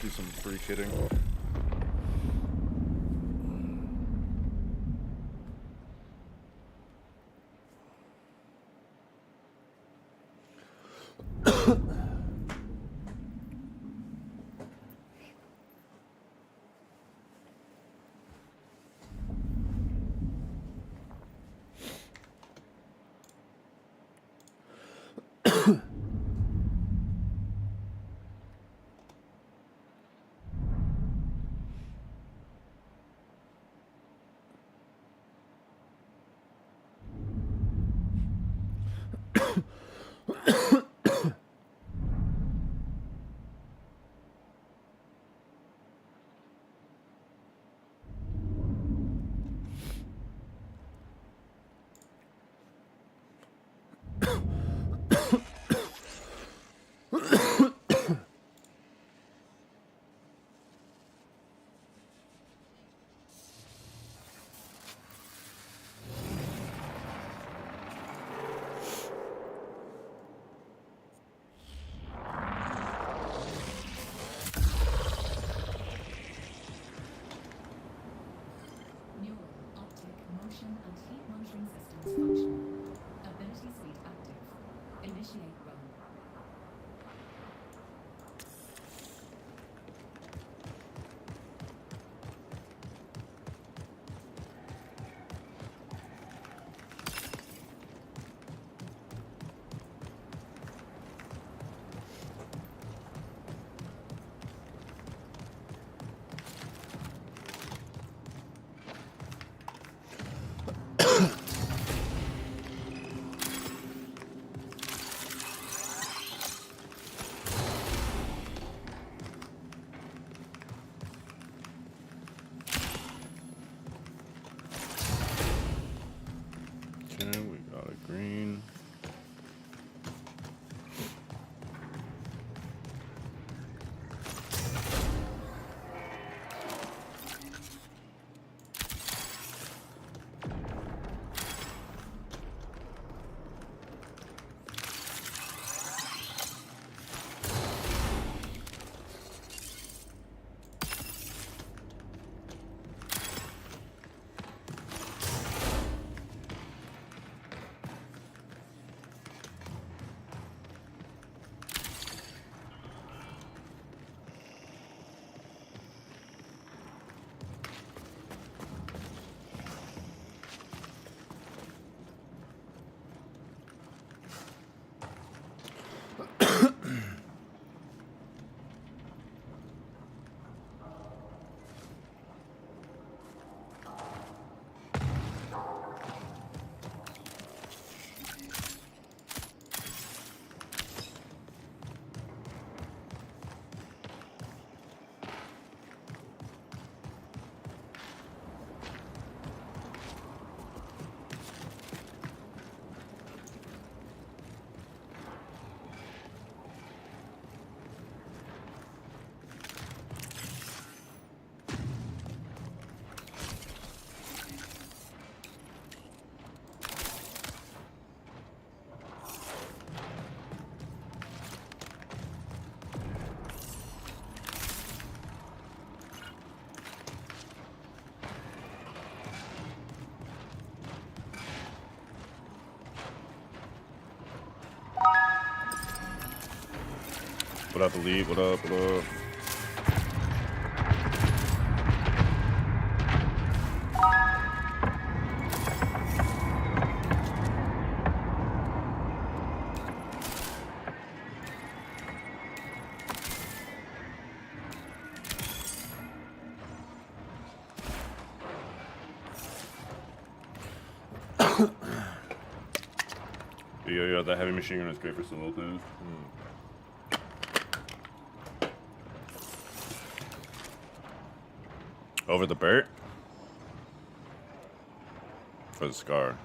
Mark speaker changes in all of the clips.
Speaker 1: do some free kidding. Okay, we got a green. What up, Elite? What up? What up? Yo, that heavy machine gun is great for solo things. Over the Burt? For the Scar.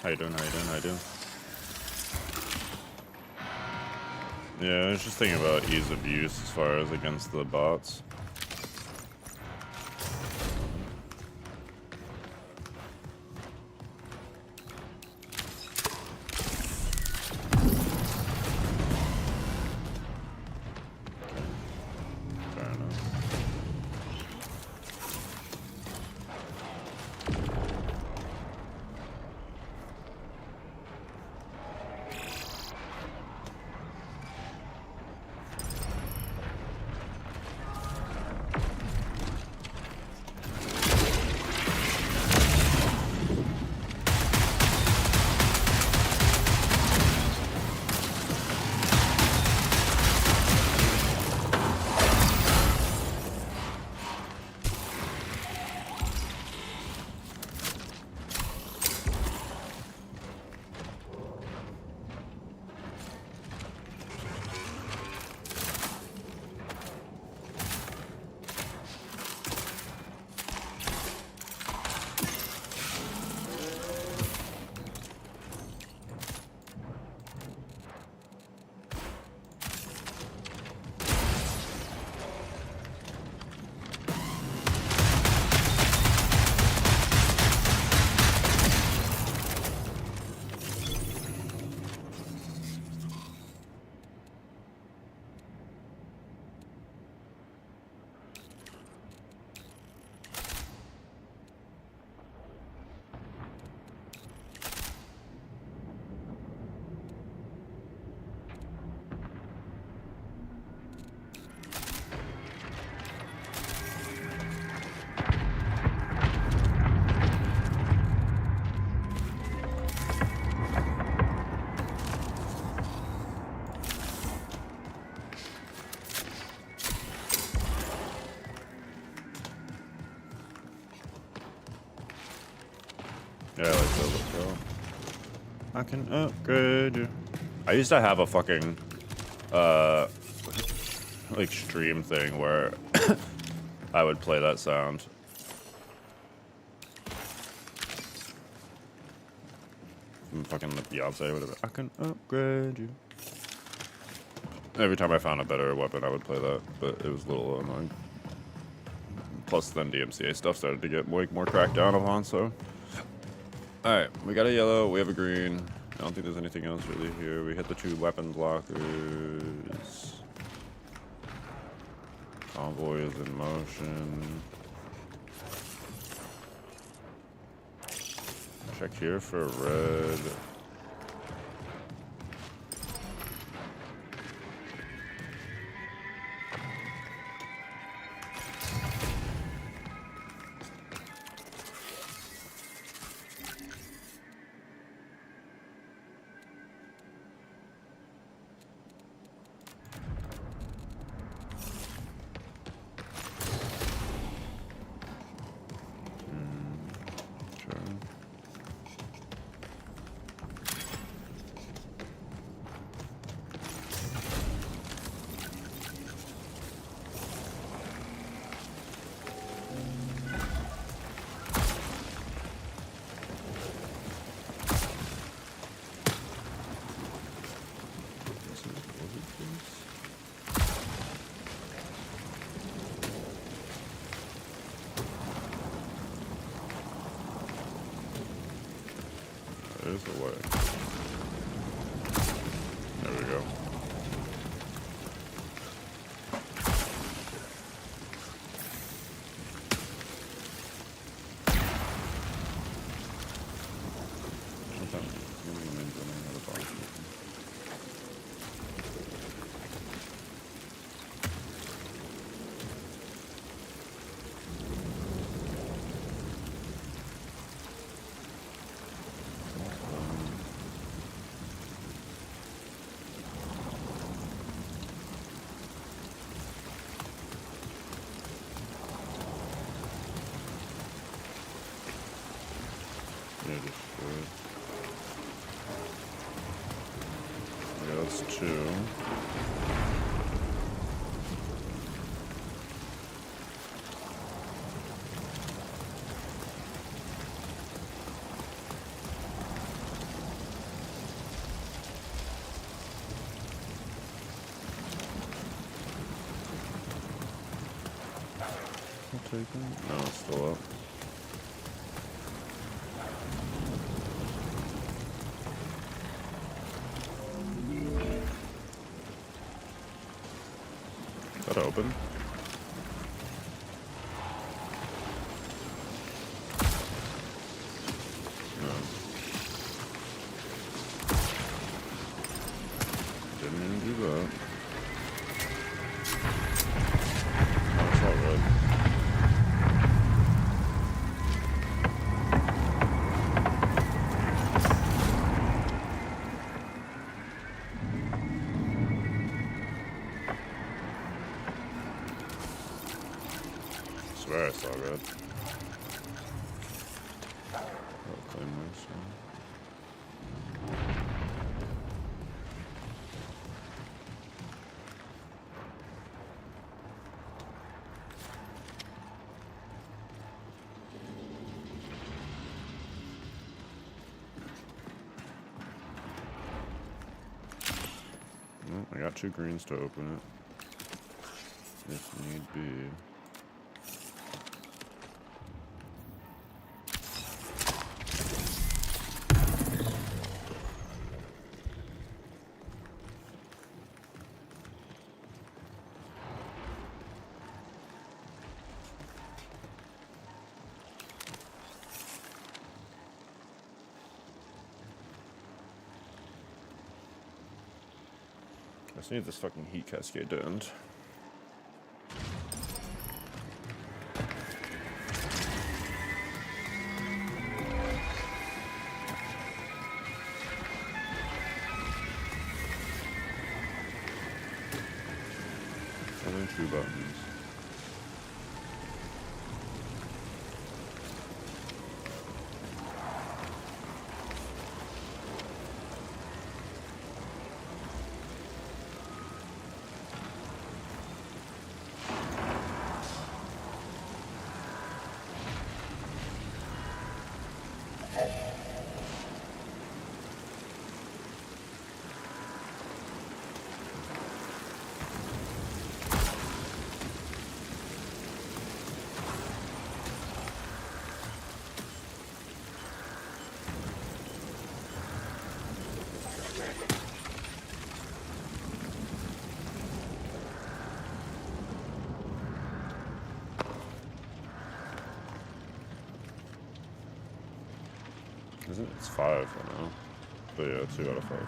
Speaker 1: How you doing? How you doing? How you doing? Yeah, I was just thinking about ease of use as far as against the bots. Fair enough. Yeah, I like that. Let's go. I can upgrade you. I used to have a fucking, like stream thing where I would play that sound. From fucking Beyonce, whatever. I can upgrade you. Every time I found a better weapon, I would play that, but it was a little annoying. Plus, then DMCA stuff started to get like more cracked down upon, so. Alright, we got a yellow, we have a green. I don't think there's anything else really here. We hit the 2 weapons lockers. Convoy is in motion. Check here for red. There's the way. There we go. Yeah, that's 2. taken? No, it's still up. Is that open? No. Didn't even do that. Oh, it's all red. I swear I saw red. I'll claim this one. Well, I got 2 greens to open it. If need be. I just need this fucking heat cascade to end. Only 2 buttons. Isn't it? It's 5 I know. But yeah, 2 out of 5.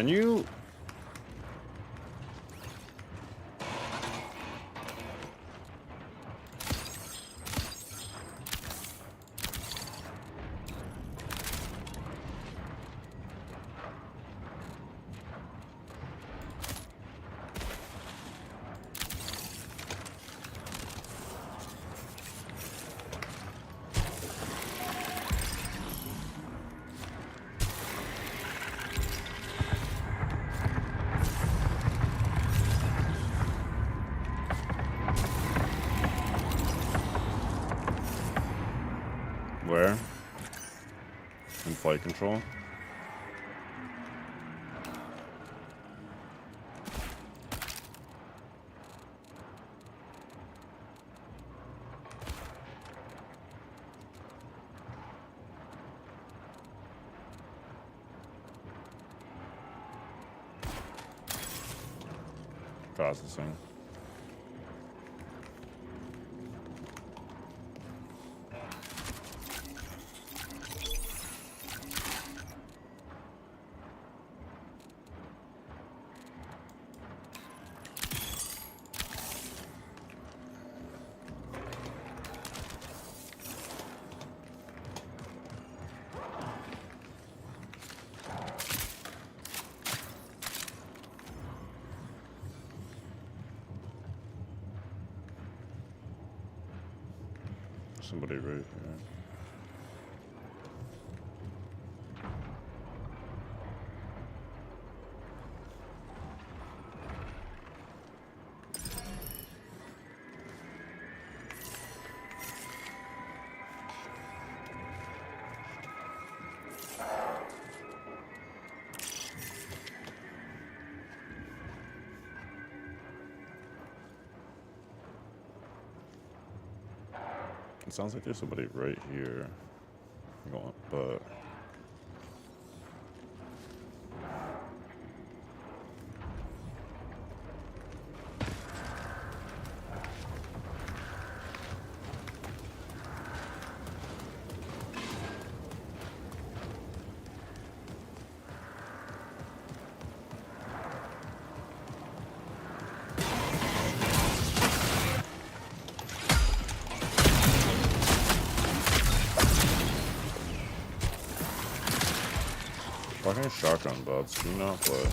Speaker 1: Can you? Where? In flight control? Processing. Somebody right here. It sounds like there's somebody right here. But fucking shotgun bots, do not play.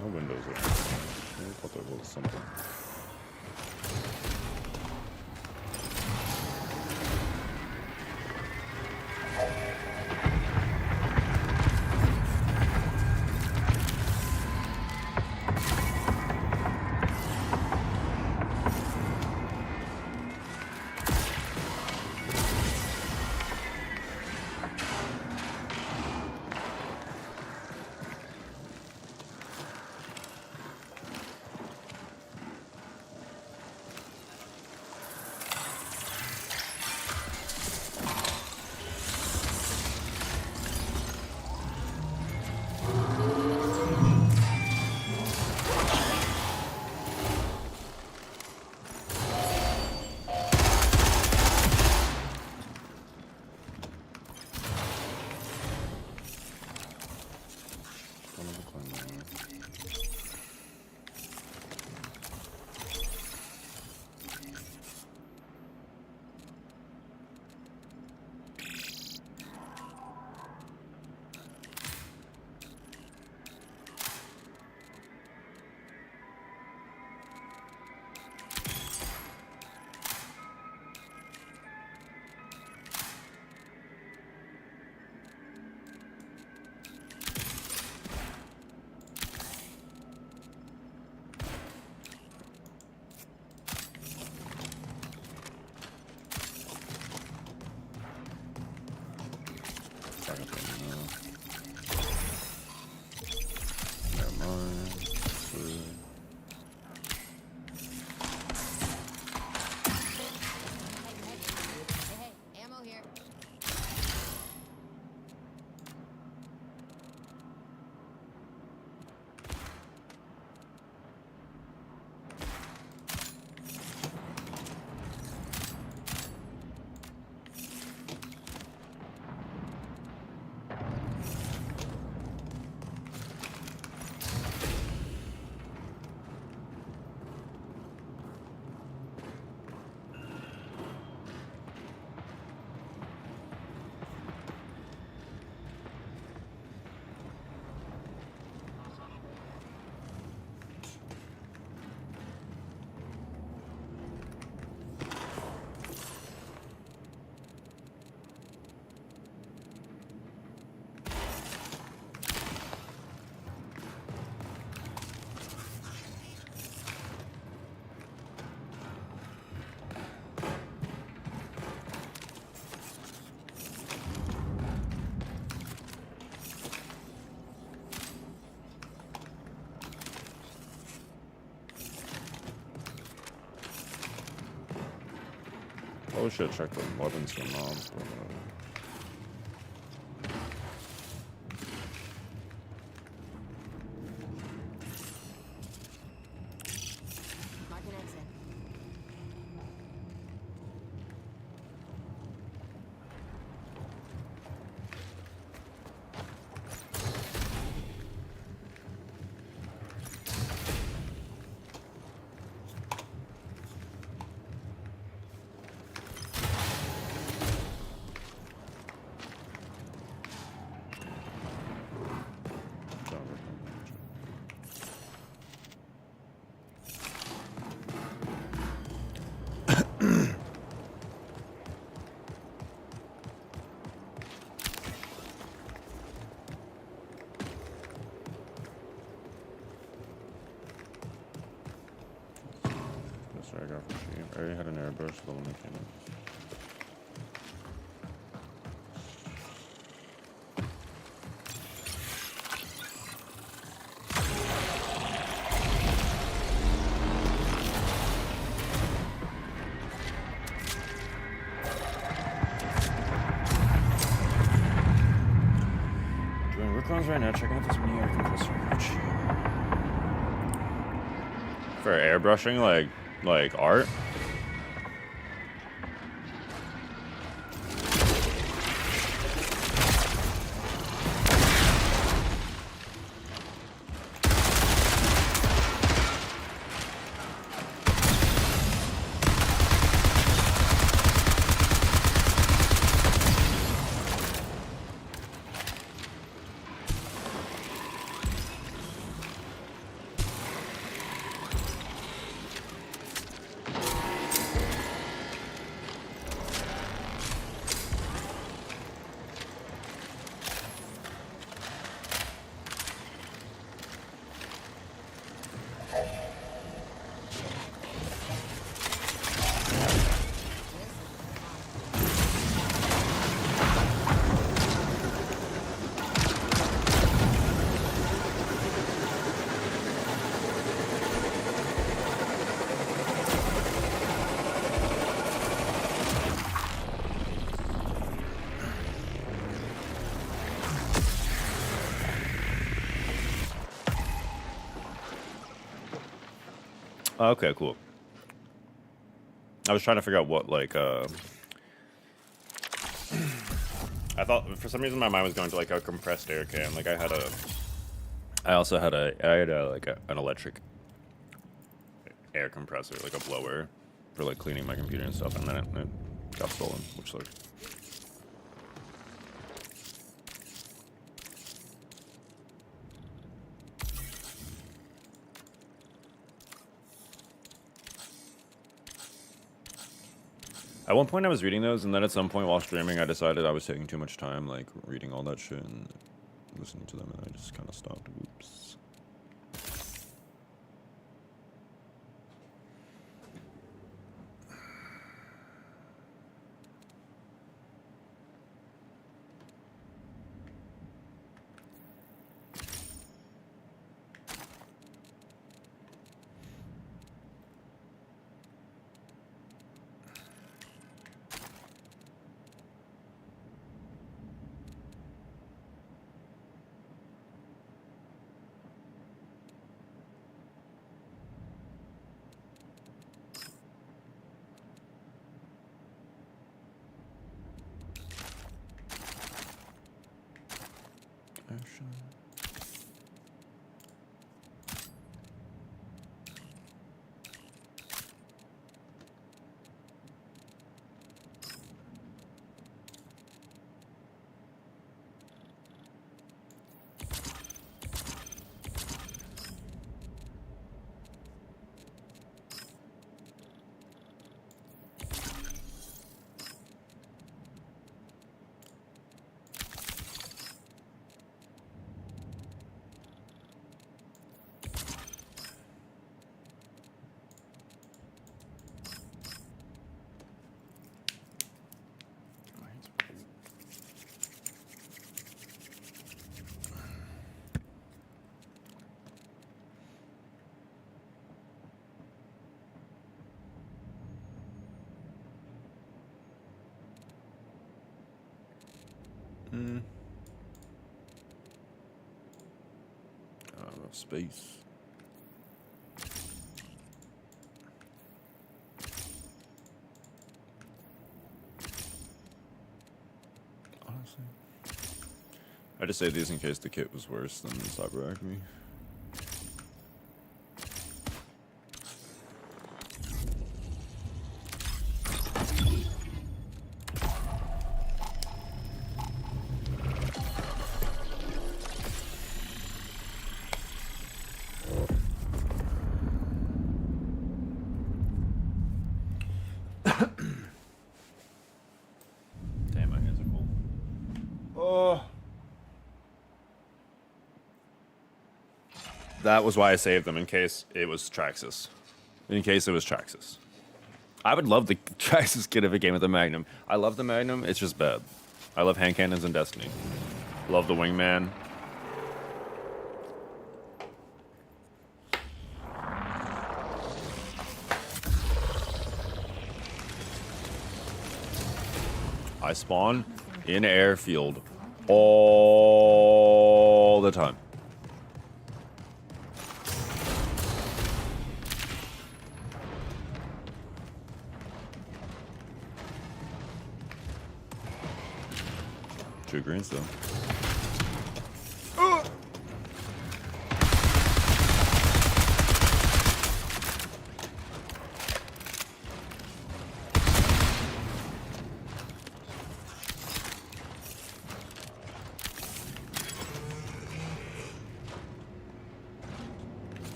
Speaker 1: No windows open. I thought there was something. Probably should check the weapons for mobs, but
Speaker 2: Mark an exit.
Speaker 1: sorry, I got for cheap. I already had an airbrush, so let me clean it. Doing Rickruns right now, checking out this mini air compressor. For airbrushing, like art. Okay, cool. I was trying to figure out what, like, I thought, for some reason, my mind was going to, like, a compressed air can. Like, I had an electric air compressor, like a blower, for, like, cleaning my computer and stuff, and then it got stolen, which sucked. At one point I was reading those, and then at some point while streaming I decided I was taking too much time, like, reading all that shit and listening to them, and I just kind of stopped. Oops. Enough space. Honestly, I just say these in case the kit was worse than Cyber Acme. Damn, my hands are cold. Oh. That was why I saved them, in case it was Traxxas. In case it was Traxxas. I would love the Traxxas kit if it came with the Magnum. I love the Magnum, it's just bad. I love hand cannons in Destiny. Love the Wingman. I spawn in airfield all the time. Two greens though.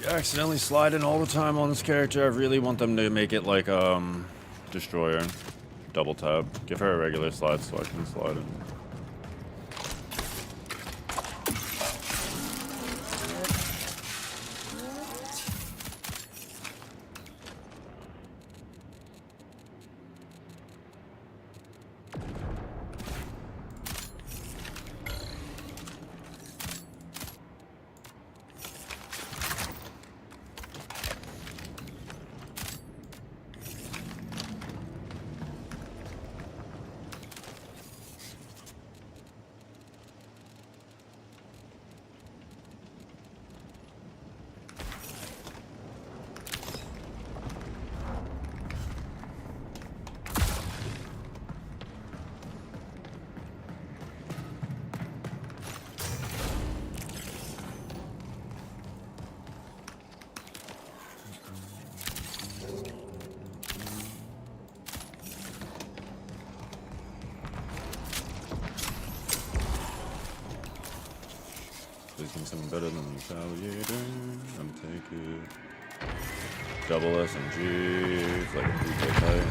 Speaker 1: Accidentally slide in all the time on this character. I really want them to make it like Destroyer. Double tap. Give her a regular slide so I can slide in. Something better than Retaliator. I'm taking double SMG. It's like a 3K fight.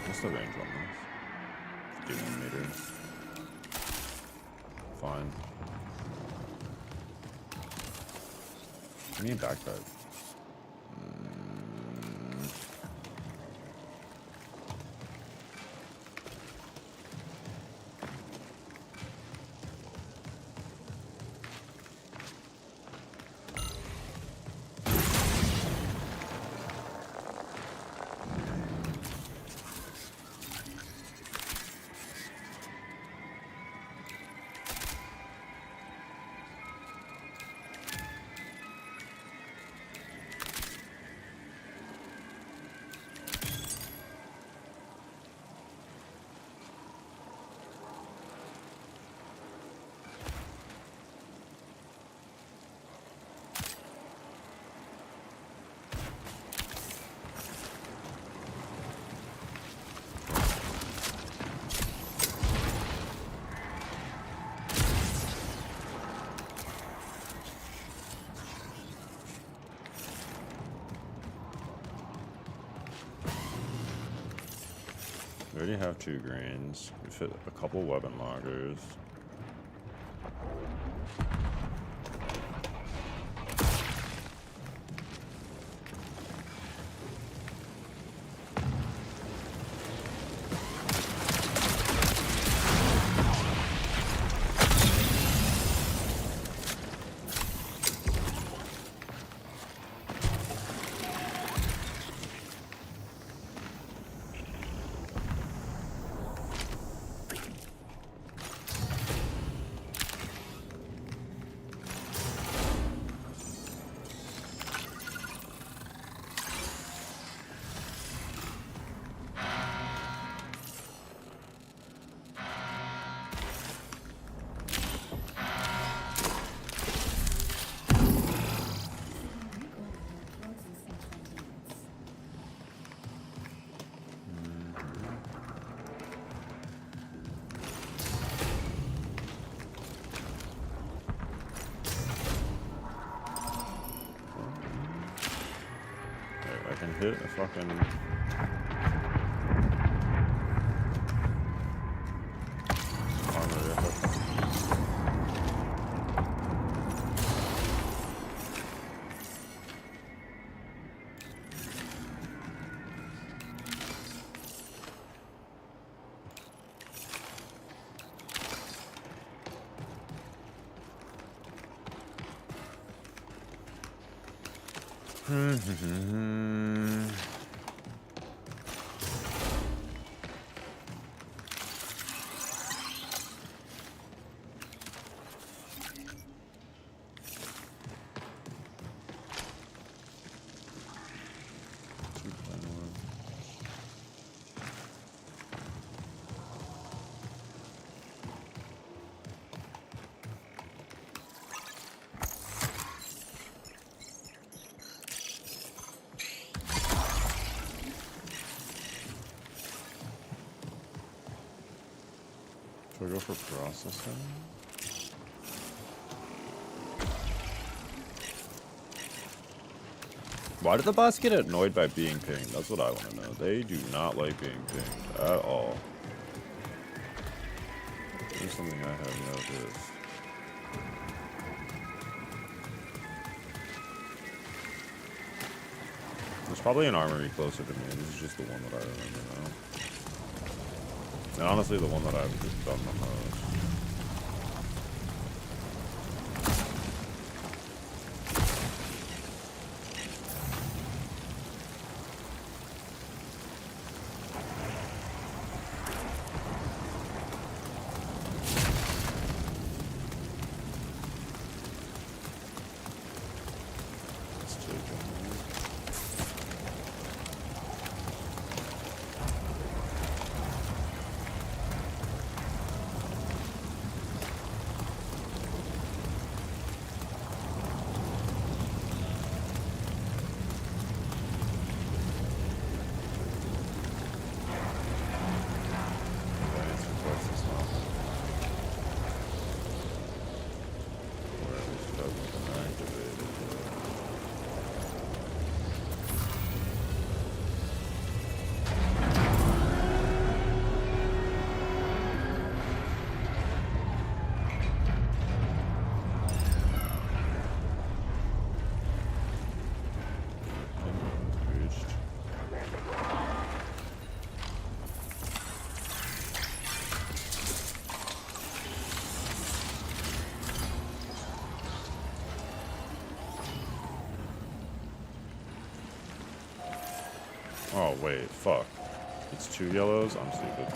Speaker 1: What's the range on this? 51 meters. Fine. I need a backpack. already have 2 greens. We fit a couple weapon lockers. I can hit a fucking... armor if should I go for processing? Why do the bots get annoyed by being pinged? That's what I want to know. They do not like being pinged at all. There's something I have noticed. There's probably an armory closer to me. This is just the one that I remember now. And honestly, the one that I've just done the most. Oh, wait, fuck. It's 2 yellows? I'm stupid.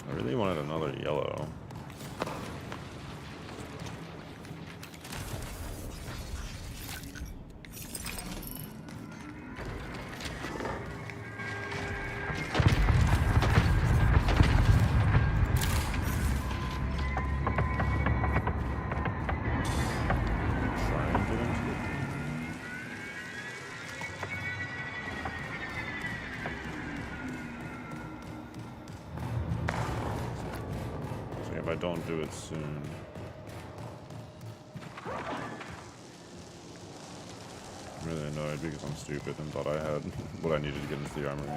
Speaker 1: I really wanted another yellow. Try and get into it. See if I don't do it soon. I'm really annoyed because I'm stupid and thought I had what I needed to get into the armory.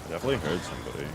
Speaker 1: Definitely heard somebody.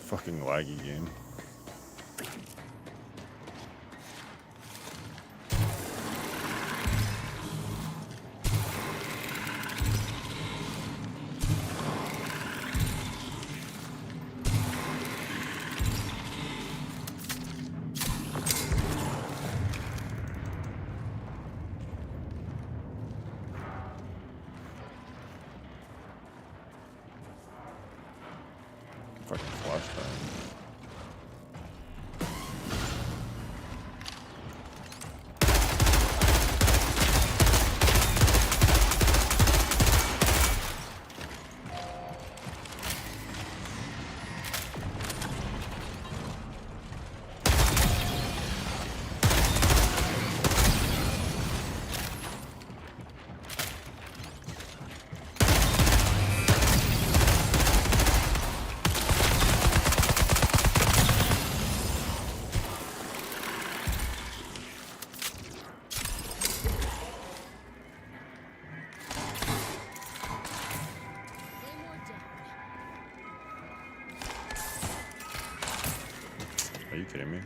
Speaker 1: Fucking laggy game. Fucking flashbang. you kidding me?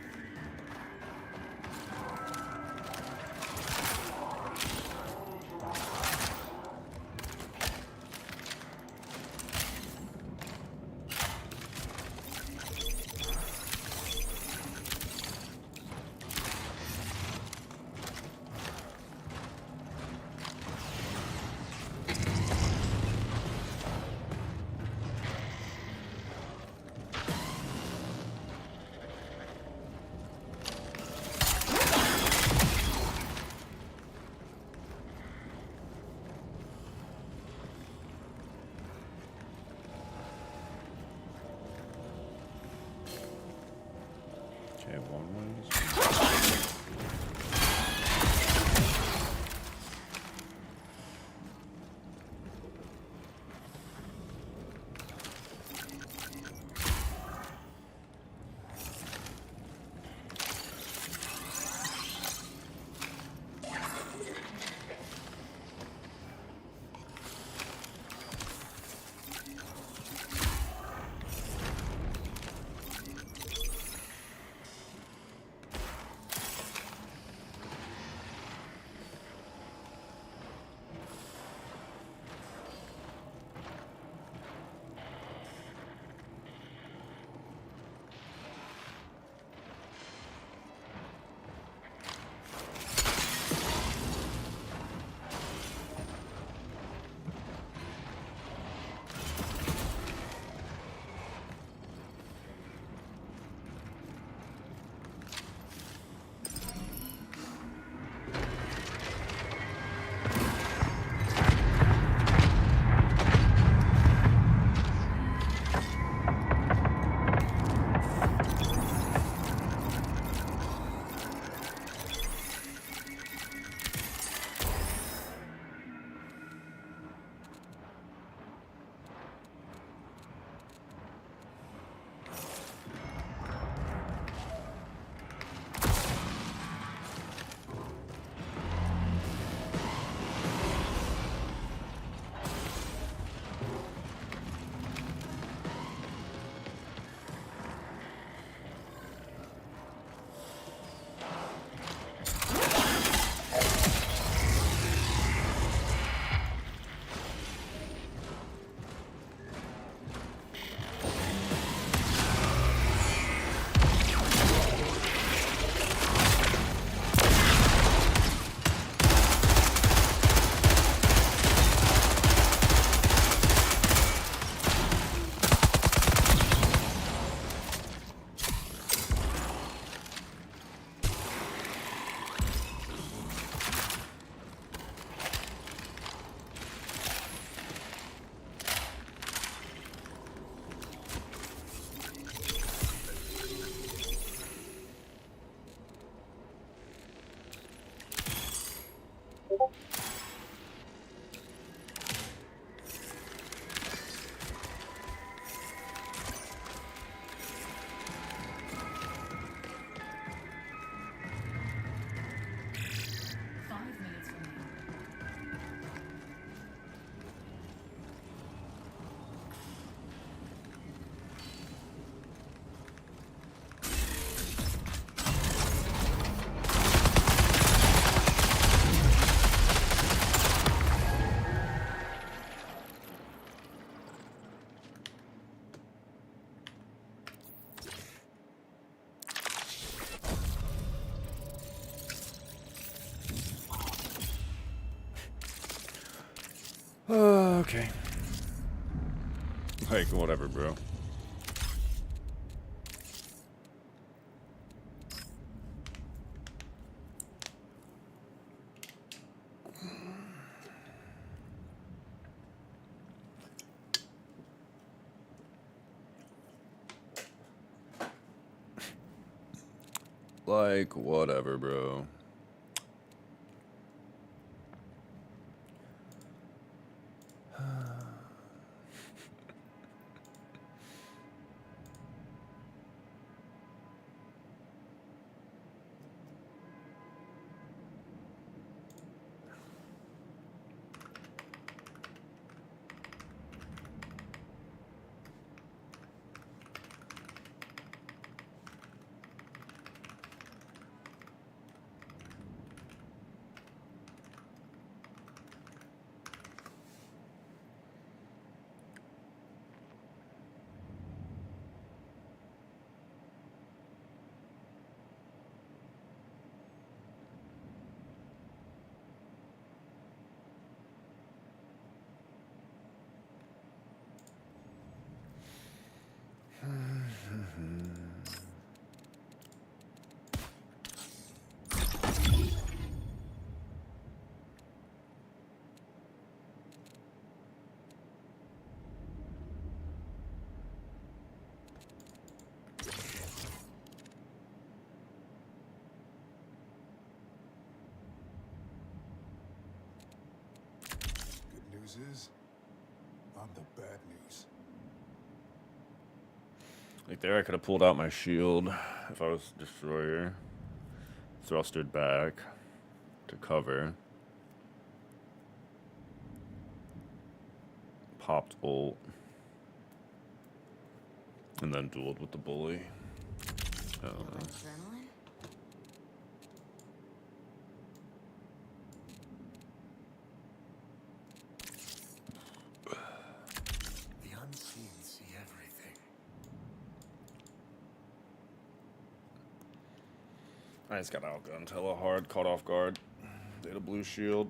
Speaker 1: Okay, one ways. Okay. Like, whatever, bro. Like, whatever, bro.
Speaker 3: news is, I'm the bad news.
Speaker 1: Like there, I could have pulled out my shield if I was destroyer. Thrusted back to cover. Popped ult. And then dueled with the bully.
Speaker 2: Adrenaline?
Speaker 3: The unseen see everything.
Speaker 1: I just got outgunned hella hard, caught off guard. They had a blue shield.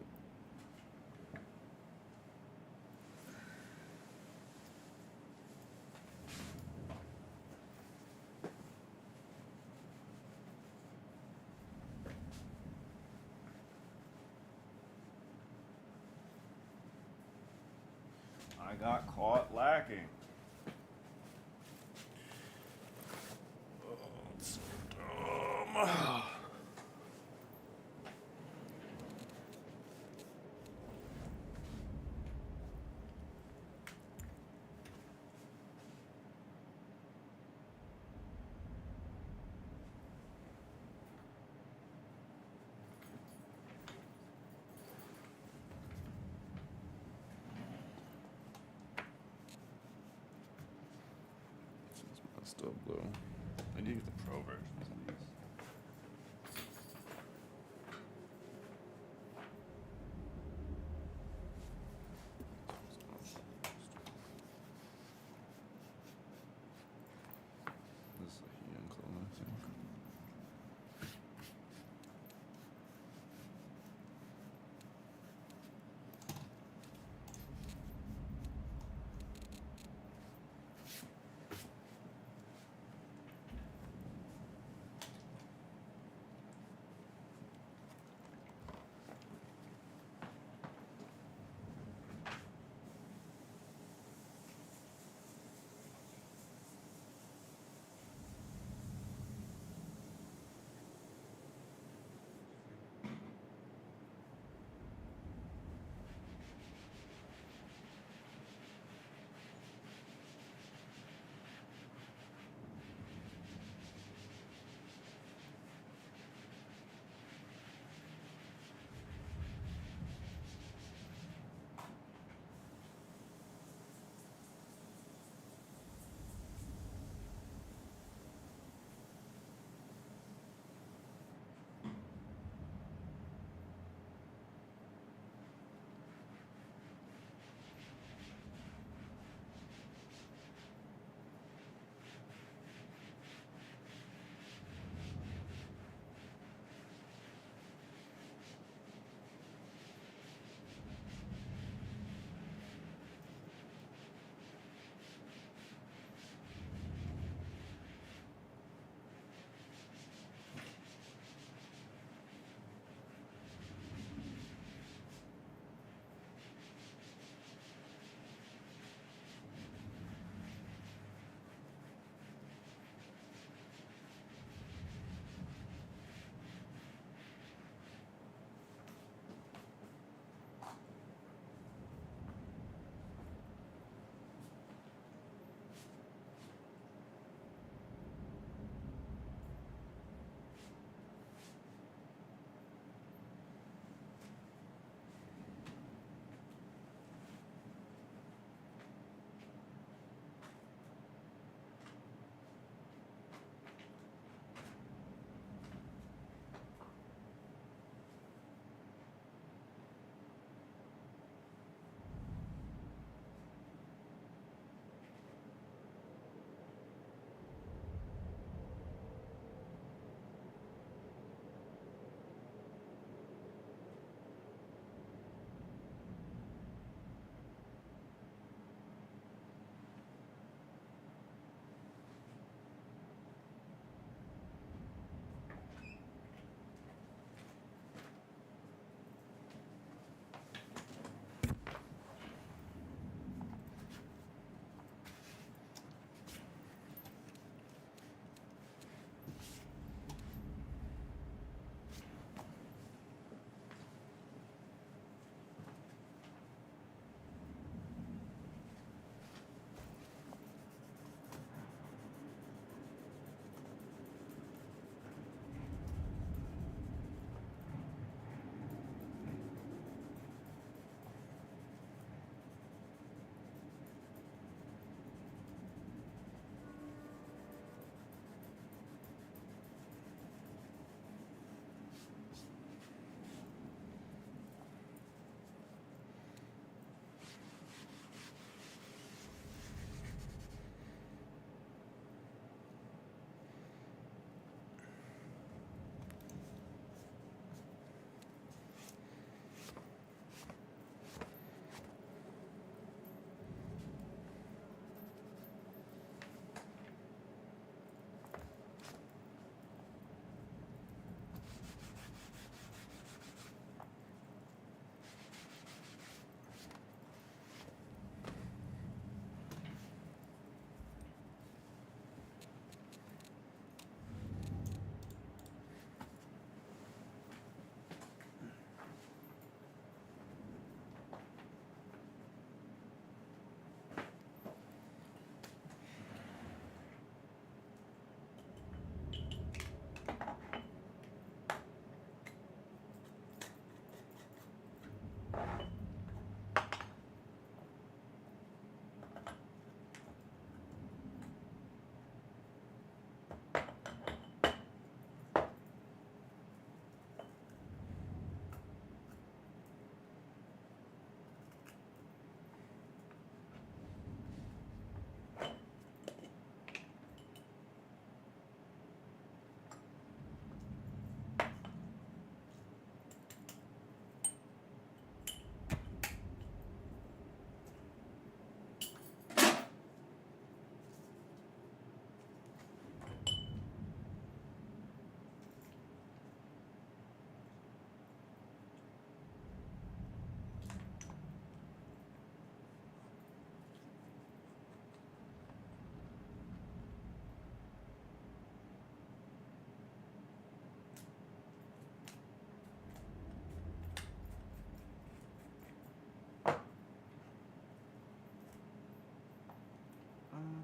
Speaker 1: I got caught lacking. Oh, it's so dumb. Messed up though. I need to get the pro versions of these. This is a Hean clone, I think.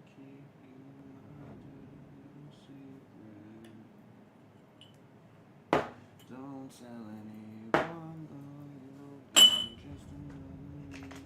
Speaker 1: keep you my little secret. Don't tell anyone, or you'll be just another regret.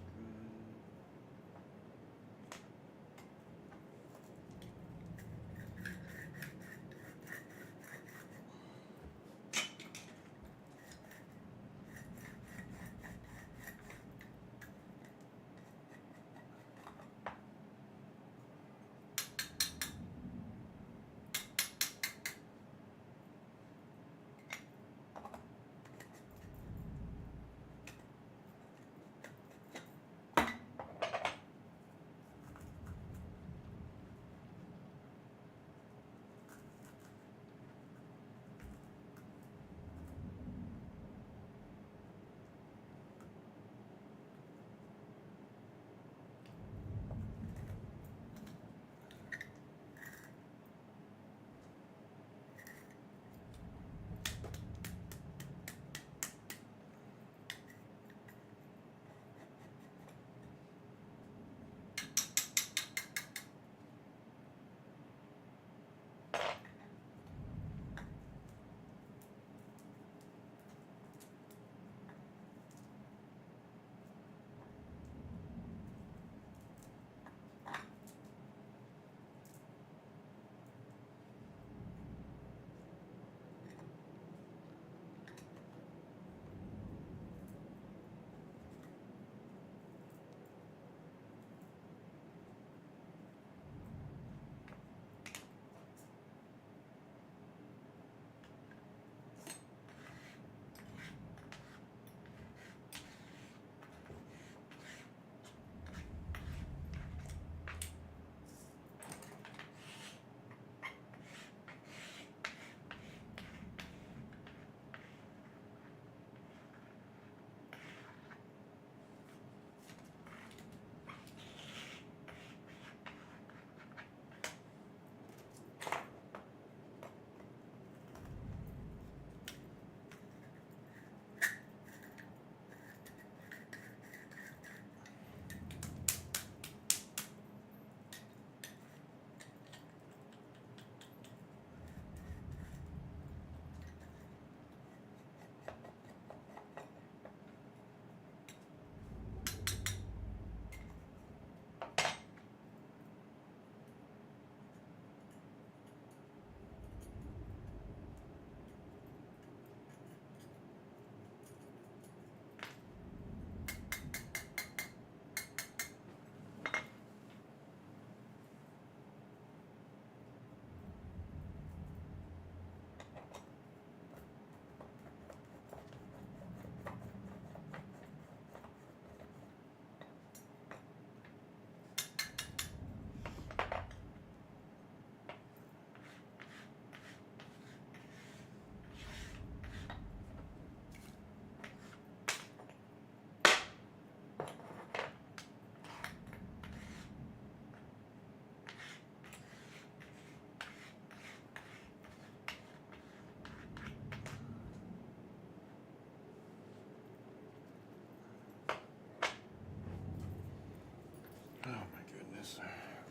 Speaker 1: Oh my goodness.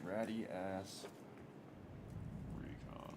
Speaker 1: Ratty ass recon.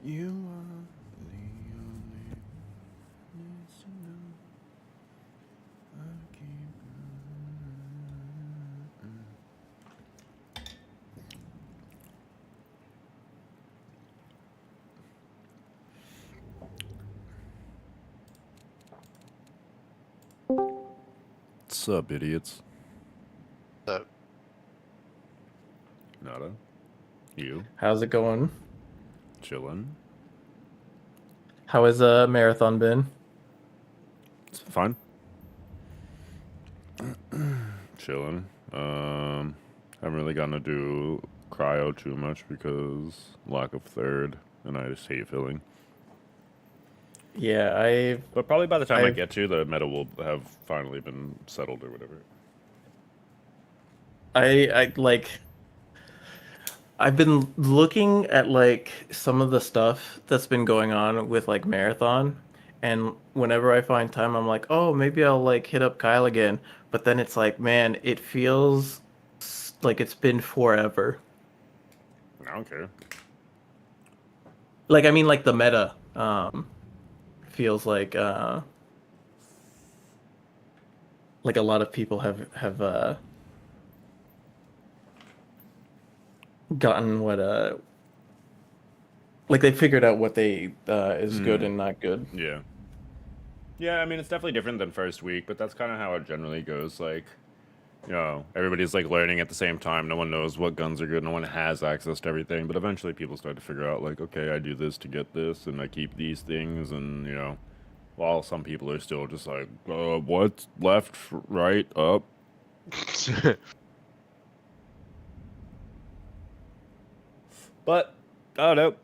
Speaker 1: You are the only listener. I keep. What's up, idiots?
Speaker 4: So,
Speaker 1: Nada. You
Speaker 5: How's it going?
Speaker 1: chillin'?
Speaker 5: How has marathon been?
Speaker 1: It's fine. Chillin'. Haven't really gotten to do cryo too much because lack of third, and I just hate filling.
Speaker 5: Yeah, I
Speaker 1: But probably by the time I
Speaker 5: I've
Speaker 1: get to, the meta will have finally been settled or whatever.
Speaker 5: I like I've been looking at like some of the stuff that's been going on with like marathon, and whenever I find time I'm like, "Oh, maybe I'll like hit up Kyle again." But then it's like, man, it feels like it's been forever.
Speaker 1: I don't care.
Speaker 5: Like I mean like the meta feels like a lot of people have gotten what like they figured out what they is good and not good.
Speaker 1: Yeah. Yeah, I mean, it's definitely different than first week, but that's kind of how it generally goes. Like, you know, everybody's like learning at the same time. No one knows what guns are good. No one has access to everything. But eventually people start to figure out, like, okay, I do this to get this, and I keep these things, and, you know, while some people are still just like, what's left, right, up? But, I don't know.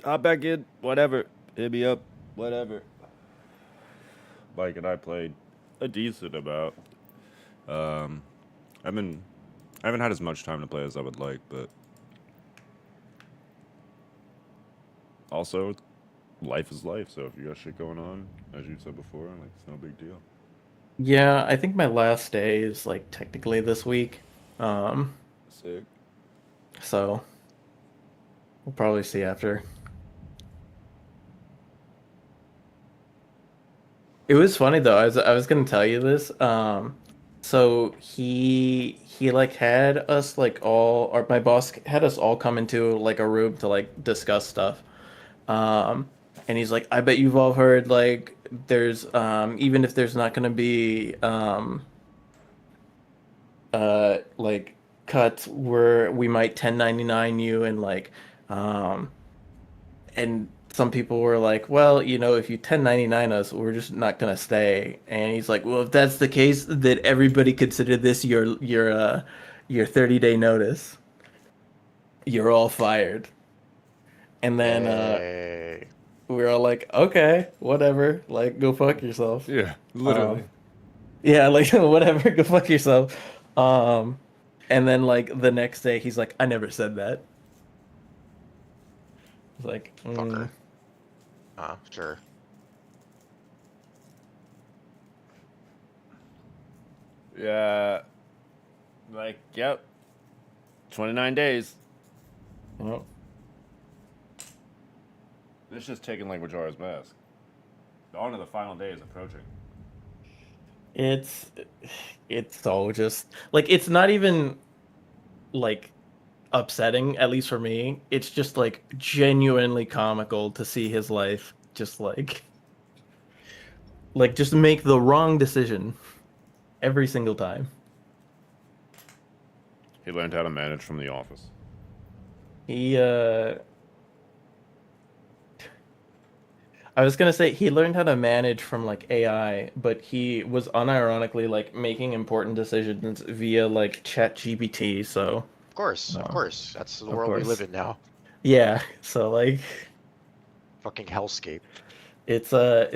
Speaker 1: Hop back in, whatever. Hit me up, whatever. Mike and I played a decent amount. I've been, I haven't had as much time to play as I would like, but also, life is life. So if you got shit going on, as you said before, like it's no big deal.
Speaker 5: Yeah, I think my last day is like technically this week. Um,
Speaker 1: Sick.
Speaker 5: so we'll probably see after. It was funny though. I was gonna tell you this. So he like had us like all, or my boss had us all come into like a room to like discuss stuff. Um, and he's like, I bet you've all heard like there's even if there's not gonna be like cuts where we might 1099 you and like um and some people were like, well, you know, if you 1099 us, we're just not gonna stay. And he's like, well, if that's the case, then everybody consider this your 30-day notice. You're all fired. And then
Speaker 4: Hey.
Speaker 5: we were all like, okay, whatever, like go fuck yourself.
Speaker 1: Yeah, literally.
Speaker 5: Yeah, like whatever, go fuck yourself. Um, and then like the next day, he's like, I never said that. It's like,
Speaker 4: Fucker. Sure.
Speaker 1: Yeah. Like, yep. 29 days.
Speaker 5: well,
Speaker 1: It's just taking like Majara's mask. On to the final day is approaching.
Speaker 5: it's it's so just like it's not even like upsetting, at least for me. It's just like genuinely comical to see his life just like just make the wrong decision every single time.
Speaker 1: He learned how to manage from the office.
Speaker 5: He I was gonna say he learned how to manage from like AI, but he was unironically like making important decisions via like Chat GPT, so
Speaker 4: Of course.
Speaker 5: no,
Speaker 4: Of course. That's the
Speaker 5: of
Speaker 4: world we
Speaker 5: course.
Speaker 4: live in now.
Speaker 5: Yeah, so like
Speaker 4: Fucking hellscape.
Speaker 5: it's a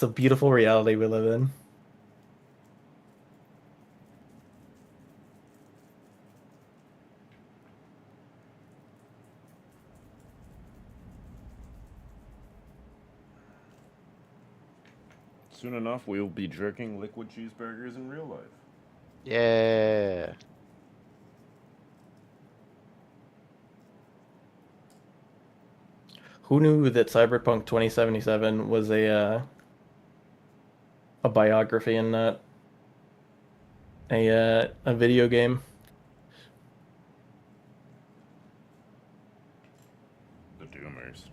Speaker 5: beautiful reality we live in.
Speaker 1: Soon enough, we will be jerking liquid cheeseburgers in real life.
Speaker 4: Yeah.
Speaker 5: Who knew that Cyberpunk 2077 was a biography and not a video game?
Speaker 1: The Doomers.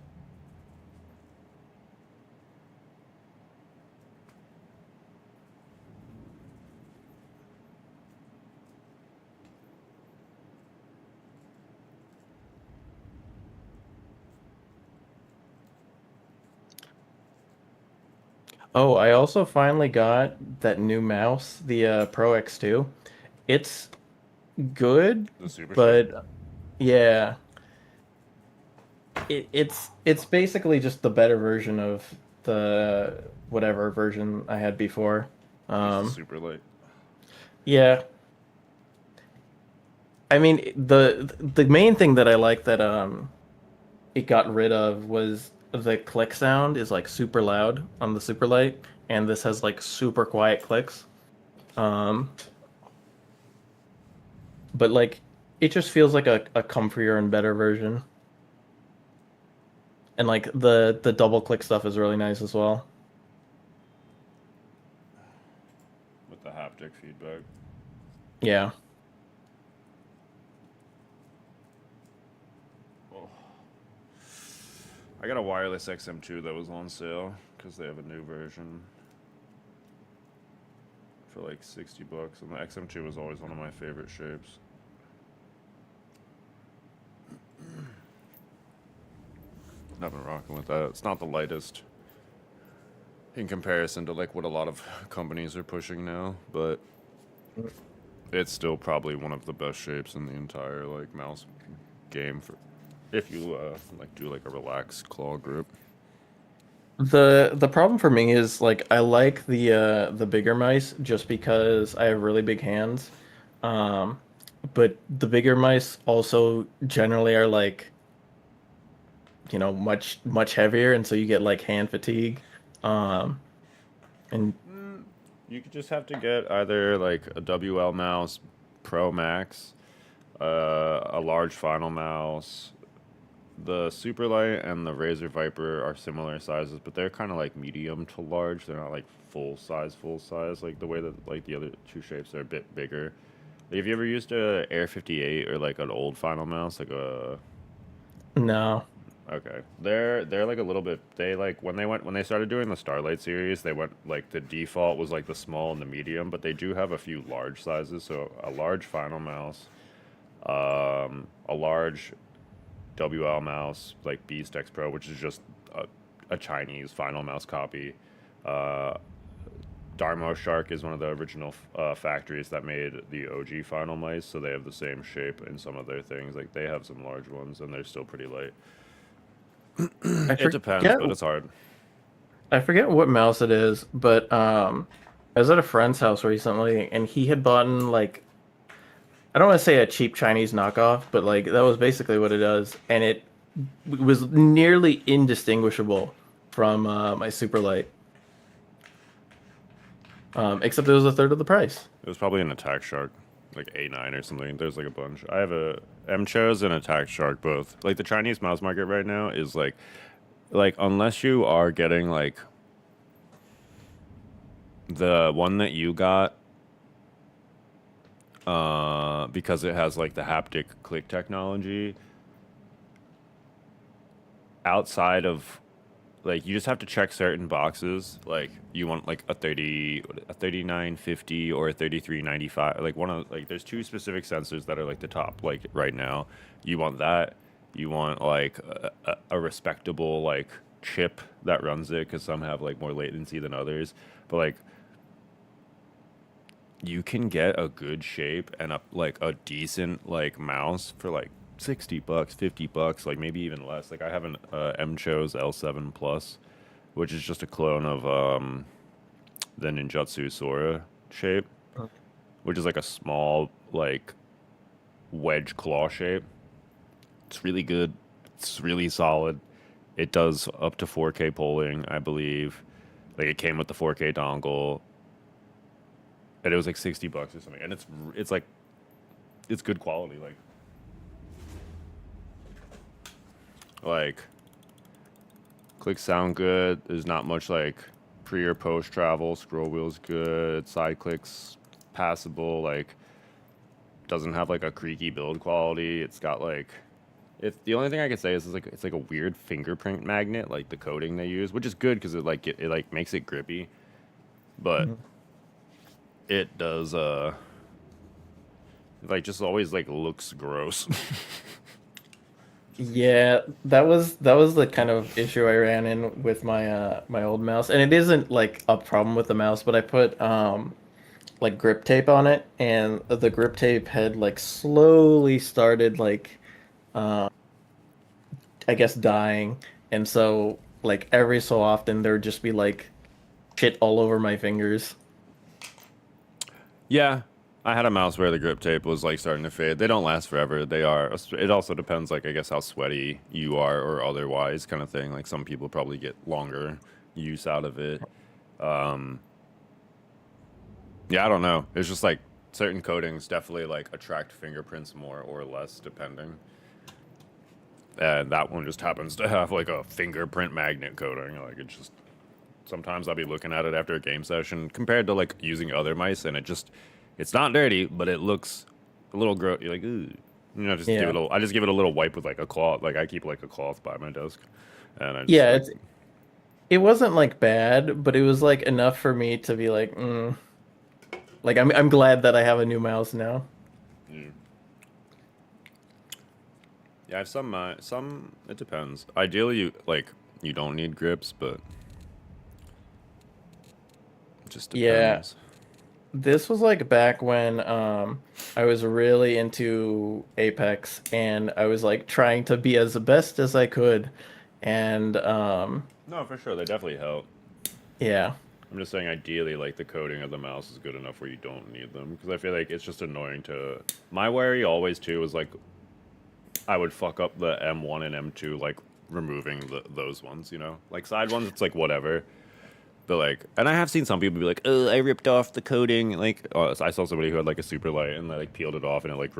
Speaker 5: Oh, I also finally got that new mouse, the Pro X2. It's good,
Speaker 1: The Super Shape.
Speaker 5: but yeah, it's basically just the better version of the whatever version I had before.
Speaker 1: It's the
Speaker 5: Um,
Speaker 1: Super Light.
Speaker 5: yeah, I mean the main thing that I like that it got rid of was the click sound is like super loud on the super light, and this has like super quiet clicks. Um, but like it just feels like a comfier and better version. And like the double click stuff is really nice as well.
Speaker 1: With the haptic feedback.
Speaker 5: Yeah.
Speaker 1: Oh. I got a wireless XM2 that was on sale because they have a new version for like 60 bucks, and the XM2 was always one of my favorite shapes. I've been rocking with that. It's not the lightest in comparison to like what a lot of companies are pushing now, but it's still probably one of the best shapes in the entire like mouse game for if you like do like a relaxed claw grip.
Speaker 5: The problem for me is like I like the bigger mice just because I have really big hands. Um, but the bigger mice also generally are like, much heavier, and so you get like hand fatigue. Um, and
Speaker 1: You could just have to get either like a WL mouse Pro Max, a large final mouse. The Superlight and the Razer Viper are similar sizes, but they're kind of like medium to large. They're not like full size. Like the way that like the other two shapes are a bit bigger. Like, have you ever used a Air 58 or like an old final mouse, like a
Speaker 5: no.
Speaker 1: Okay. They're like a little bit they like when they started doing the Starlight series, they went like the default was like the small and the medium, but they do have a few large sizes. So a large final mouse, a large WL mouse like Beast X Pro, which is just a Chinese final mouse copy. Uh, Darmo Shark is one of the original factories that made the OG final mice, so they have the same shape in some of their things. Like they have some large ones, and they're still pretty light.
Speaker 5: I
Speaker 1: It depends,
Speaker 5: forget
Speaker 1: but it's hard.
Speaker 5: I forget what mouse it is, but I was at a friend's house recently, and he had bought like I don't want to say a cheap Chinese knockoff, but like that was basically what it does, and it was nearly indistinguishable from my Superlight, except it was a third of the price.
Speaker 1: It was probably an Attack Shark, like A9 or something. There's like a bunch. I have a M-Chose and Attack Shark both. Like the Chinese mouse market right now is like unless you are getting like the one that you got because it has like the haptic click technology outside of like you just have to check certain boxes like you want like a 3950 or a 3395 like one of like there's two specific sensors that are like the top like right now you want that you want like a respectable like chip that runs it because some have like more latency than others but like you can get a good shape and a decent like mouse for like 60 bucks, 50 bucks, like maybe even less. Like I have an M-Chose L7 Plus, which is just a clone of the Ninjutsu Sora shape, which is like a small like wedge claw shape. It's really good. It's really solid. It does up to 4K polling, I believe. Like it came with the 4K dongle and it was like 60 bucks or something and it's like it's good quality like Clicks sound good. There's not much like pre or post travel. Scroll wheel's good. Side clicks passable. Like doesn't have like a creaky build quality. It's got like if the only thing I could say is it's like a weird fingerprint magnet, like the coating they use, which is good because it like makes it grippy, but it does like just always like looks gross.
Speaker 5: Yeah, that was the kind of issue I ran in with my old mouse, and it isn't like a problem with the mouse, but I put like grip tape on it, and the grip tape had like slowly started like I guess dying, and so like every so often there would just be like shit all over my fingers.
Speaker 1: Yeah, I had a mouse where the grip tape was like starting to fade. They don't last forever. They are. It also depends, like I guess, how sweaty you are or otherwise, kind of thing. Like some people probably get longer use out of it. Yeah, I don't know. It's just like certain coatings definitely like attract fingerprints more or less depending. And that one just happens to have like a fingerprint magnet coating. Like it just sometimes I'll be looking at it after a game session compared to like using other mice, and it's not dirty, but it looks a little gross. You're like, ooh. You know, just give
Speaker 5: Yeah.
Speaker 1: it I just give it a little wipe with like a cloth. Like I keep like a cloth by my desk, and I just
Speaker 5: Yeah,
Speaker 1: like,
Speaker 5: it wasn't like bad, but it was like enough for me to be like, like I'm glad that I have a new mouse now.
Speaker 1: mm. Yeah, I have some. Some it depends. Ideally, you don't need grips, but it just
Speaker 5: Yeah,
Speaker 1: depends.
Speaker 5: this was like back when I was really into Apex, and I was like trying to be as best as I could, and
Speaker 1: No, for sure, they definitely help.
Speaker 5: yeah.
Speaker 1: I'm just saying, ideally, like the coating of the mouse is good enough where you don't need them because I feel like it's just annoying to. My worry always too was like I would fuck up the M1 and M2 like removing those ones, you know, like side ones. It's like whatever. But like, and I have seen some people be like, "Oh, I ripped off the coating." Like, I saw somebody who had like a super light and they like peeled it off and it like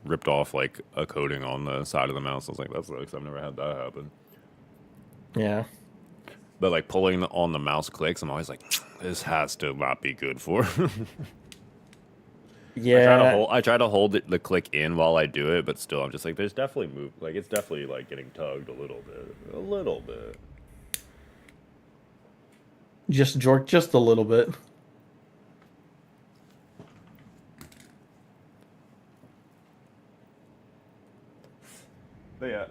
Speaker 1: ripped off like a coating on the side of the mouse. I was like, "That sucks. I've never had that happen."
Speaker 5: Yeah.
Speaker 1: But like pulling on the mouse clicks, I'm always like, "This has to not be good for."
Speaker 5: Yeah.
Speaker 1: I try to hold the click in while I do it, but still, I'm just like, there's definitely move. Like, it's definitely like getting tugged a little bit.
Speaker 5: Just jork just a little bit.
Speaker 1: But yeah.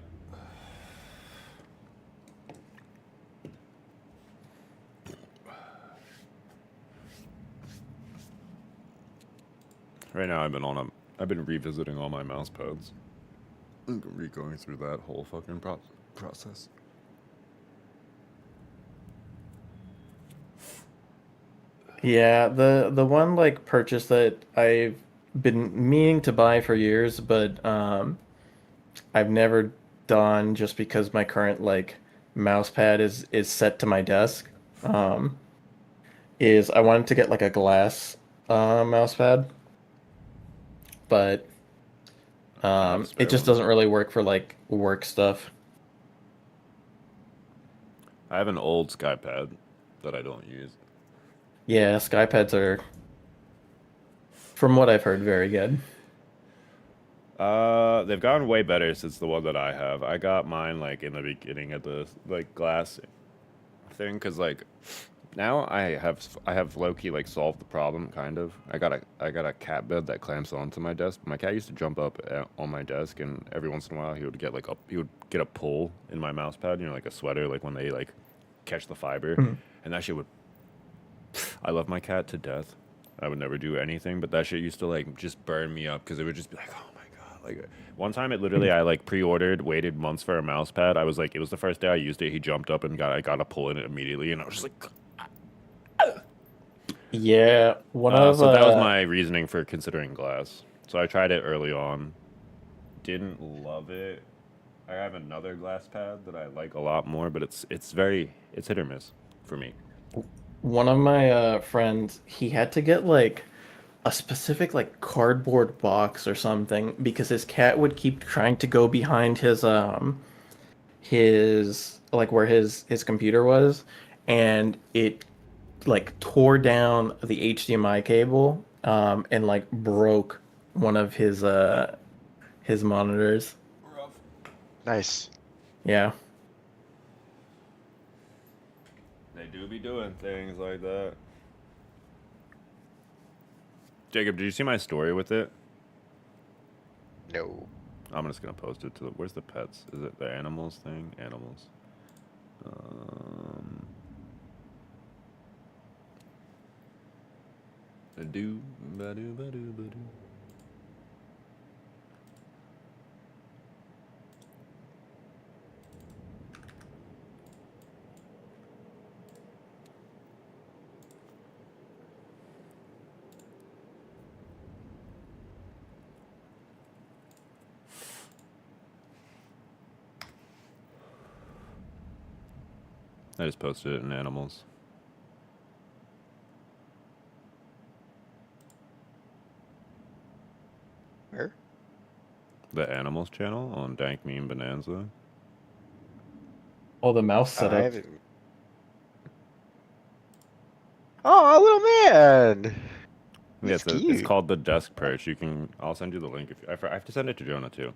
Speaker 1: Right now, I've been revisiting all my mouse pads. I'm going through that whole fucking process.
Speaker 5: Yeah, the one like purchase that I've been meaning to buy for years, but I've never done just because my current like mouse pad is set to my desk. Um, is I wanted to get like a glass mouse pad, but
Speaker 1: I have a
Speaker 5: it
Speaker 1: spare
Speaker 5: just
Speaker 1: one.
Speaker 5: doesn't really work for like work stuff.
Speaker 1: I have an old SkyPad that I don't use.
Speaker 5: Yeah, sky pads are, from what I've heard, very good.
Speaker 1: They've gotten way better since the one that I have. I got mine like in the beginning of the like glass thing because like now I have low key like solved the problem kind of. I got a cat bed that clamps onto my desk. My cat used to jump up on my desk, and every once in a while he would get a pull in my mouse pad, you know, like a sweater, like when they like catch the fiber,
Speaker 5: Mhm.
Speaker 1: and that shit would. I love my cat to death. I would never do anything, but that shit used to like just burn me up because it would just be like, oh my god. Like one time, it literally I like pre-ordered, waited months for a mouse pad. I was like, it was the first day I used it. He jumped up and I got a pull in it immediately, and I was just like,
Speaker 5: Yeah, one of
Speaker 1: so that was my reasoning for considering glass. So I tried it early on, didn't love it. I have another glass pad that I like a lot more, but it's hit or miss for me.
Speaker 5: one of my friends, he had to get like a specific like cardboard box or something because his cat would keep trying to go behind his like where his computer was, and it like tore down the HDMI cable and like broke one of his monitors.
Speaker 4: Nice.
Speaker 5: Yeah.
Speaker 1: They do be doing things like that. Jacob, did you see my story with it?
Speaker 4: No.
Speaker 1: I'm just gonna post it to the. Where's the pets? Is it the animals thing? Animals. Do ba do ba do ba do. I just posted it in animals.
Speaker 4: Where?
Speaker 1: The animals channel on Dank Meme Bonanza.
Speaker 5: Oh, the mouse
Speaker 4: I
Speaker 5: setup.
Speaker 4: haven't. Oh, little man.
Speaker 1: Yeah,
Speaker 4: He's
Speaker 1: it's
Speaker 4: cute.
Speaker 1: called the desk perch. You can. I'll send you the link if I have to send it to Jonah too.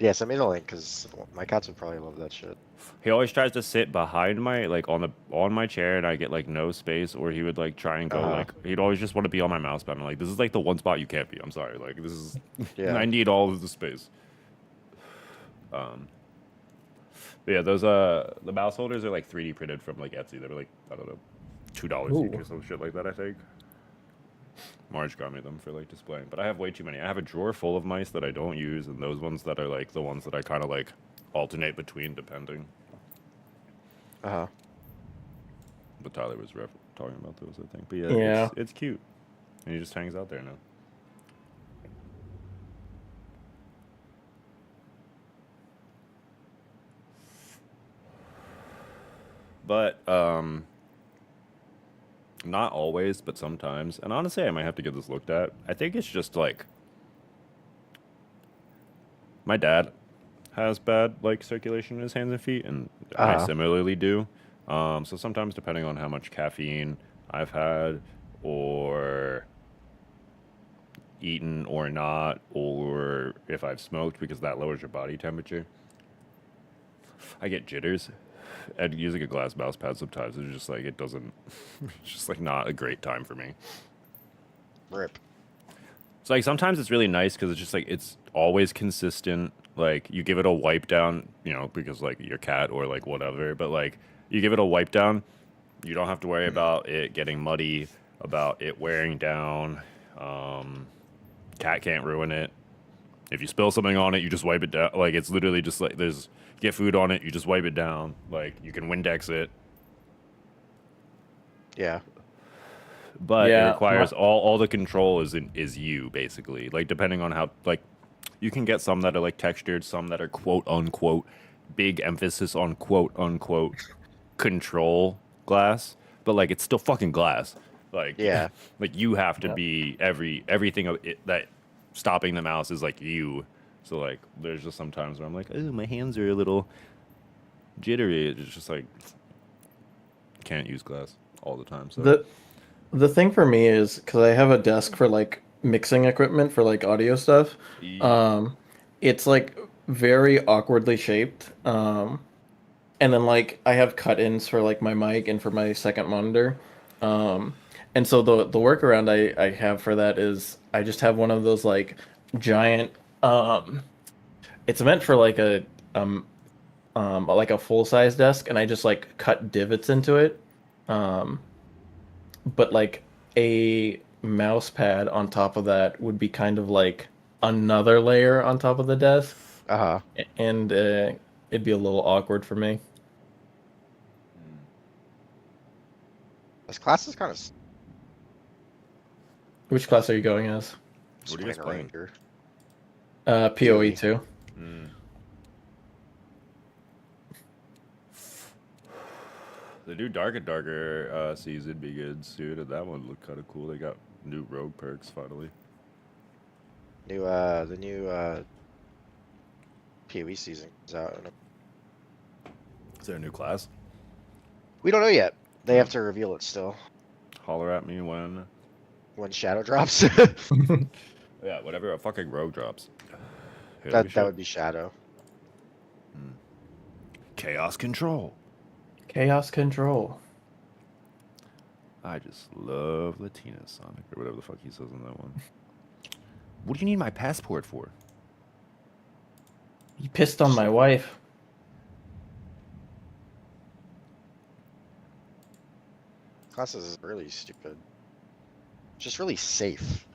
Speaker 4: Yes, I made a link because my cats would probably love that shit.
Speaker 1: He always tries to sit behind my like on my chair, and I get like no space, or he would like try and go like he'd always just want to be on my mouse pad. I'm like, this is like the one spot you can't be. I'm sorry, like this is
Speaker 4: Yeah.
Speaker 1: I need all of the space. But yeah, those the mouse holders are like 3D printed from like Etsy. They were like I don't know, $2 each
Speaker 5: Ooh.
Speaker 1: or some shit like that. I think. Marge got me them for like displaying, but I have way too many. I have a drawer full of mice that I don't use, and those ones that are like the ones that I kind of like alternate between depending.
Speaker 4: Uh-huh.
Speaker 1: But Tyler was talking about those, I think. But yeah,
Speaker 5: Yeah.
Speaker 1: it's cute, and he just hangs out there now. But not always, but sometimes. And honestly, I might have to get this looked at. I think it's just like my dad has bad like circulation in his hands and feet, and I similarly do. So sometimes, depending on how much caffeine I've had, or eaten or not, or if I've smoked, because that lowers your body temperature, I get jitters. And using a glass mouse pad sometimes is just like it doesn't. It's just like not a great time for me.
Speaker 4: Rip.
Speaker 1: So like sometimes it's really nice because it's just like it's always consistent. Like you give it a wipe down, you know, because like your cat or like whatever. But like you give it a wipe down, you don't have to worry about it getting muddy, about it wearing down. Cat can't ruin it. If you spill something on it, you just wipe it down. Like it's literally just like there's get food on it, you just wipe it down. Like you can Windex it.
Speaker 4: Yeah.
Speaker 1: But it
Speaker 5: Yeah,
Speaker 1: requires all the control is you basically, like depending on how like you can get some that are like textured, some that are quote unquote big emphasis on quote unquote control glass, but like it's still fucking glass. Like
Speaker 4: Yeah.
Speaker 1: like you have to
Speaker 5: Yeah.
Speaker 1: be everything of it that stopping the mouse is like you. So like there's just some times where I'm like, oh, my hands are a little jittery. It's just like can't use glass all the time. So
Speaker 5: The thing for me is because I have a desk for like mixing equipment for like audio stuff. Um, it's like very awkwardly shaped. And then like I have cut-ins for like my mic and for my second monitor. Um, and so the workaround I have for that is I just have one of those like giant it's meant for um like a full-size desk, and I just like cut divots into it. Um but like a mouse pad on top of that would be kind of like another layer on top of the desk,
Speaker 4: Uh-huh.
Speaker 5: and it'd be a little awkward for me.
Speaker 4: This class is kind of
Speaker 5: Which class are you going as?
Speaker 1: What are you guys
Speaker 4: Swing
Speaker 1: playing?
Speaker 4: Ranger.
Speaker 5: PoE 2.
Speaker 1: The new Dark and Darker season be good soon, and that one looked kind of cool. They got new rogue perks finally.
Speaker 4: The new PoE season is out.
Speaker 1: Is there a new class?
Speaker 4: We don't know yet. They have to reveal it still
Speaker 1: Holler at me when.
Speaker 4: when Shadow drops.
Speaker 1: Yeah, whatever a fucking rogue drops. Here, let me
Speaker 4: That
Speaker 1: show-
Speaker 4: would be Shadow.
Speaker 1: Chaos control.
Speaker 5: Chaos Control.
Speaker 1: I just love Latina Sonic or whatever the fuck he says in that one. What do you need my passport for?
Speaker 5: You pissed on my wife.
Speaker 4: Classes is really stupid. Just really safe.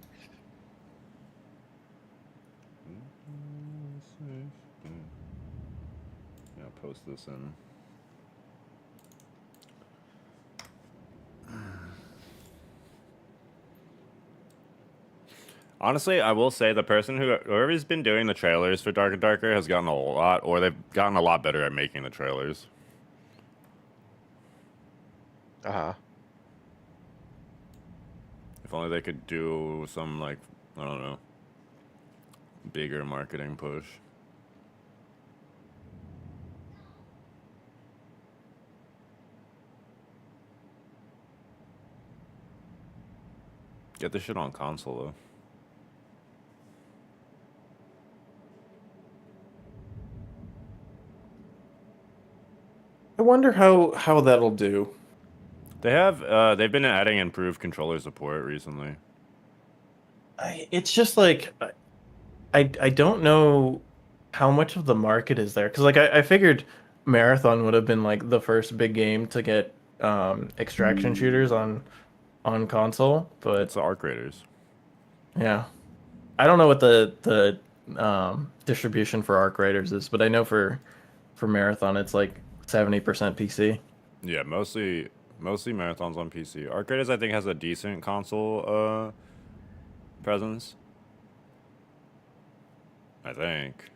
Speaker 1: Yeah, I'll post this in. Honestly, I will say the person whoever's been doing the trailers for Dark and Darker has gotten a lot, or they've gotten a lot better at making the trailers.
Speaker 4: Uh-huh.
Speaker 1: If only they could do some, like, I don't know, bigger marketing push. Get this shit on console, though.
Speaker 5: I wonder how that'll do.
Speaker 1: They've been adding improved controller support recently.
Speaker 5: It's just like I don't know how much of the market is there because like I figured Marathon would have been like the first big game to get extraction shooters on console, but
Speaker 1: It's the Arc Raiders.
Speaker 5: yeah, I don't know what the distribution for Arc Raiders is, but I know for Marathon it's like 70% PC.
Speaker 1: Yeah, mostly Marathon's on PC. Arc Raiders, I think, has a decent console presence. I think.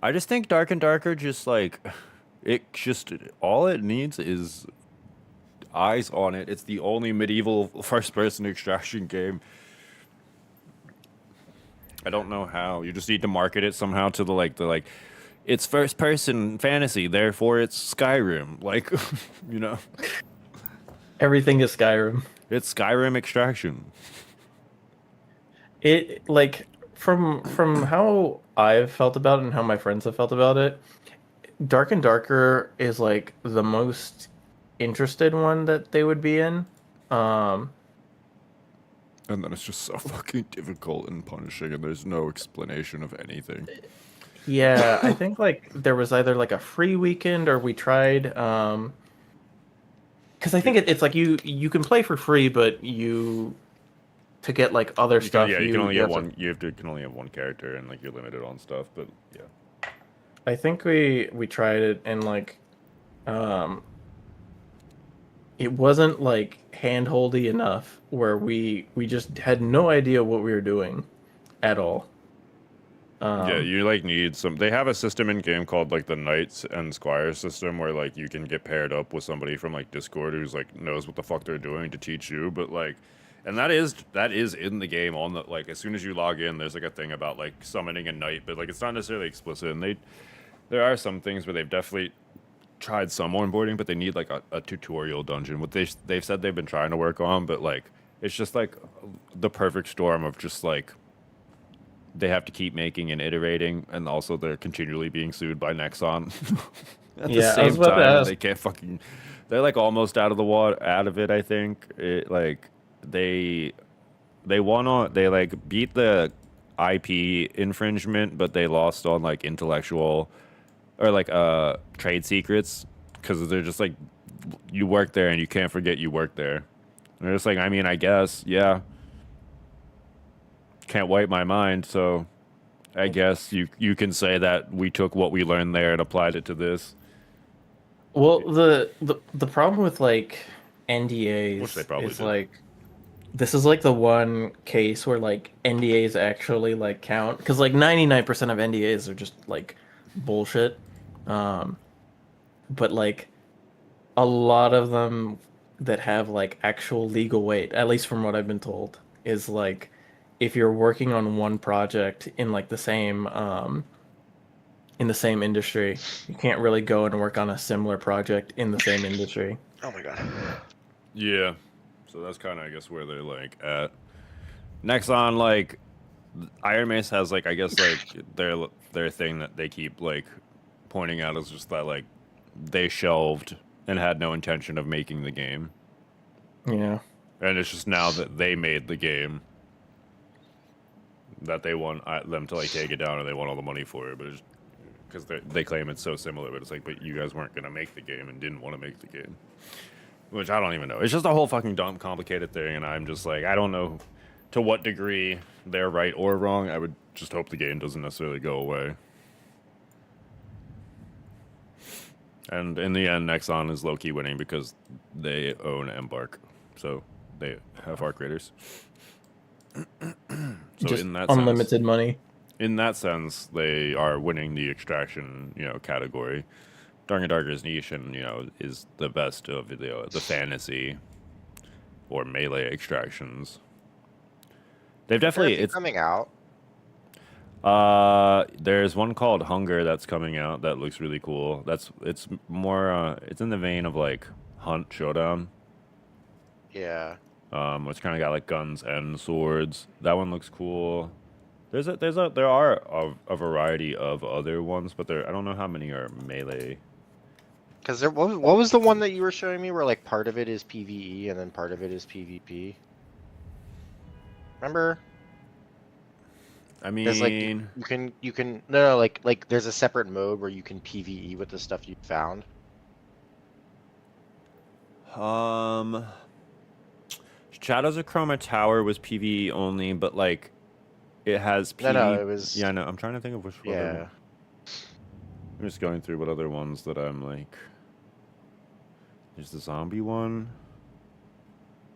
Speaker 1: I just think Dark and Darker just like it just all it needs is eyes on it. It's the only medieval first person extraction game. I don't know how. You just need to market it somehow to the like it's first person fantasy, therefore it's Skyrim. Like, you know,
Speaker 5: Everything is Skyrim.
Speaker 1: it's Skyrim extraction.
Speaker 5: It like from how I've felt about it and how my friends have felt about it, Dark and Darker is like the most interested one that they would be in. Um,
Speaker 1: And then it's just so fucking difficult and punishing, and there's no explanation of anything.
Speaker 5: yeah, I think like there was either like a free weekend or we tried because I think it's like you can play for free, but you to get like other
Speaker 1: You
Speaker 5: stuff.
Speaker 1: can, yeah, you can only have
Speaker 5: have to-
Speaker 1: one. Can only have one character, and like you're limited on stuff. But yeah,
Speaker 5: I think we tried it and like um it wasn't like handholdy enough where we just had no idea what we were doing at all.
Speaker 1: yeah, you like need some. They have a system in game called like the Knights and Squires system, where like you can get paired up with somebody from like Discord who's like knows what the fuck they're doing to teach you. But like, and that is in the game on the like as soon as you log in, there's like a thing about like summoning a knight, but like it's not necessarily explicit. And there are some things where they've definitely tried some onboarding, but they need like a tutorial dungeon. What they've said they've been trying to work on, but like it's just like the perfect storm of just like they have to keep making and iterating, and also they're continually being sued by Nexon. At
Speaker 5: Yeah, I
Speaker 1: the
Speaker 5: was
Speaker 1: same
Speaker 5: about to
Speaker 1: time,
Speaker 5: ask.
Speaker 1: they can't fucking. They're like almost out of it. I think it like they won on they like beat the IP infringement, but they lost on like intellectual or like trade secrets because they're just like you work there and you can't forget you work there. And they're just like, I mean, I guess, yeah. Can't wipe my mind, so I guess you can say that we took what we learned there and applied it to this.
Speaker 5: Well, the problem with like NDAs
Speaker 1: Which they probably
Speaker 5: is
Speaker 1: did.
Speaker 5: like this is like the one case where like NDAs actually like count because like 99% of NDAs are just like bullshit. But like a lot of them that have like actual legal weight, at least from what I've been told, is like if you're working on one project in like in the same industry, you can't really go and work on a similar project in the same industry.
Speaker 4: Oh my god.
Speaker 1: Yeah. So that's kind of, I guess, where they're like at. Next on, like, Iron Mace has like, I guess, like their thing that they keep like pointing out is just that like they shelved and had no intention of making the game,
Speaker 5: Yeah.
Speaker 1: and it's just now that they made the game that they want them to like take it down and they want all the money for it, but it's because they claim it's so similar, but it's like, but you guys weren't gonna make the game and didn't want to make the game, which I don't even know. It's just a whole fucking dumb, complicated thing, and I'm just like, I don't know to what degree they're right or wrong. I would just hope the game doesn't necessarily go away. And in the end, Nexon is low-key winning because they own Embark, so they have Arc Raiders. So
Speaker 5: Just
Speaker 1: in that
Speaker 5: unlimited
Speaker 1: sense,
Speaker 5: money.
Speaker 1: in that sense, they are winning the extraction, category. Dark and Darker's niche, and is the best of the fantasy or melee extractions. They've definitely
Speaker 4: It's coming out.
Speaker 1: There's one called Hunger that's coming out that looks really cool. It's more it's in the vein of like Hunt Showdown.
Speaker 4: Yeah.
Speaker 1: Which kind of got like guns and swords. That one looks cool. There are a variety of other ones, but I don't know how many are melee.
Speaker 4: Because what was the one that you were showing me where like part of it is PvE and then part of it is PvP? Remember?
Speaker 1: I
Speaker 4: There's like
Speaker 1: mean,
Speaker 4: you can no like there's a separate mode where you can PvE with the stuff you found.
Speaker 1: Shadows of Chroma Tower was PvE only, but like it has PvE.
Speaker 4: No, it was
Speaker 1: Yeah, no, I'm trying to think of which other
Speaker 4: yeah.
Speaker 1: one. I'm just going through what other ones that I'm like. There's the zombie one,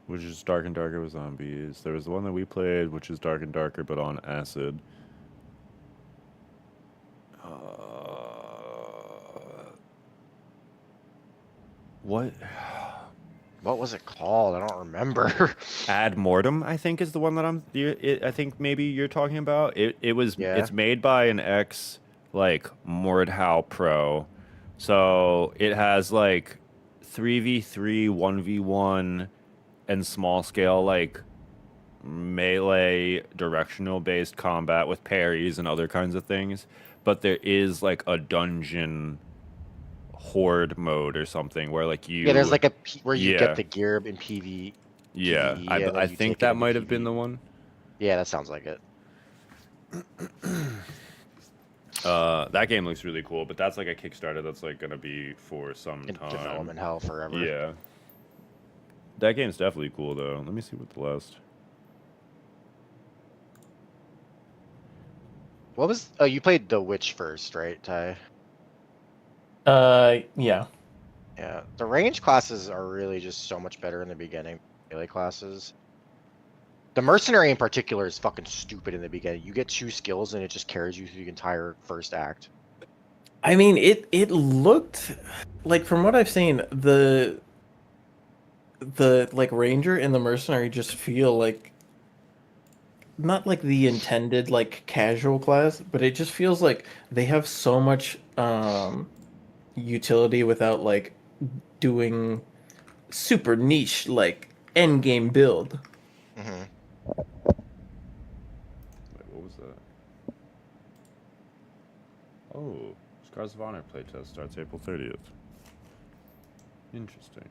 Speaker 1: which is Dark and Darker with zombies. There was the one that we played, which is Dark and Darker but on acid. What?
Speaker 4: What was it called? I don't remember.
Speaker 1: Ad Mortem, I think, is the one that I think maybe you're talking about.
Speaker 4: Yeah.
Speaker 1: It's made by an ex like Mordhau pro, so it has like 3v3, 1v1, and small scale like melee directional based combat with parries and other kinds of things. But there is like a dungeon horde mode or something where like you
Speaker 4: Yeah, there's like where you
Speaker 1: Yeah.
Speaker 4: get the gear in PvE.
Speaker 1: Yeah,
Speaker 4: PvE,
Speaker 1: I
Speaker 4: and then
Speaker 1: I
Speaker 4: you
Speaker 1: think
Speaker 4: take it
Speaker 1: that
Speaker 4: into
Speaker 1: might have been
Speaker 4: PvE.
Speaker 1: the one.
Speaker 4: Yeah, that sounds like it.
Speaker 1: That game looks really cool, but that's like a Kickstarter that's like gonna be for some
Speaker 4: In
Speaker 1: time.
Speaker 4: development hell forever.
Speaker 1: Yeah. That game's definitely cool though. Let me see what the last.
Speaker 4: What was? Oh, you played The Witch first, right, Ty?
Speaker 5: Yeah.
Speaker 4: Yeah. The range classes are really just so much better in the beginning. Melee classes. The mercenary in particular is fucking stupid in the beginning. You get 2 skills and it just carries you through the entire first act.
Speaker 5: I mean, it looked like, from what I've seen, the like ranger and the mercenary just feel like not like the intended like casual class, but it just feels like they have so much utility without like doing super niche like end game build.
Speaker 4: Mm-hmm.
Speaker 1: Wait, what was that? Oh, Scars of Honor playtest starts April 30th. Interesting.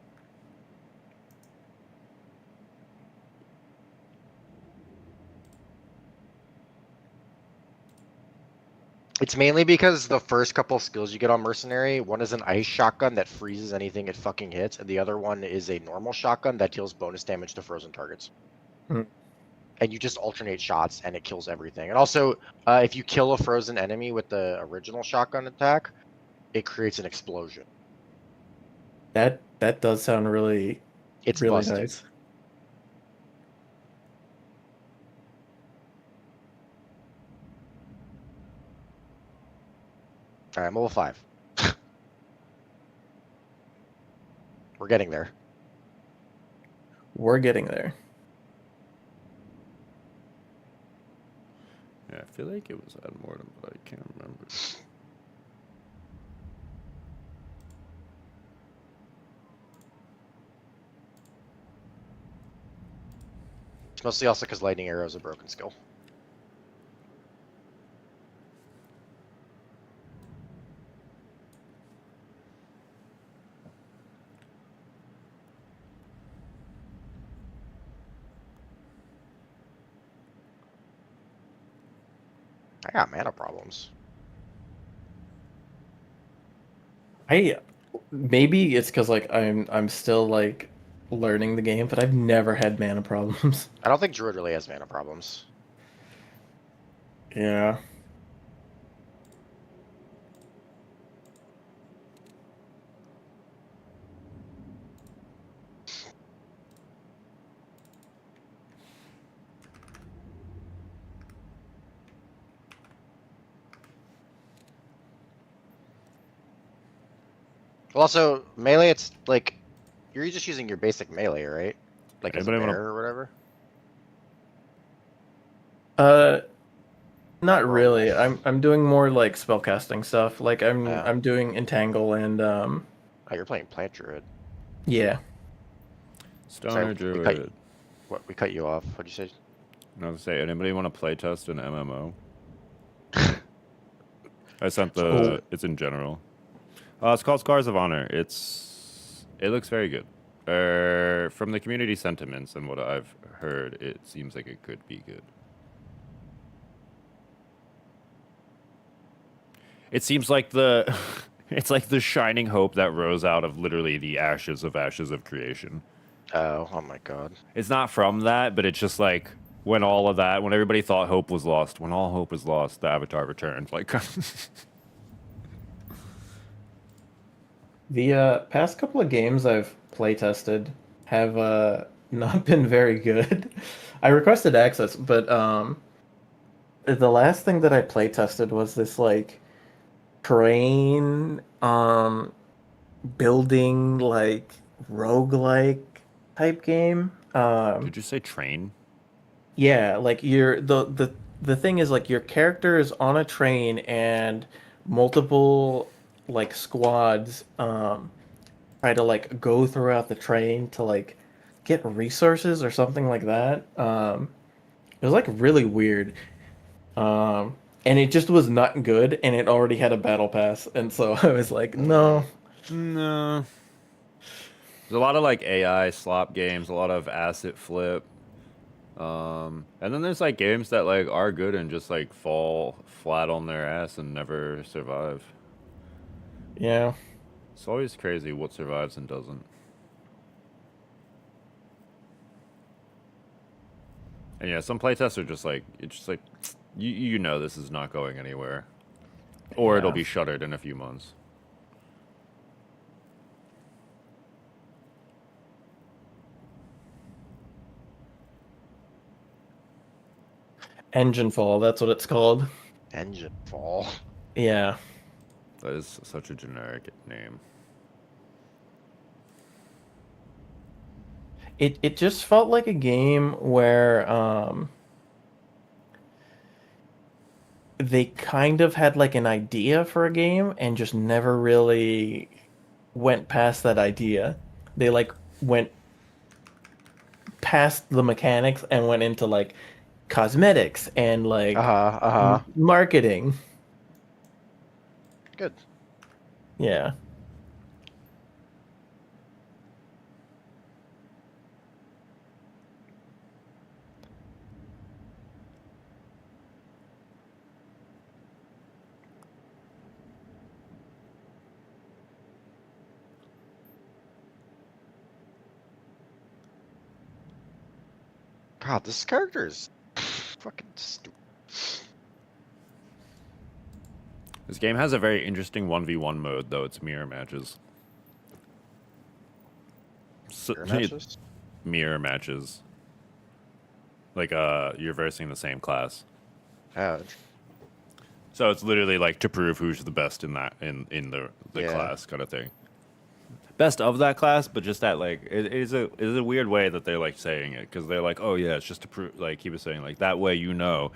Speaker 4: It's mainly because the first couple skills you get on mercenary, one is an ice shotgun that freezes anything it fucking hits, and the other one is a normal shotgun that deals bonus damage to frozen targets.
Speaker 5: Hmm.
Speaker 4: And you just alternate shots and it kills everything. And also, if you kill a frozen enemy with the original shotgun attack, it creates an explosion.
Speaker 5: That does sound really
Speaker 4: It's
Speaker 5: really
Speaker 4: busted.
Speaker 5: nice.
Speaker 4: All right, I'm level 5. We're getting there.
Speaker 5: We're getting there.
Speaker 1: I feel like it was ad mortem, but I can't remember.
Speaker 4: It's mostly also because lightning arrow is a broken skill. I got mana problems.
Speaker 5: Maybe it's because like I'm still like learning the game, but I've never had mana problems.
Speaker 4: I don't think Druid really has mana problems.
Speaker 5: Yeah.
Speaker 4: Well, also, melee, it's like, you're just using your basic melee, right? Like as a
Speaker 1: Anybody
Speaker 4: bear or whatever?
Speaker 5: Uh, not
Speaker 4: Or a
Speaker 5: really.
Speaker 4: wolf?
Speaker 5: I'm doing more like spellcasting stuff. Like
Speaker 4: Yeah.
Speaker 5: I'm doing entangle and
Speaker 4: Oh, you're playing Plant Druid.
Speaker 5: yeah.
Speaker 1: Stoner
Speaker 4: Sorry,
Speaker 1: Druid.
Speaker 4: we cut you off. What'd you say?
Speaker 1: No, to say, anybody want to play test an MMO? I sent
Speaker 5: Oh.
Speaker 1: it's in general. It's called Scars of Honor. It looks very good. From the community sentiments and what I've heard, it seems like it could be good. It seems like the it's like the shining hope that rose out of literally the ashes of creation.
Speaker 4: Oh my god.
Speaker 1: It's not from that, but it's just like when all of that, when everybody thought hope was lost, when all hope is lost, the Avatar returned. Like
Speaker 5: The past couple of games I've play tested have not been very good. I requested access, but the last thing that I play tested was this like terrain building like roguelike type game.
Speaker 1: did you say train?
Speaker 5: Yeah, like you're the thing is like your character is on a train and multiple like squads try to like go throughout the train to like get resources or something like that. It was like really weird. And it just was not good and it already had a battle pass and so I was like, no.
Speaker 1: No. There's a lot of like AI slop games, a lot of asset flip. And then there's like games that like are good and just like fall flat on their ass and never survive.
Speaker 5: Yeah.
Speaker 1: It's always crazy what survives and doesn't. And yeah, some playtests are just like it's just like you know this is not going anywhere. Or it'll
Speaker 5: Yeah.
Speaker 1: be shuttered in a few months.
Speaker 5: Engine fall, that's what it's called.
Speaker 4: Engine fall.
Speaker 5: Yeah.
Speaker 1: That is such a generic name.
Speaker 5: It just felt like a game where they kind of had like an idea for a game and just never really went past that idea. They like went past the mechanics and went into like cosmetics and like
Speaker 4: Uh-huh.
Speaker 5: marketing.
Speaker 4: Good.
Speaker 5: Yeah.
Speaker 4: God, this character is fucking stupid.
Speaker 1: This game has a very interesting 1v1 mode, though. It's mirror matches. So,
Speaker 4: Mirror matches?
Speaker 1: mirror matches. Like, you're versing the same class.
Speaker 4: Oh,
Speaker 1: So it's literally like to prove who's the best in that in the
Speaker 4: Yeah.
Speaker 1: class kind of thing. Best of that class, but just that like it is a weird way that they're like saying it because they're like, oh yeah, it's just to prove, like he was saying, like that way you know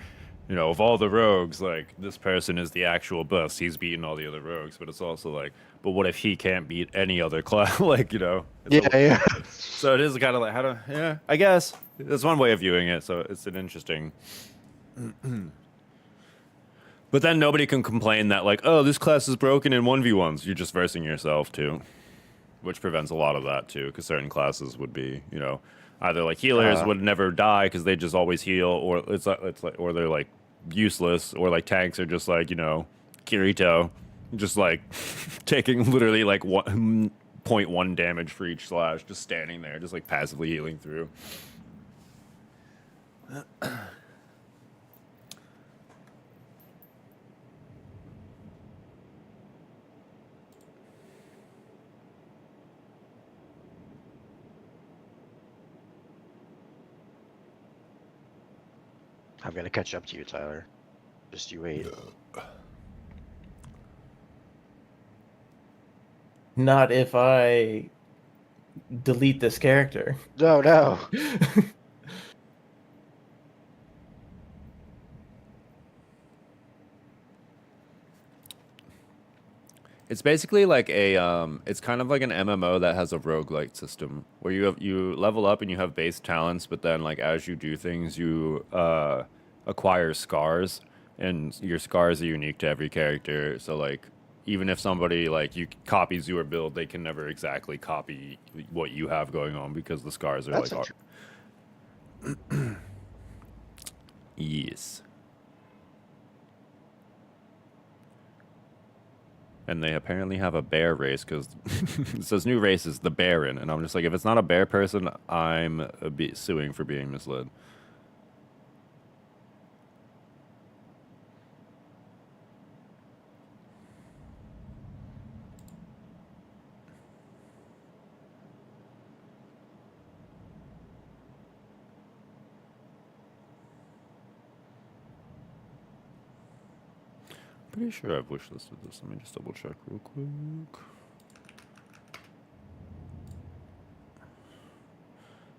Speaker 1: you know, of all the rogues, like, this person is the actual best. He's beaten all the other rogues, but it's also like, but what if he can't beat any other class? Like, you know?
Speaker 4: Yeah, yeah.
Speaker 1: So it is kind of like, how to, yeah, I guess. That's one way of viewing it, so it's an interesting. But then nobody can complain that, like, oh, this class is broken in 1v1s. You're just versing yourself, too. Which prevents a lot of that, too, because certain classes would be, you know, either like healers would never die because they just always heal, or it's like, or they're like useless, or like tanks are just like, you know, Kirito, just like taking literally like 0.1 damage for each slash, just standing there, just like passively healing through.
Speaker 4: I'm gonna catch up to you, Tyler. Just you wait.
Speaker 5: Not if I delete this character.
Speaker 4: No, no.
Speaker 1: It's basically like a it's kind of like an MMO that has a roguelike system where you level up and you have base talents, but then like as you do things you acquire scars, and your scars are unique to every character. So like even if somebody like you copies your build, they can never exactly copy what you have going on because the scars are
Speaker 4: That's
Speaker 1: like yes. And they apparently have a bear race because it says new race is the Baron. And I'm just like, if it's not a bear person, I'm suing for being misled. Pretty sure I've wish listed this. Let me just double check real quick.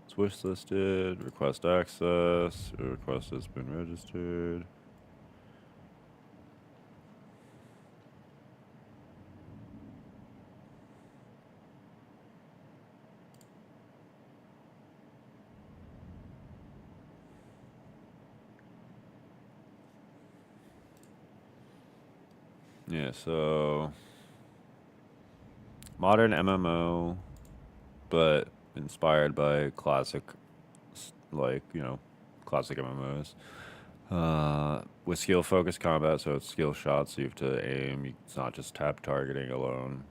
Speaker 1: It's wish listed, request access, your request has been registered. Yeah, so modern MMO, but inspired by classic, like, you know, classic MMOs. With skill focused combat, so it's skill shots, so you have to aim. It's not just tap targeting alone.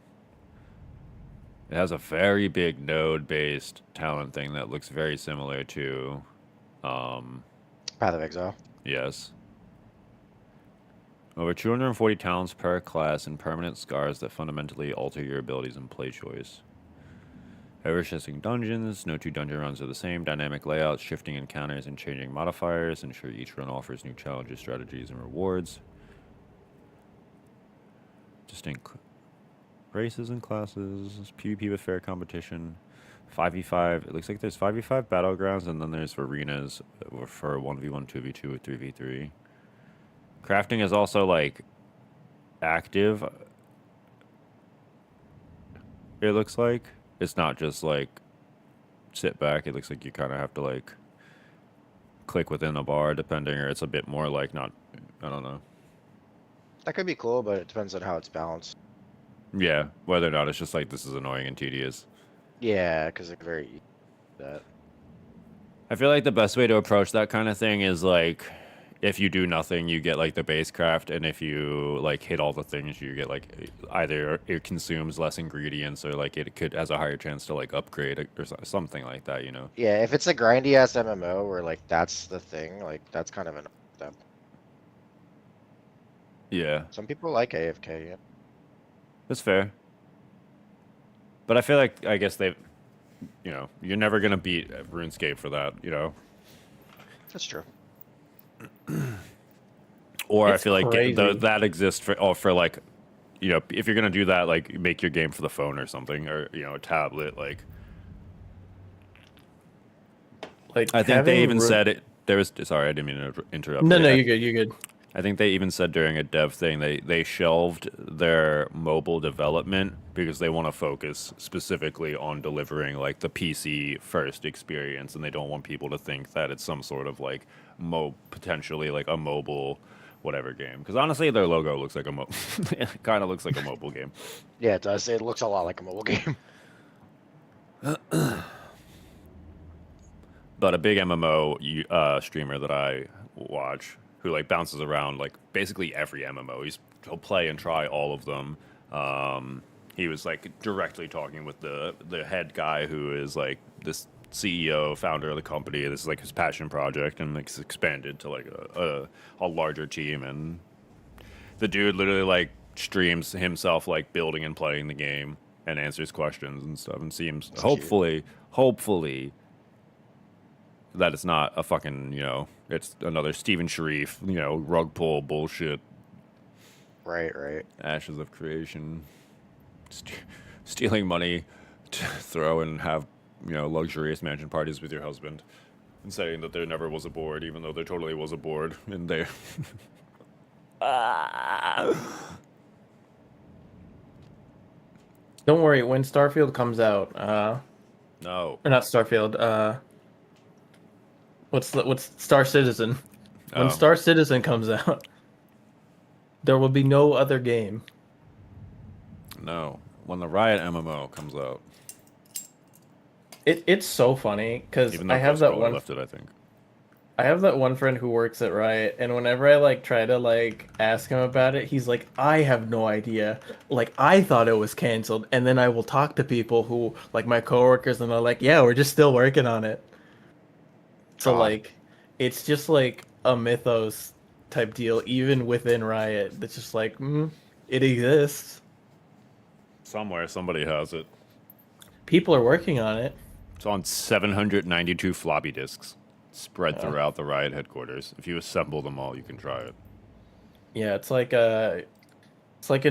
Speaker 1: It has a very big node based talent thing that looks very similar to
Speaker 4: Path of Exile.
Speaker 1: yes. Over 240 talents per class and permanent scars that fundamentally alter your abilities and play choice. Ever-shifting dungeons. No two dungeon runs are the same. Dynamic layouts, shifting encounters, and changing modifiers. Ensure each run offers new challenges, strategies, and rewards. Distinct races and classes. PvP with fair competition. 5v5. It looks like there's 5v5 battlegrounds, and then there's arenas for 1v1, 2v2, or 3v3. Crafting is also, like, active. It looks like. It's not just, like, sit back. It looks like you kind of have to, like, click within a bar, depending, or it's a bit more, like, not... I don't know.
Speaker 4: That could be cool, but it depends on how it's balanced.
Speaker 1: Yeah, whether or not it's just, like, this is annoying and tedious.
Speaker 4: Yeah, because they're very easy to do that.
Speaker 1: I feel like the best way to approach that kind of thing is, like... If you do nothing, you get like the base craft, and if you like hit all the things, you get like either it consumes less ingredients, or like it could has a higher chance to like upgrade or something like that, you know?
Speaker 4: Yeah, if it's a grindy ass MMO where like that's the thing, like that's kind of an step.
Speaker 1: Yeah,
Speaker 4: Some people like AFK. Yeah.
Speaker 1: that's fair. But I feel like I guess they, you know, you're never gonna beat RuneScape for that, you know?
Speaker 4: That's true.
Speaker 1: Or
Speaker 5: It's
Speaker 1: I feel like
Speaker 5: crazy.
Speaker 1: that exists for like, you know, if you're gonna do that, like make your game for the phone or something, or you know, a tablet. Like
Speaker 5: Like
Speaker 1: I think they
Speaker 5: having
Speaker 1: even said it. there was. Sorry, I didn't mean to interrupt.
Speaker 5: No, no,
Speaker 1: I-
Speaker 5: you're good. You're good.
Speaker 1: I think they even said during a dev thing they shelved their mobile development because they want to focus specifically on delivering like the PC first experience, and they don't want people to think that it's some sort of like potentially like a mobile whatever game. Because honestly, their logo looks like it kind of looks like a mobile game.
Speaker 4: Yeah, it does. It looks a lot like a mobile game.
Speaker 1: But a big MMO streamer that I watch who like bounces around like basically every MMO. He'll play and try all of them. He was like directly talking with the head guy who is like this CEO, founder of the company. This is like his passion project, and like, it's expanded to like a larger team. And the dude literally like streams himself like building and playing the game and answers questions and stuff, and seems hopefully that it's not a fucking, it's another Steven Sharif, rug pull bullshit.
Speaker 4: Right, right.
Speaker 1: Ashes of creation. Stealing money to throw and have, luxurious mansion parties with your husband. And saying that there never was a board, even though there totally was a board in there.
Speaker 5: Don't worry. When Starfield comes out,
Speaker 1: No.
Speaker 5: or not Starfield. What's Star Citizen? When
Speaker 1: Oh.
Speaker 5: Star Citizen comes out, there will be no other game.
Speaker 1: No. When the Riot MMO comes out.
Speaker 5: It's so funny because
Speaker 1: Even though
Speaker 5: I have that
Speaker 1: Postcode
Speaker 5: one.
Speaker 1: left it, I think.
Speaker 5: I have that one friend who works at Riot, and whenever I like try to like ask him about it, he's like, "I have no idea. Like, I thought it was canceled." And then I will talk to people who, like my coworkers, and they're like, "Yeah, we're just still working on it." So
Speaker 4: God.
Speaker 5: like, it's just like a mythos type deal, even within Riot. That's just like, it exists.
Speaker 1: Somewhere, somebody has it.
Speaker 5: People are working on it.
Speaker 1: It's on 792 floppy disks. Spread throughout the Riot headquarters. If you assemble them all, you can try it.
Speaker 5: Yeah, it's like in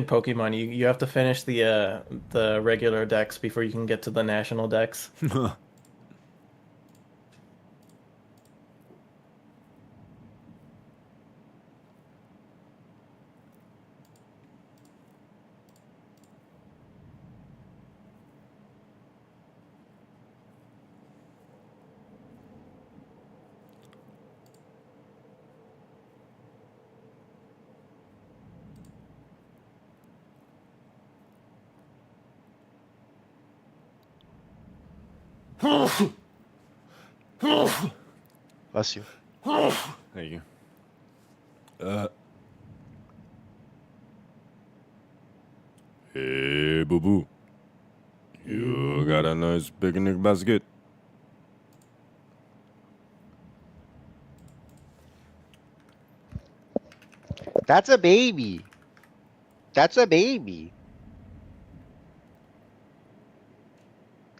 Speaker 5: Pokemon. You have to finish the regular decks before you can get to the national decks.
Speaker 4: Bless you.
Speaker 1: Thank you. Hey, boo boo. You got a nice picnic basket.
Speaker 4: That's a baby. That's a baby.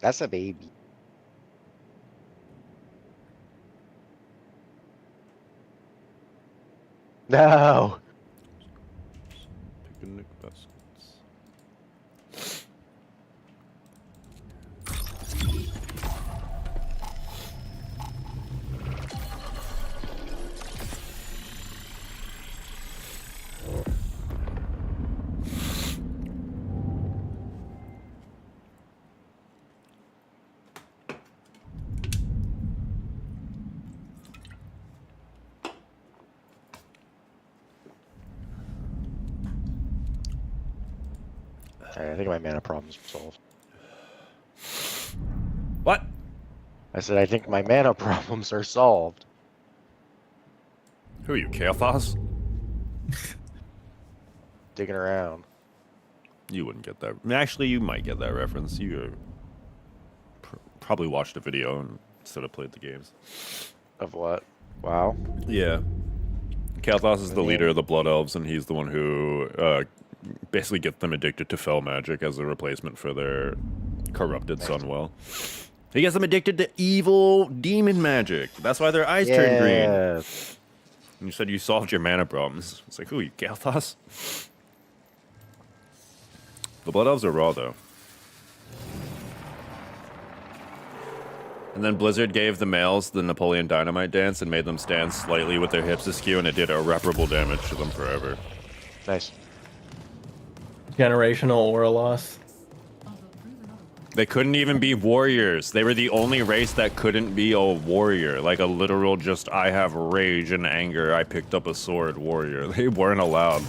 Speaker 4: That's a baby. No.
Speaker 1: Picnic baskets.
Speaker 4: Alright, I think my mana problem's solved.
Speaker 1: What?
Speaker 4: I said I think my mana problems are solved.
Speaker 1: Who are you, Kathos?
Speaker 4: Digging around.
Speaker 1: You wouldn't get that. I mean, actually, you might get that reference. You probably watched a video instead of played the games.
Speaker 4: Of what? WoW?
Speaker 1: Yeah. Kathos is the leader of the Blood Elves, and he's the one who basically gets them addicted to fell magic as a replacement for their corrupted Sunwell. He gets them addicted to evil demon magic. That's why their eyes turn green.
Speaker 4: Yeah.
Speaker 1: And you said you solved your mana problems. It's like, who, you Kathos? The Blood Elves are raw, though. And then Blizzard gave the males the Napoleon Dynamite dance and made them stand slightly with their hips askew, and it did irreparable damage to them forever.
Speaker 4: Nice.
Speaker 5: Generational aura loss.
Speaker 1: They couldn't even be warriors. They were the only race that couldn't be a warrior. Like a literal just, I have rage and anger, I picked up a sword warrior. They weren't allowed.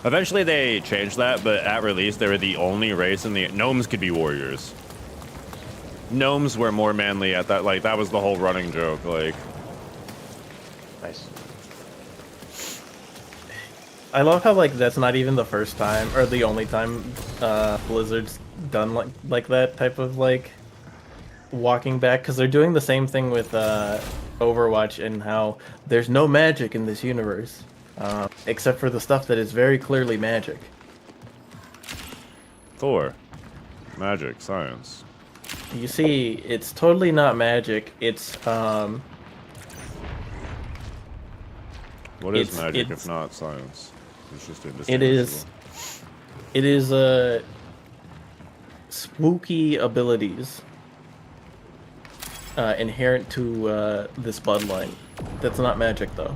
Speaker 1: Eventually they changed that, but at release they were the only race in the... Gnomes could be warriors. Gnomes were more manly at that, like, that was the whole running joke, like...
Speaker 4: Nice.
Speaker 5: I love how like that's not even the first time or the only time Blizzard's done like that type of like walking back, because they're doing the same thing with Overwatch, and how there's no magic in this universe except for the stuff that is very clearly magic.
Speaker 1: Thor. Magic, science.
Speaker 5: You see, it's totally not magic. It's
Speaker 1: What is
Speaker 5: It's-
Speaker 1: magic
Speaker 5: it's-
Speaker 1: if not science? It's just
Speaker 5: it is spooky abilities inherent to this bloodline. That's not magic though.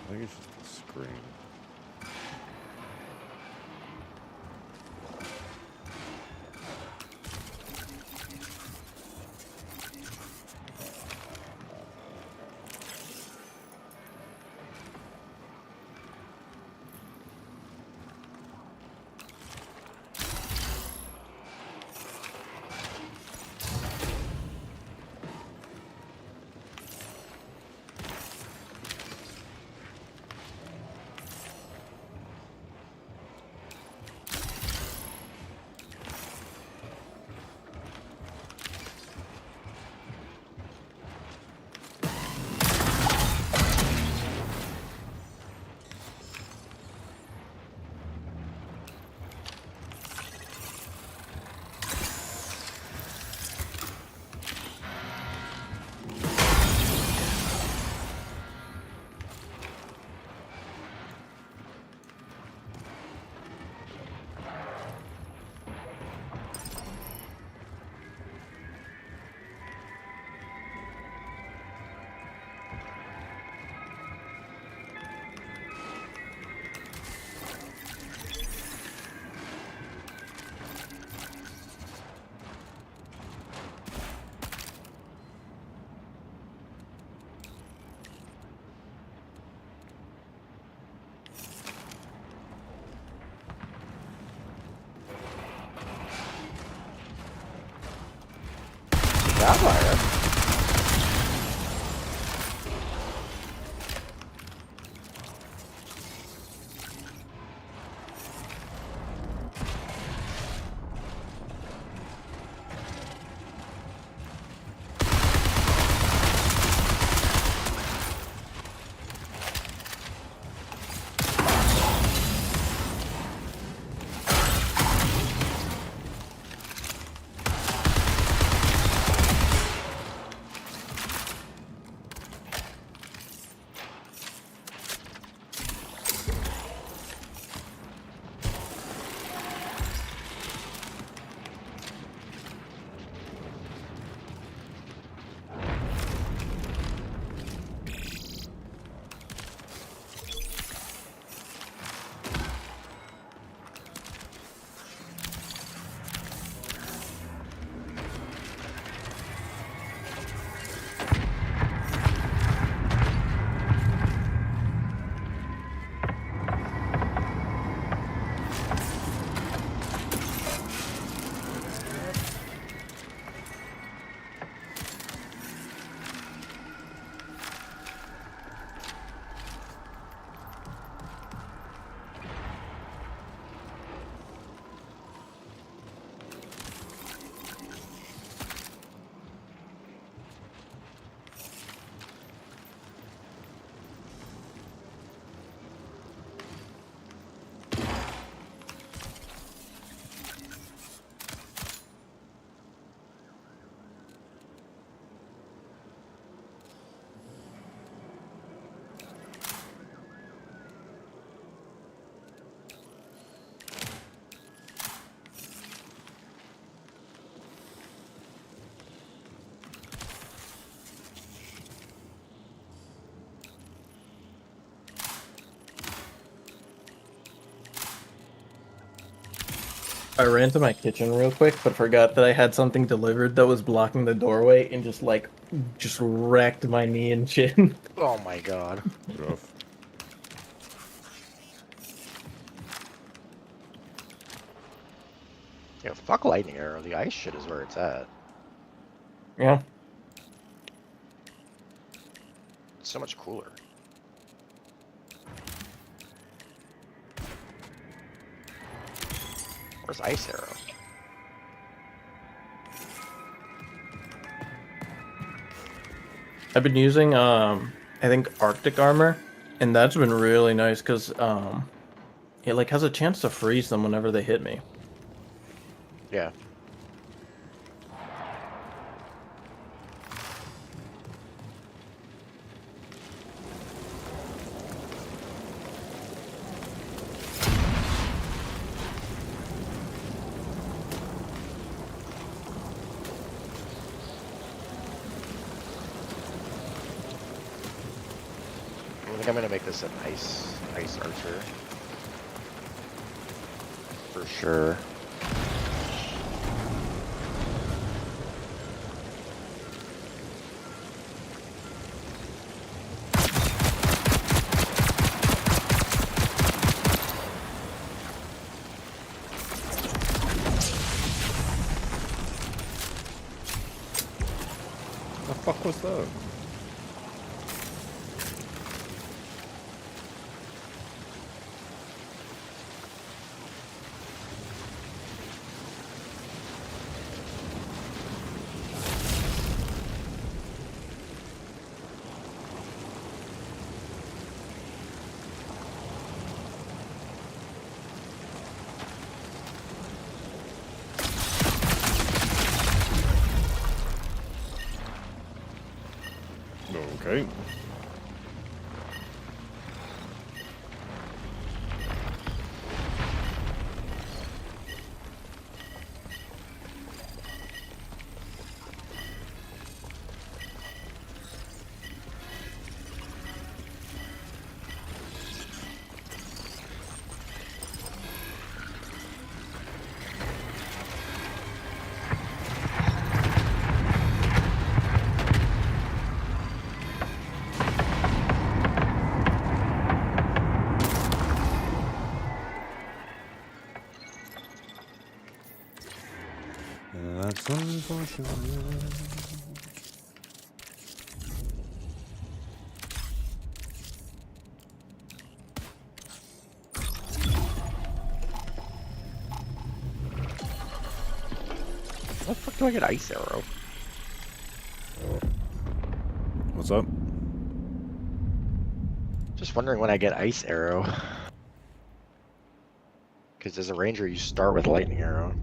Speaker 1: I think it's just the screen.
Speaker 4: Sapphire.
Speaker 5: I ran to my kitchen real quick, but forgot that I had something delivered that was blocking the doorway and just wrecked my knee and chin.
Speaker 4: Oh my god.
Speaker 1: Rough.
Speaker 4: Yeah, fuck lightning arrow. The ice shit is where it's at.
Speaker 5: Yeah.
Speaker 4: It's so much cooler. Where's ice arrow?
Speaker 5: I've been using I think Arctic armor, and that's been really nice because it like has a chance to freeze them whenever they hit me.
Speaker 4: Yeah. I think I'm gonna make this an ice archer. For sure.
Speaker 1: The fuck was that? Okay. That's unfortunate.
Speaker 4: How the fuck do I get ice arrow?
Speaker 1: What's up?
Speaker 4: Just wondering when I get ice arrow. Because as a ranger, you start with lightning arrow.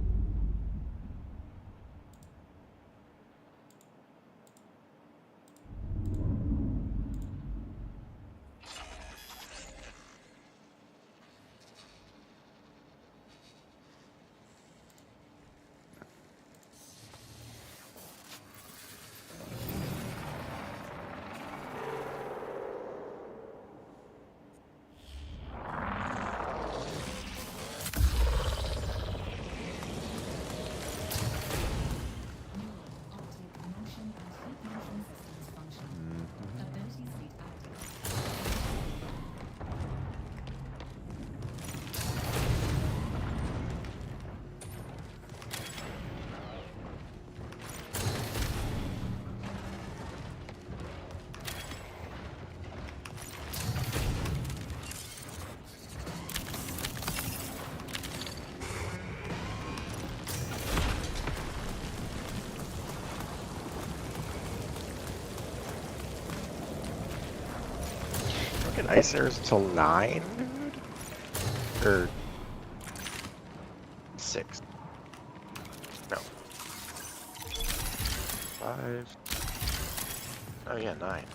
Speaker 4: Fucking ice arrows until 9, dude? Or 6. No. 5. Oh yeah, 9.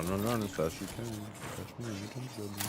Speaker 1: Run as fast as you can. Catch me, you can jump me.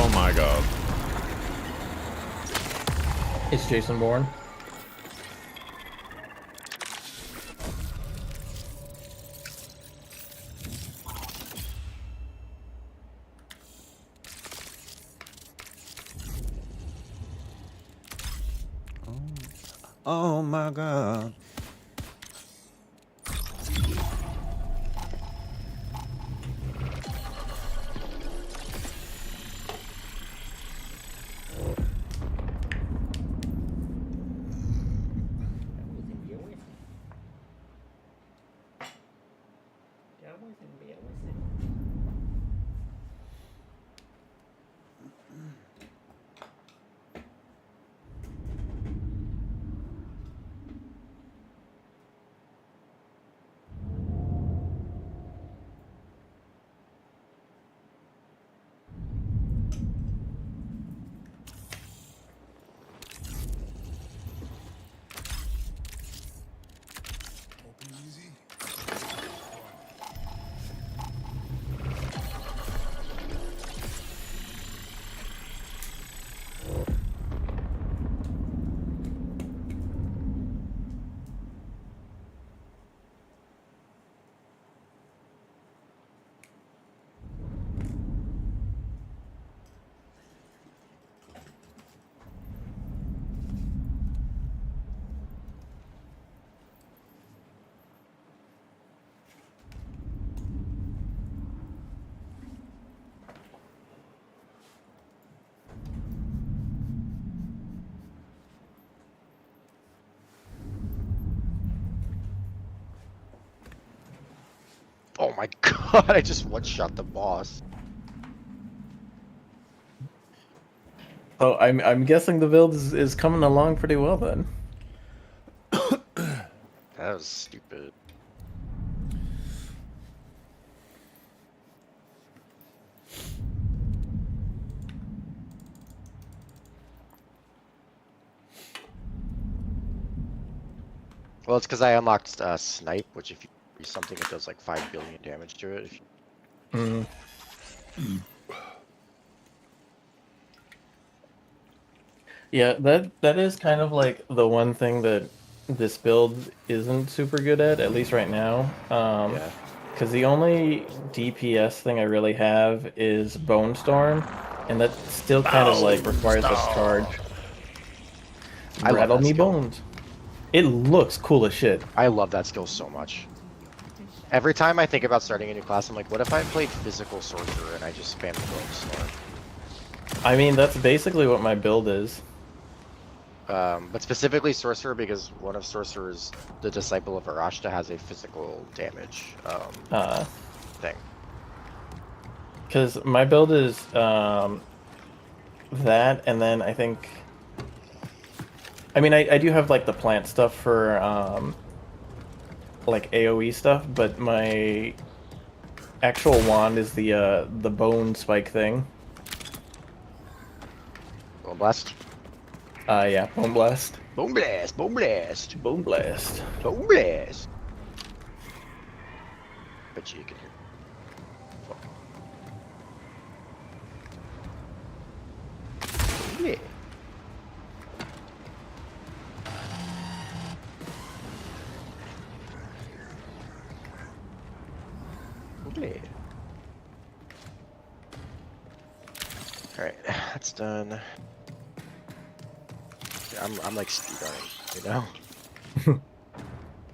Speaker 1: Oh my god.
Speaker 5: It's Jason Bourne.
Speaker 1: Oh my god.
Speaker 3: Open easy.
Speaker 4: Oh my god, I just one-shot the boss.
Speaker 5: Oh, I'm guessing the build is coming along pretty well then.
Speaker 4: That was stupid. Well, it's because I unlocked Snipe, which if you use something, it does like 5 billion damage to it. If you...
Speaker 5: Yeah, that is kind of like the one thing that this build isn't super good at least right now.
Speaker 4: Yeah.
Speaker 5: Because the only DPS thing I really have is Bone Storm, and that still kind of like requires a charge.
Speaker 4: I love
Speaker 5: Rattle
Speaker 4: that
Speaker 5: me
Speaker 4: skill.
Speaker 5: bones. It looks cool as shit.
Speaker 4: I love that skill so much. Every time I think about starting a new class, I'm like, what if I played Physical Sorcerer and I just spammed Bone Storm?
Speaker 5: I mean, that's basically what my build is.
Speaker 4: But specifically Sorcerer, because one of Sorcerer's, the Disciple of Arashta, has a physical damage thing.
Speaker 5: Because my build is that, and then I think... I mean, I do have, like, the plant stuff for, like, AoE stuff, but my actual wand is the bone spike thing.
Speaker 4: Bone Blast?
Speaker 5: Yeah, Bone Blast.
Speaker 4: Bone Blast! Bone Blast!
Speaker 5: Bone Blast.
Speaker 4: Bone Blast! Bet you can hear. Yeah. Okay. Alright, that's done. Yeah, I'm like speedrunning, you know?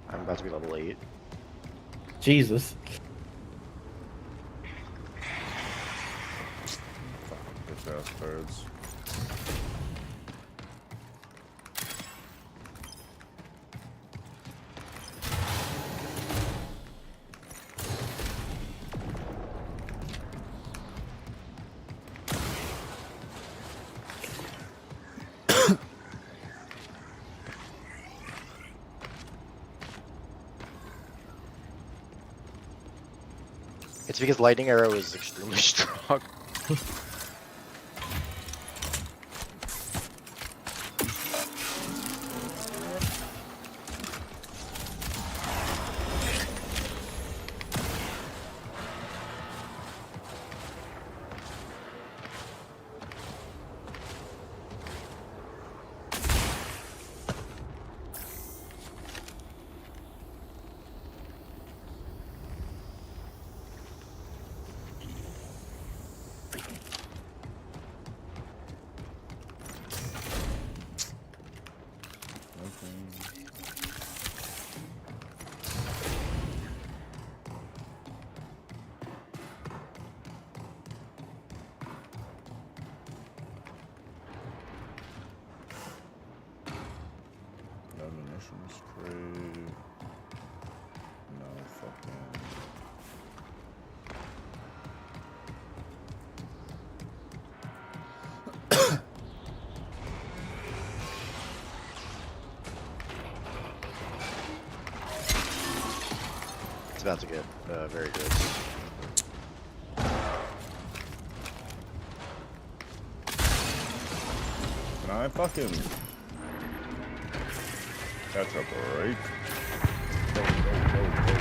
Speaker 4: I'm about to be level 8.
Speaker 5: Jesus.
Speaker 1: Bitch ass birds.
Speaker 4: It's because Lightning Arrow is extremely strong.
Speaker 1: Munitions crate. No fucking.
Speaker 4: It's about to get very good.
Speaker 1: Can I fucking catch a break? Go, go, go, go.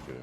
Speaker 1: Okay.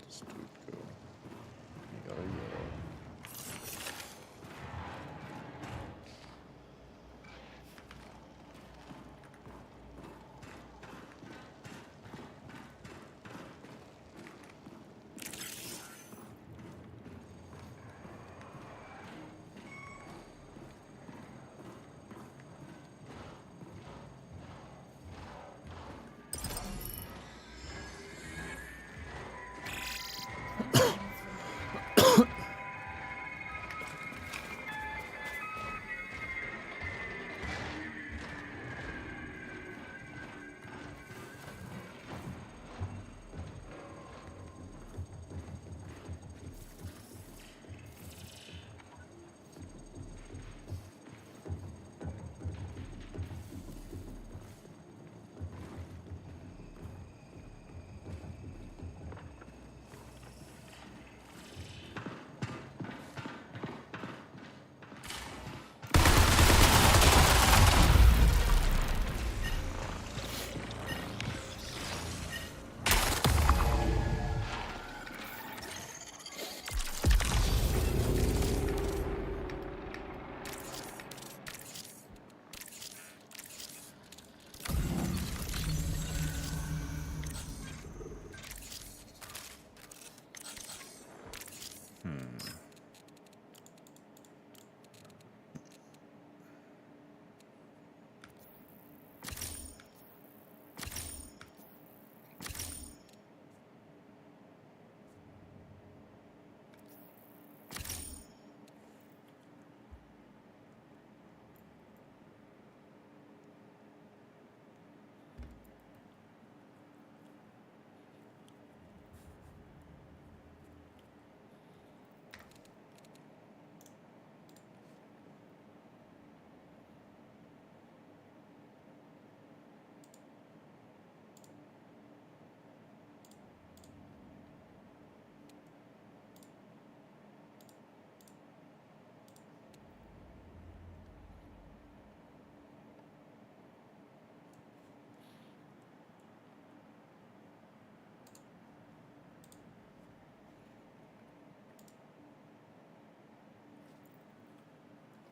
Speaker 1: This dude go. Yada yada.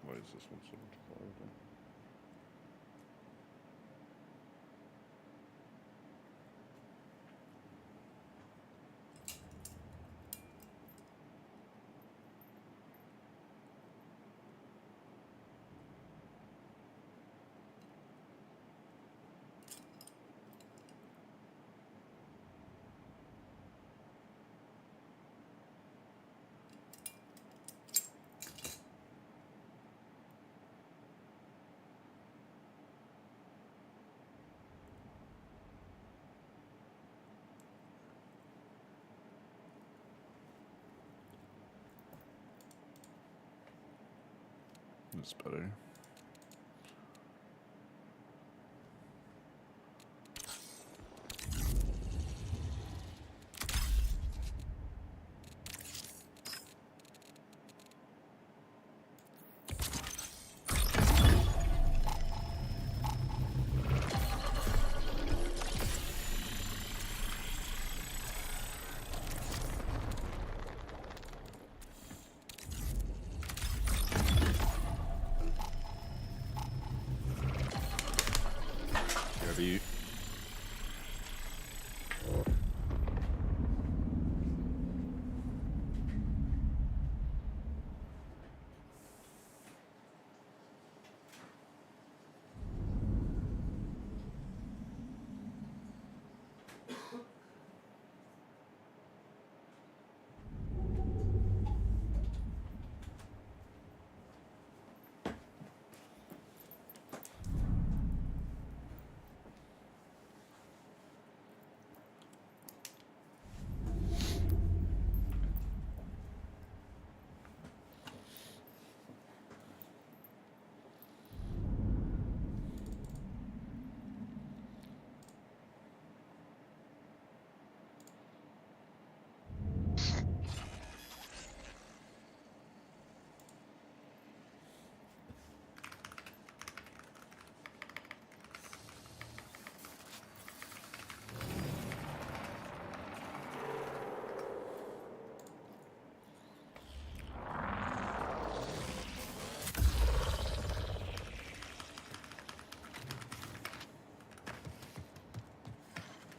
Speaker 1: Why is this one so much farther? It's better. Heavy.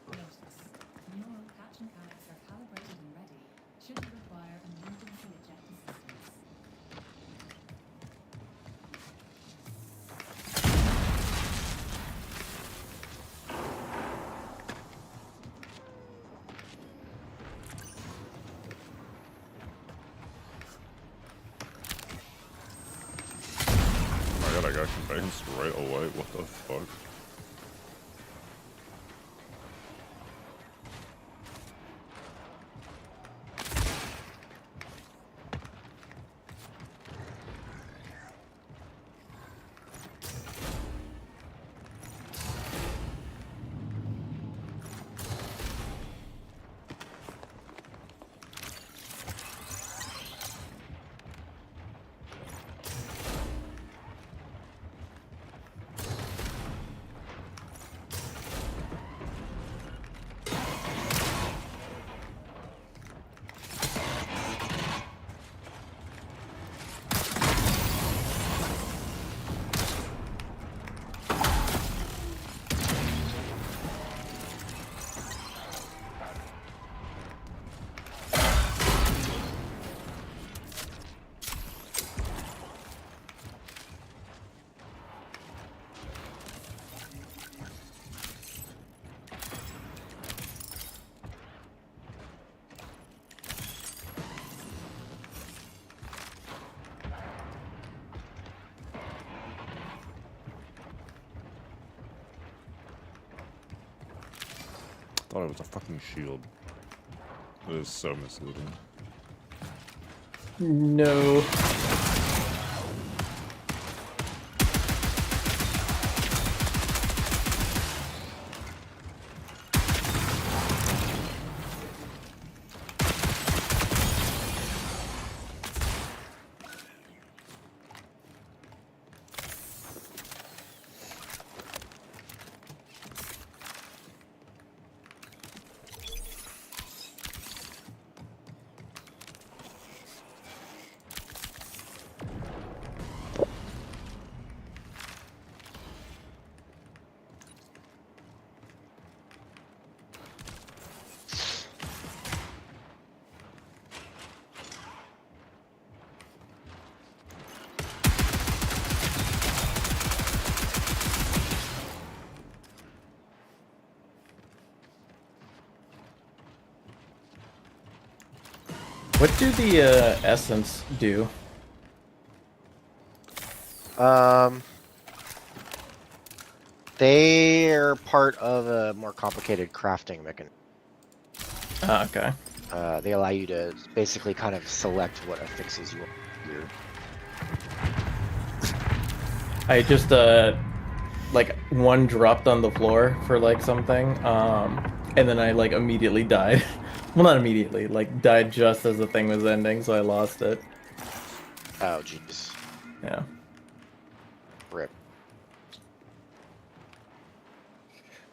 Speaker 6: Notice. Neural patch mechanics are calibrated and ready. Should you require emergency eject assistance.
Speaker 1: Oh my god, I got convinced right away. What the fuck? Thought it was a fucking shield. It is so misleading.
Speaker 5: No. What do the essence do?
Speaker 4: They're part of a more complicated crafting mechanism.
Speaker 5: Ah, okay.
Speaker 4: They allow you to basically kind of select what affixes you want here.
Speaker 5: I just like one dropped on the floor for like something, and then I like immediately died. Well, not immediately, like died just as the thing was ending, so I lost it.
Speaker 4: Oh, jeez.
Speaker 5: Yeah.
Speaker 4: Rip.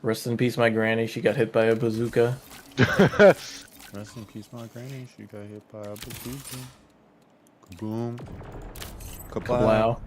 Speaker 5: Rest in peace, my granny. She got hit by a bazooka.
Speaker 1: Rest in peace, my granny. She got hit by a bazooka. Kaboom. Kablow.
Speaker 5: Kablow.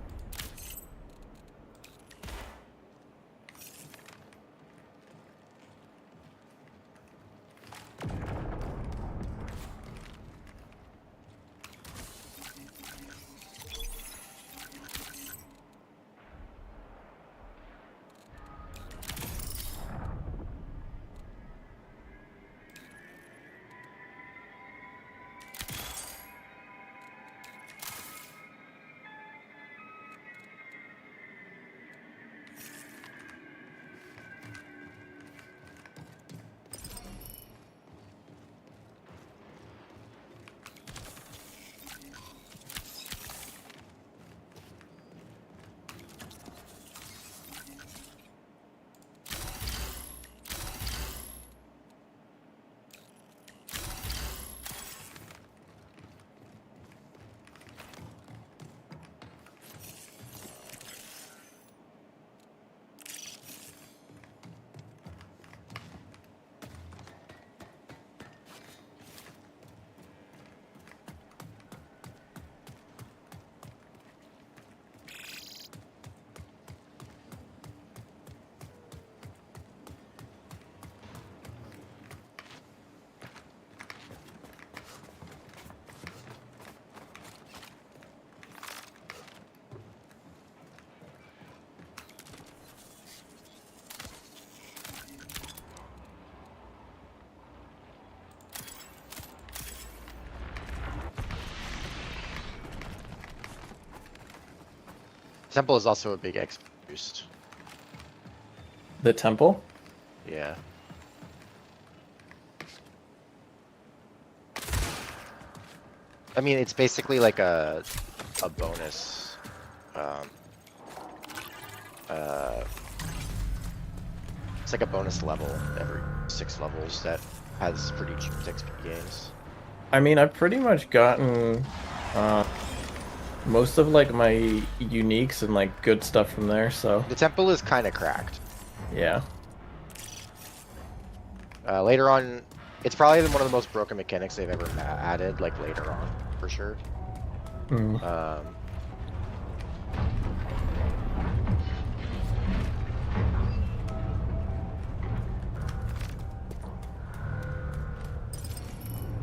Speaker 4: Temple is also a big X boost.
Speaker 5: The temple?
Speaker 4: Yeah. I mean, it's basically like a bonus. It's like a bonus level every 6 levels that has pretty cheap XP gains.
Speaker 5: I mean, I've pretty much gotten most of like my uniques and like good stuff from there, so
Speaker 4: The temple is kind of cracked.
Speaker 5: yeah.
Speaker 4: Later on, it's probably one of the most broken mechanics they've ever added, like later on, for sure.
Speaker 5: Mm.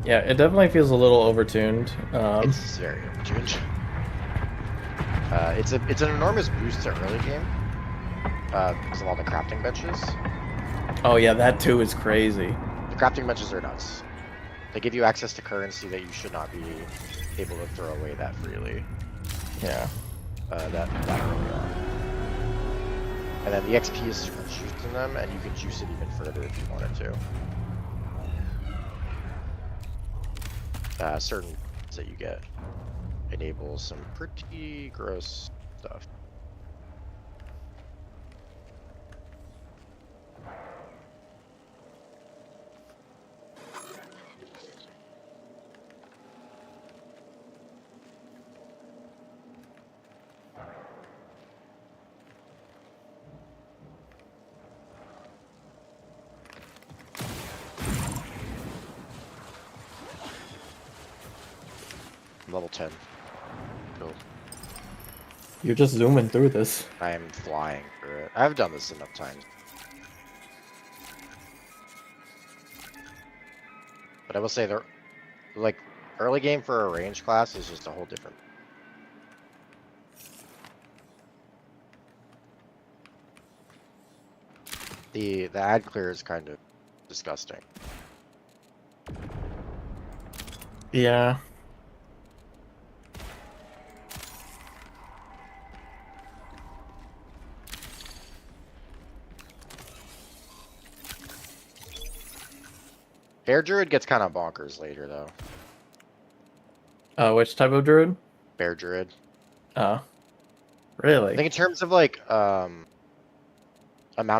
Speaker 5: Yeah, it definitely feels a little overtuned.
Speaker 4: It's very overtuned. It's an enormous boost to early game because of all the crafting benches.
Speaker 5: Oh yeah, that too is crazy.
Speaker 4: The crafting benches are nuts. They give you access to currency that you should not be able to throw away that freely.
Speaker 5: Yeah.
Speaker 4: That early on. And then the XP is super juiced in them, and you can juice it even further if you wanted to. Certain that you get enable some pretty gross stuff. Level 10. Cool.
Speaker 5: You're just zooming through this.
Speaker 4: I am flying through it. I've done this enough times. But I will say the like early game for a range class is just a whole different. The ad clear is kind of disgusting.
Speaker 5: Yeah.
Speaker 4: Bear Druid gets kind of bonkers later though.
Speaker 5: Which type of druid?
Speaker 4: Bear Druid.
Speaker 5: Uh,
Speaker 4: I
Speaker 5: Really?
Speaker 4: think in terms of like amount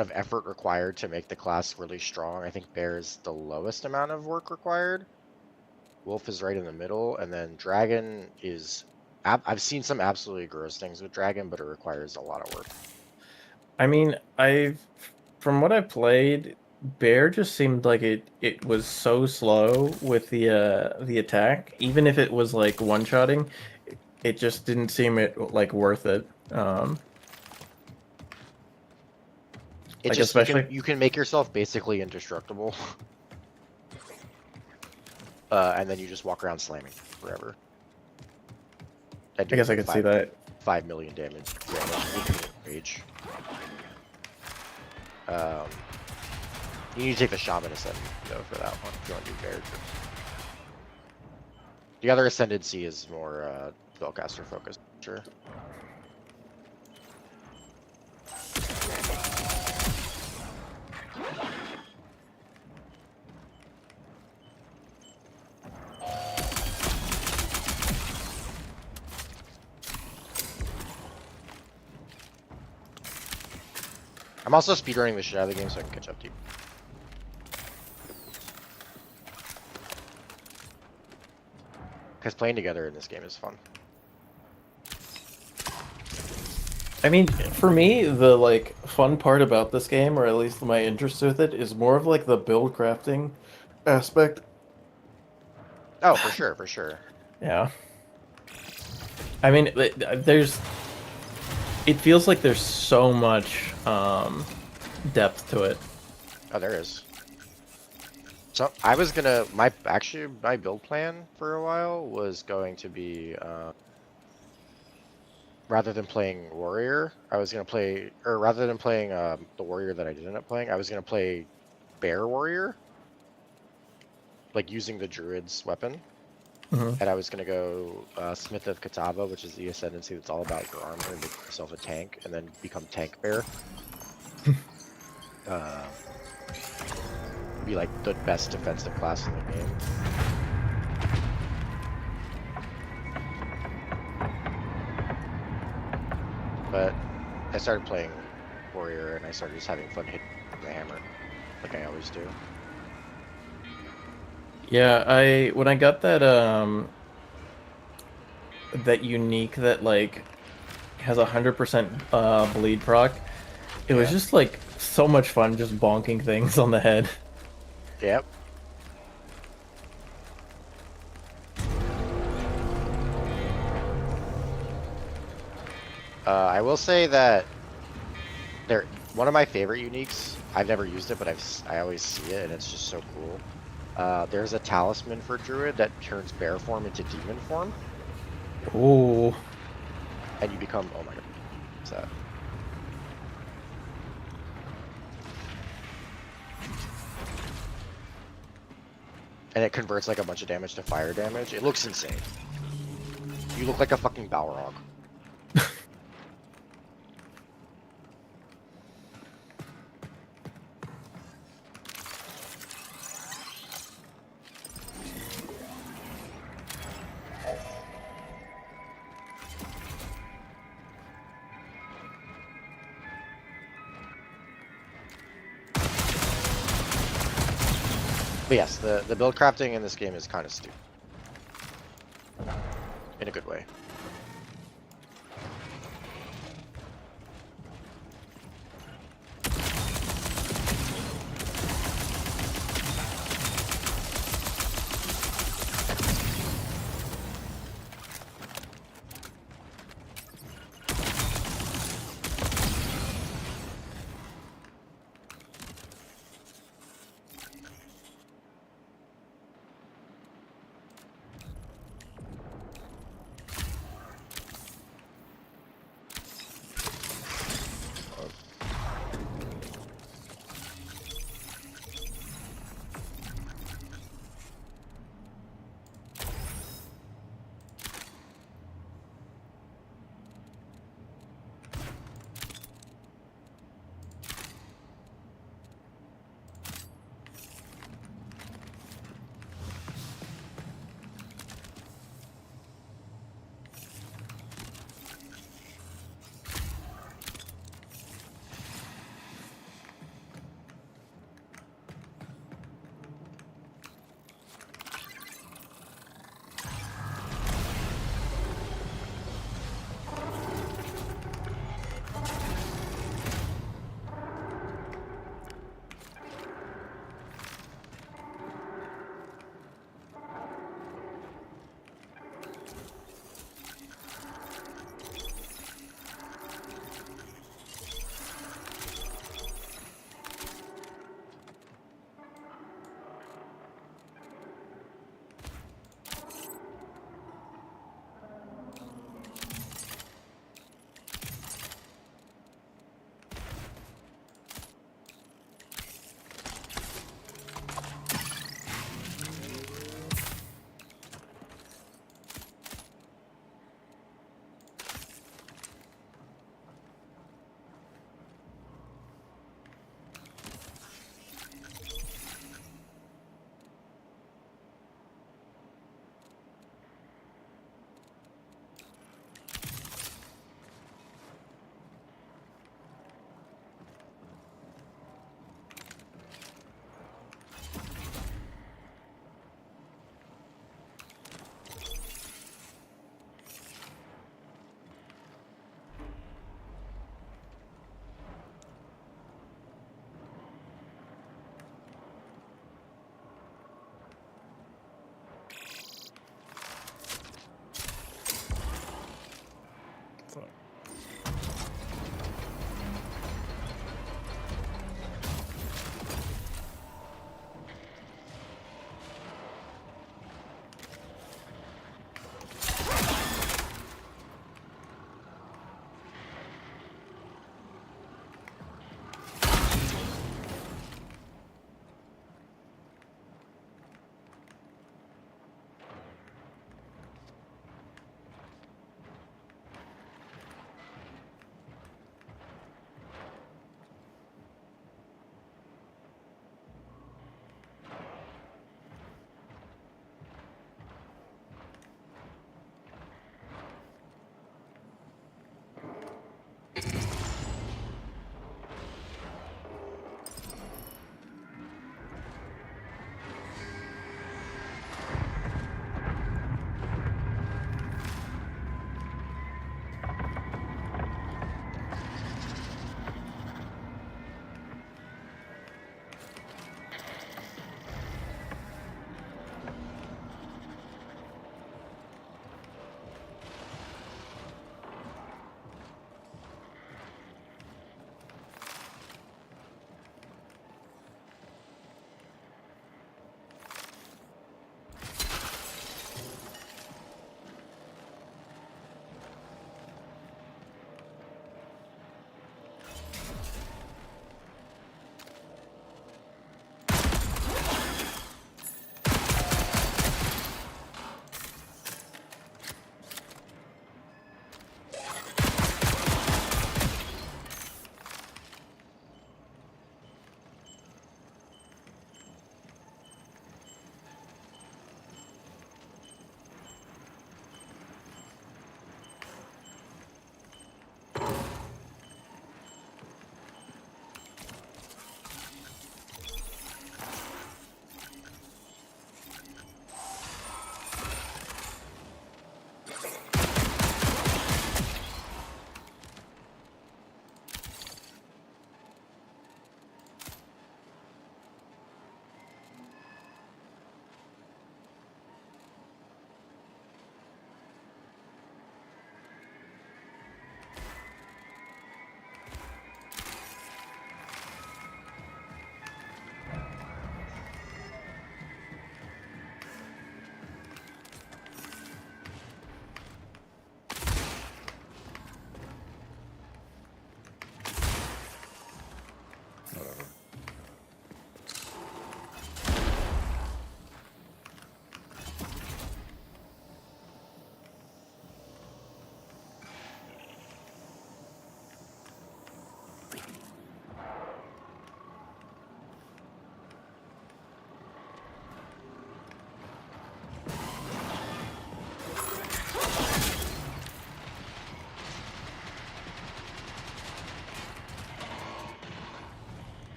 Speaker 4: of effort required to make the class really strong, I think bear is the lowest amount of work required. Wolf is right in the middle, and then dragon is. I've seen some absolutely gross things with dragon, but it requires a lot of work.
Speaker 5: I mean, from what I played, Bear just seemed like it was so slow with the attack. Even if it was like one-shotting, it just didn't seem like worth it.
Speaker 4: It
Speaker 5: Like
Speaker 4: just
Speaker 5: especially,
Speaker 4: you can make yourself basically indestructible, and then you just walk around slamming forever. And
Speaker 5: I
Speaker 4: doing
Speaker 5: guess I
Speaker 4: like
Speaker 5: could see that.
Speaker 4: 5 million damage. Rage. You need to take the shaman ascendant though for that one if you want to do bear troops. The other ascendancy is more spellcaster focused. Sure. I'm also speedrunning the shit out of the game so I can catch up to you. Because playing together in this game is fun.
Speaker 5: I mean, for me, the like fun part about this game, or at least my interest with it, is more of like the build crafting aspect.
Speaker 4: Oh, for sure, for sure.
Speaker 5: Yeah. I mean, it feels like there's so much depth to it.
Speaker 4: Oh, there is. So I was gonna my build plan for a while was going to be rather than playing warrior, I was gonna play, or rather than playing the warrior that I did end up playing, I was gonna play bear warrior, like using the druid's weapon,
Speaker 5: Mhm.
Speaker 4: and I was gonna go Smith of Kataba, which is the ascendancy that's all about your armor and make yourself a tank, and then become tank bear. uh, be like the best defensive class in the game. But I started playing warrior, and I started just having fun hitting the hammer, like I always do.
Speaker 5: Yeah, when I got that unique that like has 100% bleed proc, it was
Speaker 4: Yeah.
Speaker 5: just like so much fun just bonking things on the head.
Speaker 4: Yep. I will say that one of my favorite uniques. I've never used it, but I always see it, and it's just so cool. There's a talisman for druid that turns bear form into demon form,
Speaker 5: Ooh.
Speaker 4: and you become. Oh my god, what's that? And it converts like a bunch of damage to fire damage. It looks insane. You look like a fucking Balrog. But yes, the build crafting in this game is kind of stupid. In a good way.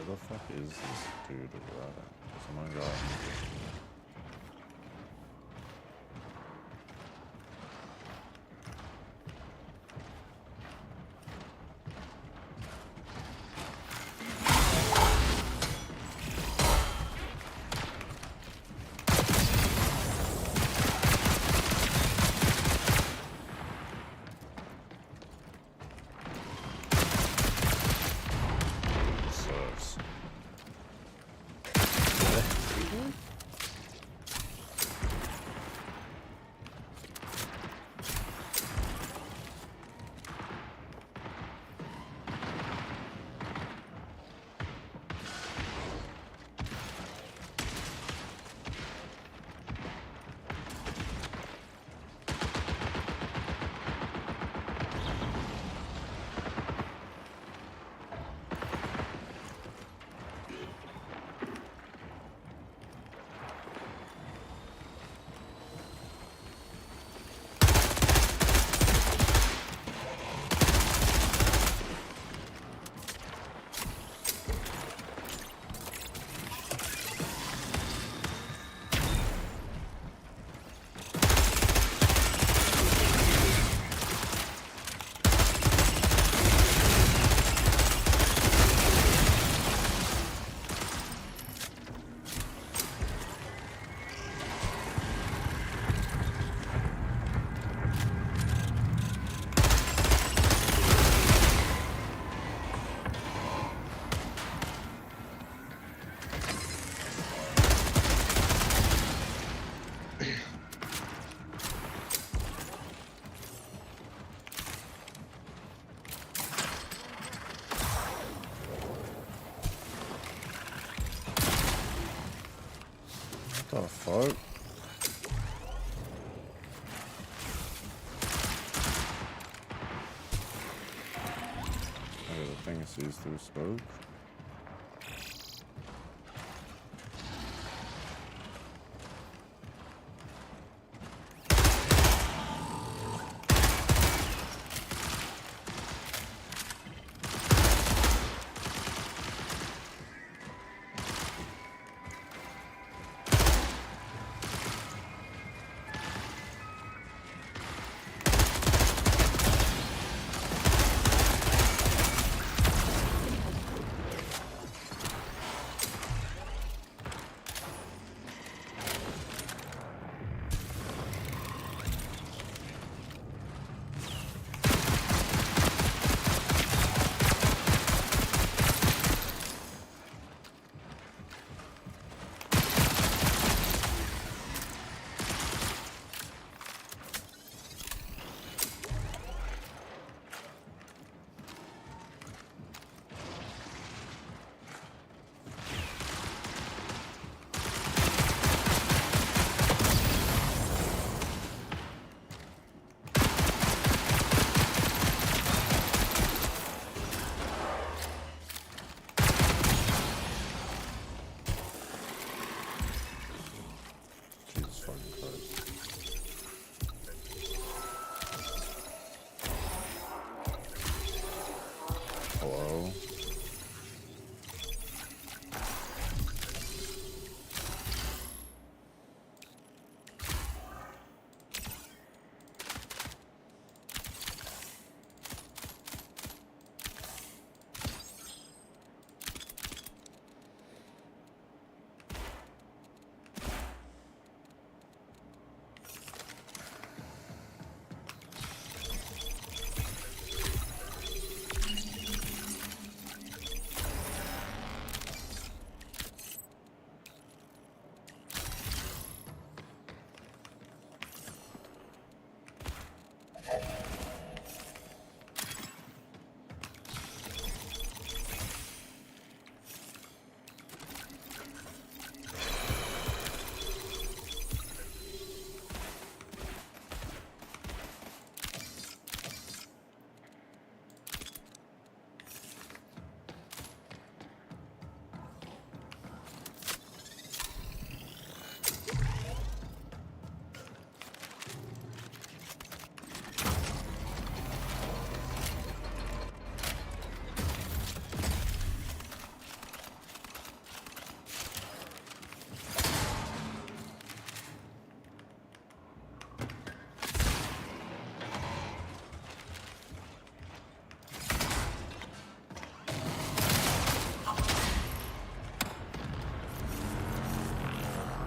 Speaker 1: Where the fuck is this dude? Someone got him. Sucks. What the fuck? Oh, the thing sees through smoke.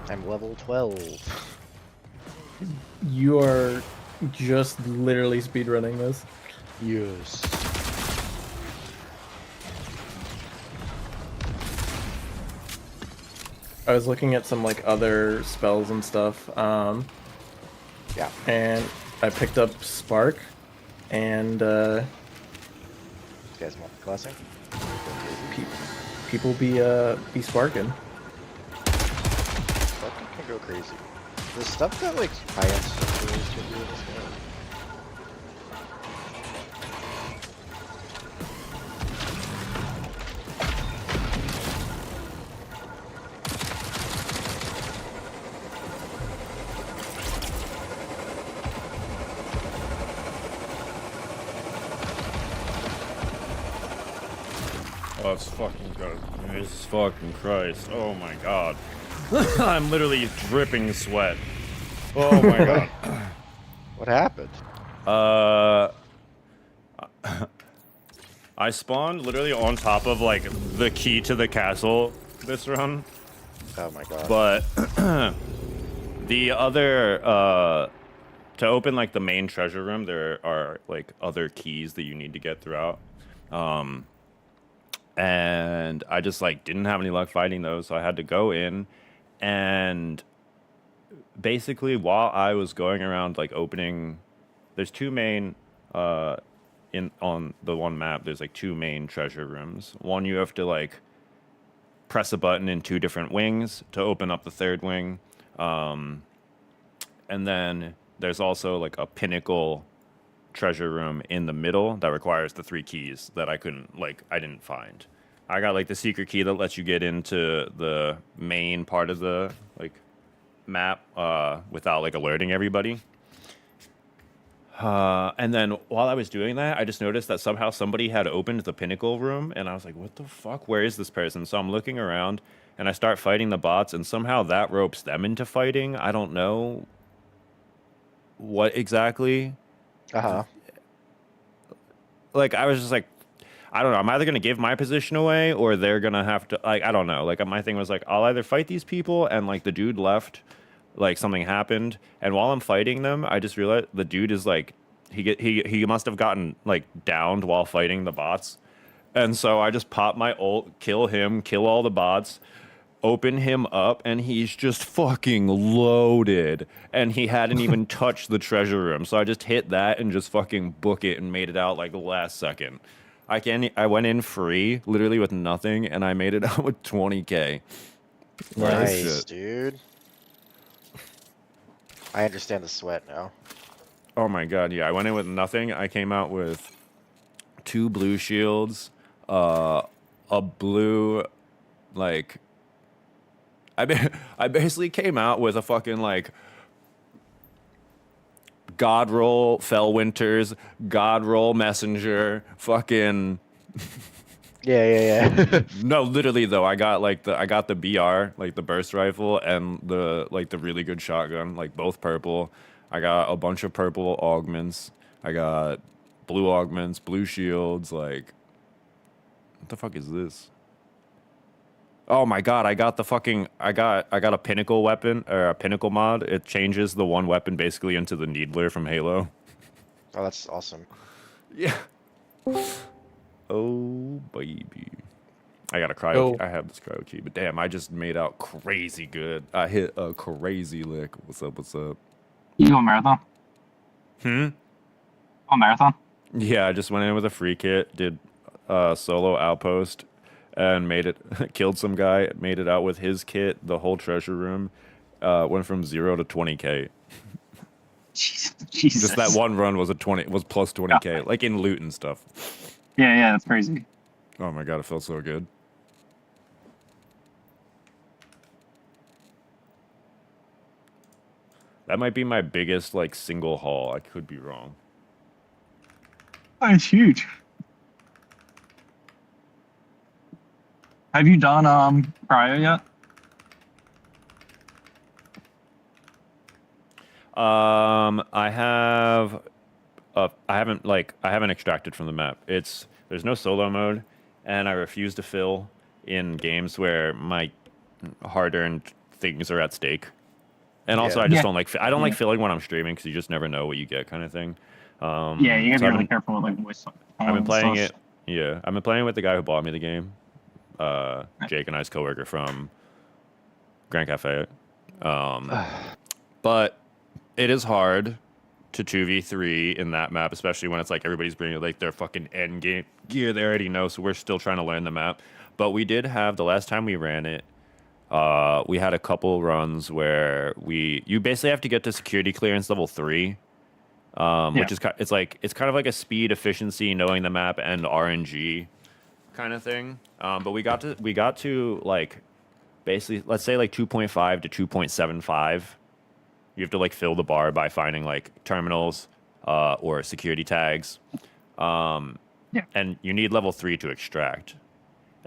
Speaker 4: I'm level 12.
Speaker 5: You are just literally speedrunning this.
Speaker 4: Yes.
Speaker 5: I was looking at some like other spells and stuff.
Speaker 4: Yeah.
Speaker 5: And I picked up Spark, and
Speaker 4: This guy's multi-classing.
Speaker 5: people be sparking.
Speaker 4: Fucking can go crazy. The stuff that like high-end sorcerers can do in this game.
Speaker 1: Oh, it's fucking good. Jesus fucking Christ. Oh my god. I'm literally dripping sweat. Oh my god.
Speaker 4: What happened?
Speaker 1: I spawned literally on top of like the key to the castle this run,
Speaker 4: Oh my god.
Speaker 1: but the other to open like the main treasure room, there are like other keys that you need to get throughout. And I just like didn't have any luck fighting those, so I had to go in, and basically while I was going around like opening, there's two main in on the one map, there's like two main treasure rooms. One you have to like press a button in two different wings to open up the third wing, and then there's also like a pinnacle treasure room in the middle that requires the three keys that I didn't find. I got like the secret key that lets you get into the main part of the like map without like alerting everybody. And then while I was doing that, I just noticed that somehow somebody had opened the pinnacle room, and I was like, what the fuck? Where is this person? So I'm looking around and I start fighting the bots, and somehow that ropes them into fighting. I don't know what exactly.
Speaker 4: Uh-huh.
Speaker 1: Like I was just like, I don't know. I'm either gonna give my position away or they're gonna have to like I don't know. Like my thing was like I'll either fight these people, and like the dude left, like something happened, and while I'm fighting them, I just realized the dude is like he must have gotten like downed while fighting the bots, and so I just pop my ult, kill him, kill all the bots, open him up, and he's just fucking loaded, and he hadn't even touched the treasure room, so I just hit that and just fucking book it and made it out like the last second. I went in free, literally with nothing, and I made it out with 20k.
Speaker 4: Nice,
Speaker 1: Shit.
Speaker 4: dude. I understand the sweat now.
Speaker 1: Oh my god, yeah, I went in with nothing. I came out with 2 blue shields, a blue, like, I basically came out with a fucking, like, God roll Fellwinters, God roll Messenger, fucking...
Speaker 4: Yeah.
Speaker 1: No, literally though, I got the BR, like the burst rifle, and the really good shotgun, like both purple. I got a bunch of purple augments. I got blue augments, blue shields, like what the fuck is this? Oh my god, I got a pinnacle weapon or a pinnacle mod. It changes the one weapon basically into the Needler from Halo.
Speaker 4: Oh, that's awesome.
Speaker 1: Yeah. Oh baby. I got a cryo key. I have this cryo key, but damn, I just made out crazy good. I hit a crazy lick. What's up? What's up?
Speaker 7: You go marathon?
Speaker 1: Hmm?
Speaker 7: Oh, marathon?
Speaker 1: Yeah, I just went in with a free kit, did solo outpost, and made it. Killed some guy, made it out with his kit. The whole treasure room went from 0 to 20k.
Speaker 7: Jesus.
Speaker 1: Just that one run was plus 20k, like in loot and stuff.
Speaker 7: Yeah, that's crazy.
Speaker 1: Oh my god, it felt so good. That might be my biggest like single haul. I could be wrong.
Speaker 7: Oh, it's huge. Have you done cryo yet?
Speaker 1: I have. I haven't extracted from the map. There's no solo mode, and I refuse to fill in games where my hard-earned things are at stake. And also,
Speaker 4: Yeah.
Speaker 1: I just
Speaker 7: Yeah.
Speaker 1: don't like I don't like
Speaker 7: Yeah.
Speaker 1: filling when I'm streaming because you just never know what you get, kind of thing.
Speaker 7: Yeah, you gotta
Speaker 1: so
Speaker 7: be really careful with like voice.
Speaker 1: I've been
Speaker 7: and
Speaker 1: playing
Speaker 7: stuff.
Speaker 1: it. Yeah, I've been playing with the guy who bought me the game. Jake and I's coworker from Grand Cafe. But it is hard to 2v3 in that map, especially when it's like everybody's bringing like their fucking end game gear they already know, so we're still trying to learn the map. But we did have, the last time we ran it, we had a couple runs where you basically have to get to security clearance level 3, which is it's kind of like a speed, efficiency, knowing the map, and RNG kind of thing. But we got to like basically, let's say like 2.5 to 2.75. You have to like fill the bar by finding like terminals or security tags, and you need level 3 to extract.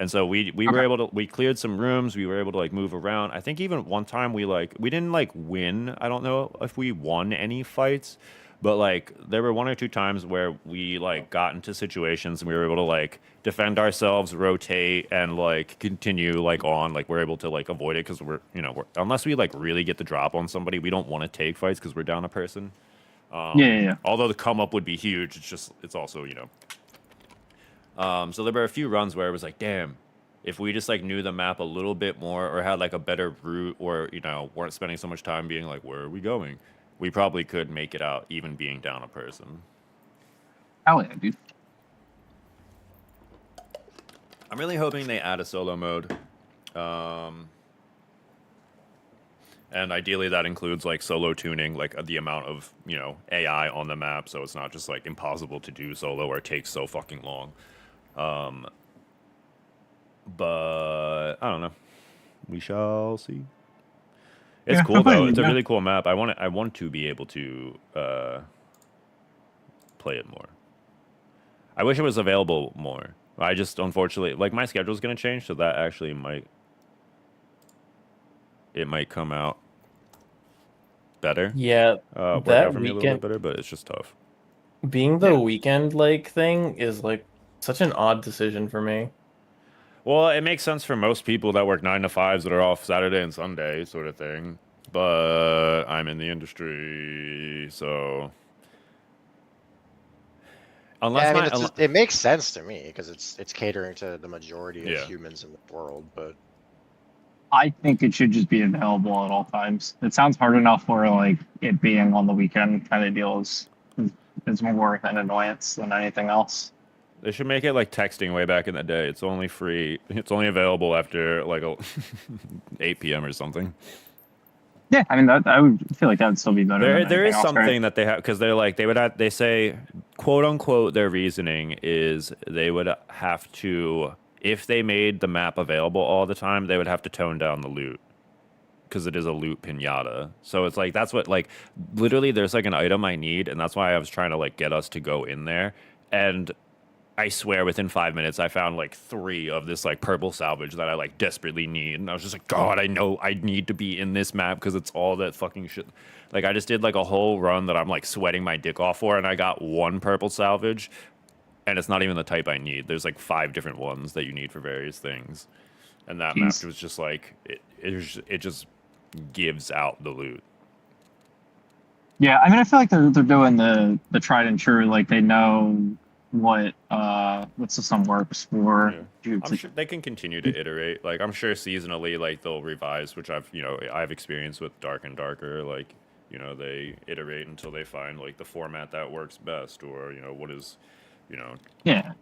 Speaker 1: And so we were able to, we cleared some rooms. We were able to like move around. I think even one time we didn't like win. I don't know if we won any fights, but like there were 1 or 2 times where we like got into situations and we were able to like defend ourselves, rotate, and like continue like on. Like we're able to like avoid it because we're unless we like really get the drop on somebody, we don't want to take fights because we're down a person.
Speaker 7: Yeah.
Speaker 1: Although the come up would be huge, it's also so there were a few runs where it was like, damn, if we just like knew the map a little bit more or had like a better route, or weren't spending so much time being like, where are we going, we probably could make it out even being down a person.
Speaker 7: Hell yeah, dude.
Speaker 1: I'm really hoping they add a solo mode. And ideally that includes like solo tuning, like the amount of, AI on the map, so it's not just like impossible to do solo or it takes so fucking long. But I don't know. We shall see. It's cool though. It's a really cool map. I want to be able to play it more. I wish it was available more. I just unfortunately, like, my schedule's gonna change, so that actually might come out better.
Speaker 5: Yeah,
Speaker 1: Work
Speaker 5: that
Speaker 1: out for me a little
Speaker 5: weekend,
Speaker 1: bit better, but it's just tough.
Speaker 5: being the weekend like thing is like such an odd decision for me.
Speaker 1: Well, it makes sense for most people that work 9 to 5s that are off Saturday and Sunday, sort of thing. But I'm in the industry, so unless
Speaker 4: it makes sense to me because it's catering to the majority of
Speaker 1: Yeah.
Speaker 4: humans in the world. But
Speaker 7: I think it should just be available at all times. It sounds hard enough where like it being on the weekend kind of deal is more an annoyance than anything else.
Speaker 1: they should make it like texting way back in the day. It's only free. It's only available after like 8 p.m. or something.
Speaker 7: Yeah, I mean that I would feel like that would still be better.
Speaker 1: There is
Speaker 7: else,
Speaker 1: something
Speaker 7: right?
Speaker 1: that they have because they say, quote unquote, their reasoning is they would have to, if they made the map available all the time, they would have to tone down the loot because it is a loot pinata. So it's like that's what like literally there's like an item I need, and that's why I was trying to like get us to go in there. And I swear within 5 minutes I found like 3 of this like purple salvage that I like desperately need, and I was just like, God, I know I need to be in this map because it's all that fucking shit. Like I just did like a whole run that I'm like sweating my dick off for, and I got 1 purple salvage, and it's not even the type I need. There's like 5 different ones that you need for various things, and that map was just like it just gives out the loot.
Speaker 7: Yeah, I mean I feel like they're doing the tried and true, like they know what system works for.
Speaker 1: Yeah. I'm sure they can continue to iterate. Like I'm sure seasonally, like they'll revise, which I've experienced with Dark and Darker. Like they iterate until they find like the format that works best, or what is,
Speaker 7: Yeah.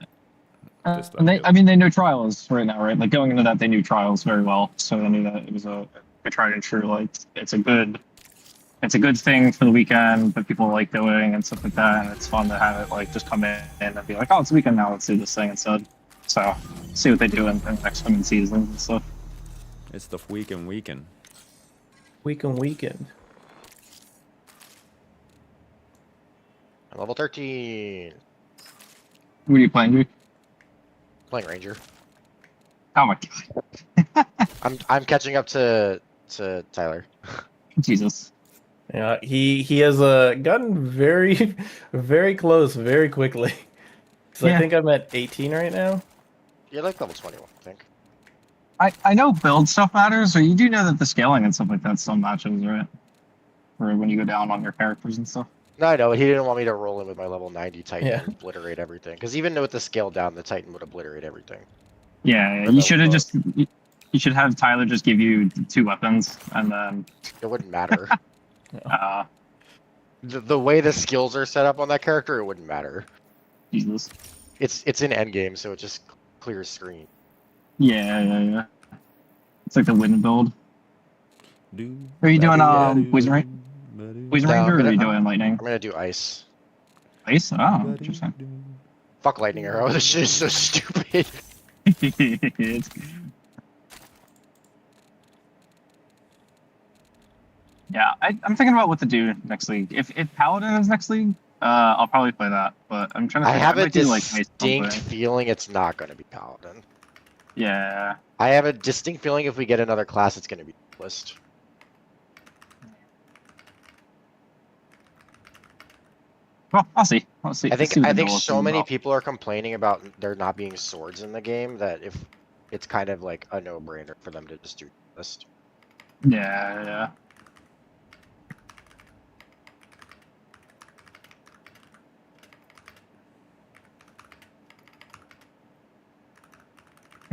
Speaker 1: this, that,
Speaker 7: And
Speaker 1: the
Speaker 7: I mean they know trials right now, right? Like going into that they knew trials very well, so they knew that it was a tried and true. Like it's a good thing for the weekend that people like doing and stuff like that, and it's fun to have it like just come in and be like, oh, it's a weekend now, let's do this thing instead. So see what they do in the next coming seasons and stuff.
Speaker 1: It's the weekend.
Speaker 5: Weekend.
Speaker 4: level 13,
Speaker 7: What are you playing, dude?
Speaker 4: playing Ranger.
Speaker 7: Oh my god.
Speaker 4: I'm catching up to Tyler.
Speaker 7: Jesus.
Speaker 5: Yeah, he has gotten very, very close very quickly. So
Speaker 7: Yeah.
Speaker 5: I think I'm at 18 right now.
Speaker 4: You're like level 21, I think.
Speaker 7: I know build stuff matters, or you do know that the scaling and stuff like that still matches, right? For when you go down on your characters and stuff.
Speaker 4: No, I know, he didn't want me to roll in with my level 90 Titan
Speaker 5: Yeah.
Speaker 4: and obliterate everything. Because even with the scale down, the Titan would obliterate everything.
Speaker 7: Yeah,
Speaker 4: Or
Speaker 7: you
Speaker 4: the-
Speaker 7: should have just. You should have Tyler just give you 2 weapons, and then
Speaker 4: It wouldn't matter.
Speaker 7: uh,
Speaker 4: The way the skills are set up on that character, it wouldn't matter.
Speaker 7: Jesus.
Speaker 4: It's in endgame, so it just clears screen.
Speaker 7: Yeah. It's like the wind build.
Speaker 1: Do,
Speaker 7: Are you doing
Speaker 1: ba-do,
Speaker 7: Poison
Speaker 1: ba-do,
Speaker 7: Poison
Speaker 4: No,
Speaker 7: Ranger, or are you
Speaker 4: I'm
Speaker 7: doing Lightning?
Speaker 4: I'm gonna do ice.
Speaker 7: Ice? Oh, interesting.
Speaker 4: Fuck lightning arrow. This shit is so stupid.
Speaker 7: It's- yeah, I'm thinking about what to do next league. If Paladin is next league, I'll probably play that. But I'm trying to
Speaker 4: I
Speaker 7: think.
Speaker 4: have a
Speaker 7: might do, like, Ice
Speaker 4: distinct
Speaker 7: something.
Speaker 4: feeling it's not gonna be Paladin.
Speaker 7: Yeah.
Speaker 4: I have a distinct feeling if we get another class, it's gonna be Duelist.
Speaker 7: Well, I'll see. I'll see.
Speaker 4: I
Speaker 7: see
Speaker 4: think
Speaker 7: what the goal is
Speaker 4: so many
Speaker 7: about.
Speaker 4: people are complaining about there not being swords in the game that if it's kind of like a no-brainer for them to just do Duelist.
Speaker 7: Yeah.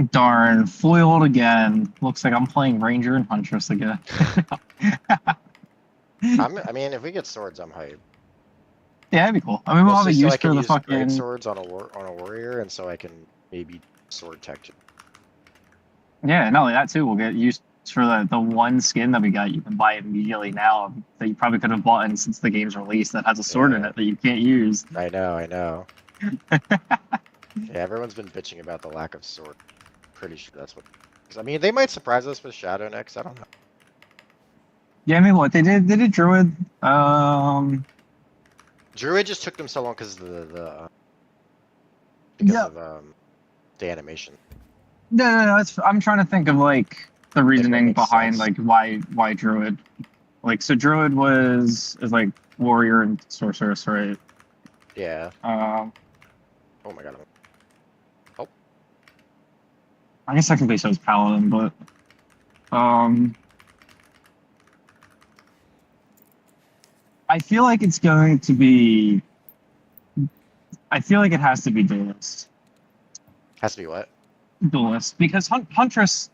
Speaker 7: Darn, foiled again. Looks like I'm playing Ranger and Huntress again.
Speaker 4: I mean, if we get swords, I'm hyped.
Speaker 7: Yeah, that'd be cool. I mean, we'll have a
Speaker 4: Mostly so
Speaker 7: use
Speaker 4: I can
Speaker 7: for the
Speaker 4: use great
Speaker 7: fucking.
Speaker 4: swords on a warrior, and so I can maybe sword tech.
Speaker 7: Yeah, not only that too, we'll get used for the one skin that we got. You can buy immediately now that you probably could have bought in since the game's release that has a sword in
Speaker 4: Yeah.
Speaker 7: it that you can't use.
Speaker 4: I know. Yeah, everyone's been bitching about the lack of sword. Pretty sure that's what. 'Cause, I mean, they might surprise us with Shadow next. I don't know.
Speaker 7: Yeah, I mean, what they did Druid.
Speaker 4: Druid just took them so long because because
Speaker 7: Yeah.
Speaker 4: of the animation.
Speaker 7: No. I'm trying to think of like the reasoning
Speaker 4: makes
Speaker 7: behind
Speaker 4: sense.
Speaker 7: like why Druid. Like, so Druid is like warrior and sorceress, right?
Speaker 4: Yeah.
Speaker 7: Um,
Speaker 4: Oh my god.
Speaker 7: I guess technically so is Paladin, but I feel like it's going to be. I feel like it has to be Duelist.
Speaker 4: Has to be what?
Speaker 7: Duelist, because Huntress,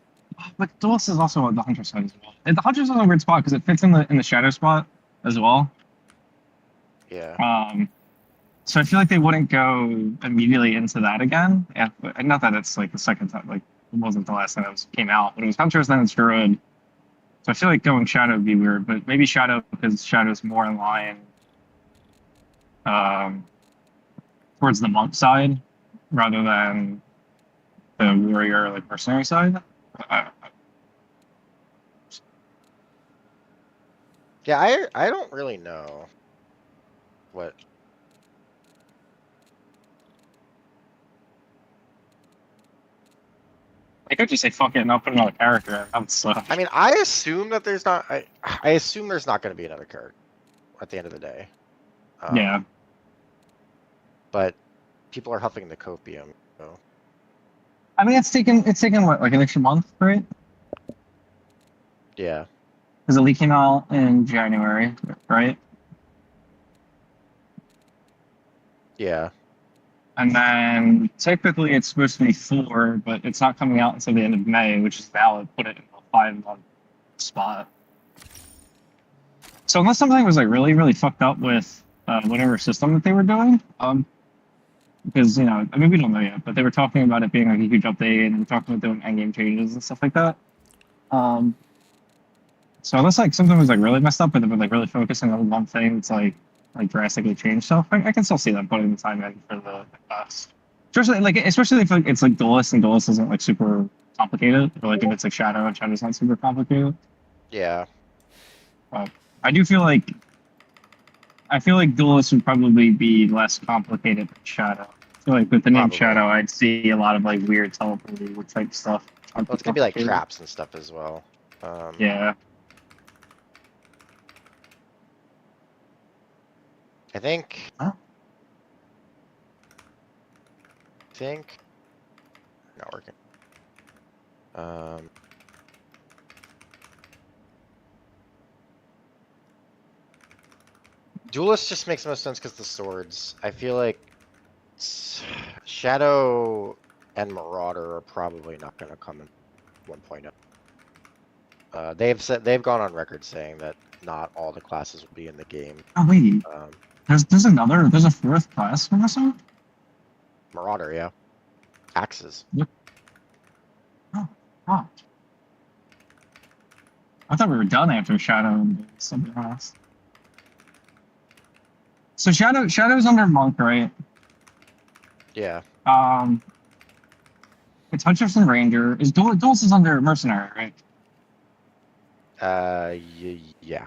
Speaker 7: but Duelist is also on the Huntress side as well. And the Huntress is a weird spot because it fits in the shadow spot as well.
Speaker 4: Yeah.
Speaker 7: So I feel like they wouldn't go immediately into that again. And not that it's like the second time, like it wasn't the last time that came out, but it was Huntress, then it's Druid. So I feel like going Shadow would be weird, but maybe Shadow because Shadow's more in line towards the monk side rather than the warrior like mercenary side.
Speaker 4: Yeah, I don't really know what.
Speaker 7: I could just say fuck it and I'll put another character. That's
Speaker 4: I mean, I assume that there's not. I assume there's not going to be another character at the end of the day.
Speaker 7: yeah.
Speaker 4: But people are huffing the copium. So.
Speaker 7: I mean, it's taken what, like an extra month, right?
Speaker 4: Yeah.
Speaker 7: Because the leak came out in January, right?
Speaker 4: Yeah.
Speaker 7: And then typically it's supposed to be 4, but it's not coming out until the end of May, which is valid. Put it in the 5-month spot. So unless something was like really, really fucked up with whatever system that they were doing, because I mean we don't know yet, but they were talking about it being like a huge update and talking about doing endgame changes and stuff like that. So unless like something was like really messed up, but they were like really focusing on one thing, it's like drastically change stuff. I can still see them putting the time in for the class, especially if like, it's like Duelist and Duelist isn't like super complicated, or like if it's like Shadow and Shadow's not super complicated.
Speaker 4: Yeah.
Speaker 7: I feel like Duelist would probably be less complicated than Shadow. I feel like with the name
Speaker 4: Probably.
Speaker 7: Shadow, I'd see a lot of like weird teleporting type stuff.
Speaker 4: Well, it's gonna be like traps and stuff as well.
Speaker 7: Yeah.
Speaker 4: I think.
Speaker 7: Huh?
Speaker 4: Not working. Um, Duelist just makes most sense because the swords. I feel like Shadow and Marauder are probably not going to come in 1.0. They've gone on record saying that not all the classes will be in the game.
Speaker 7: Oh wait,
Speaker 4: Um,
Speaker 7: there's a fourth class for this one.
Speaker 4: Marauder, yeah. Axes.
Speaker 7: Oh, oh. I thought we were done after Shadow and something else. So Shadow's under Monk, right?
Speaker 4: Yeah.
Speaker 7: It's Huntress and Ranger. Duelist is under Mercenary, right?
Speaker 4: Yeah.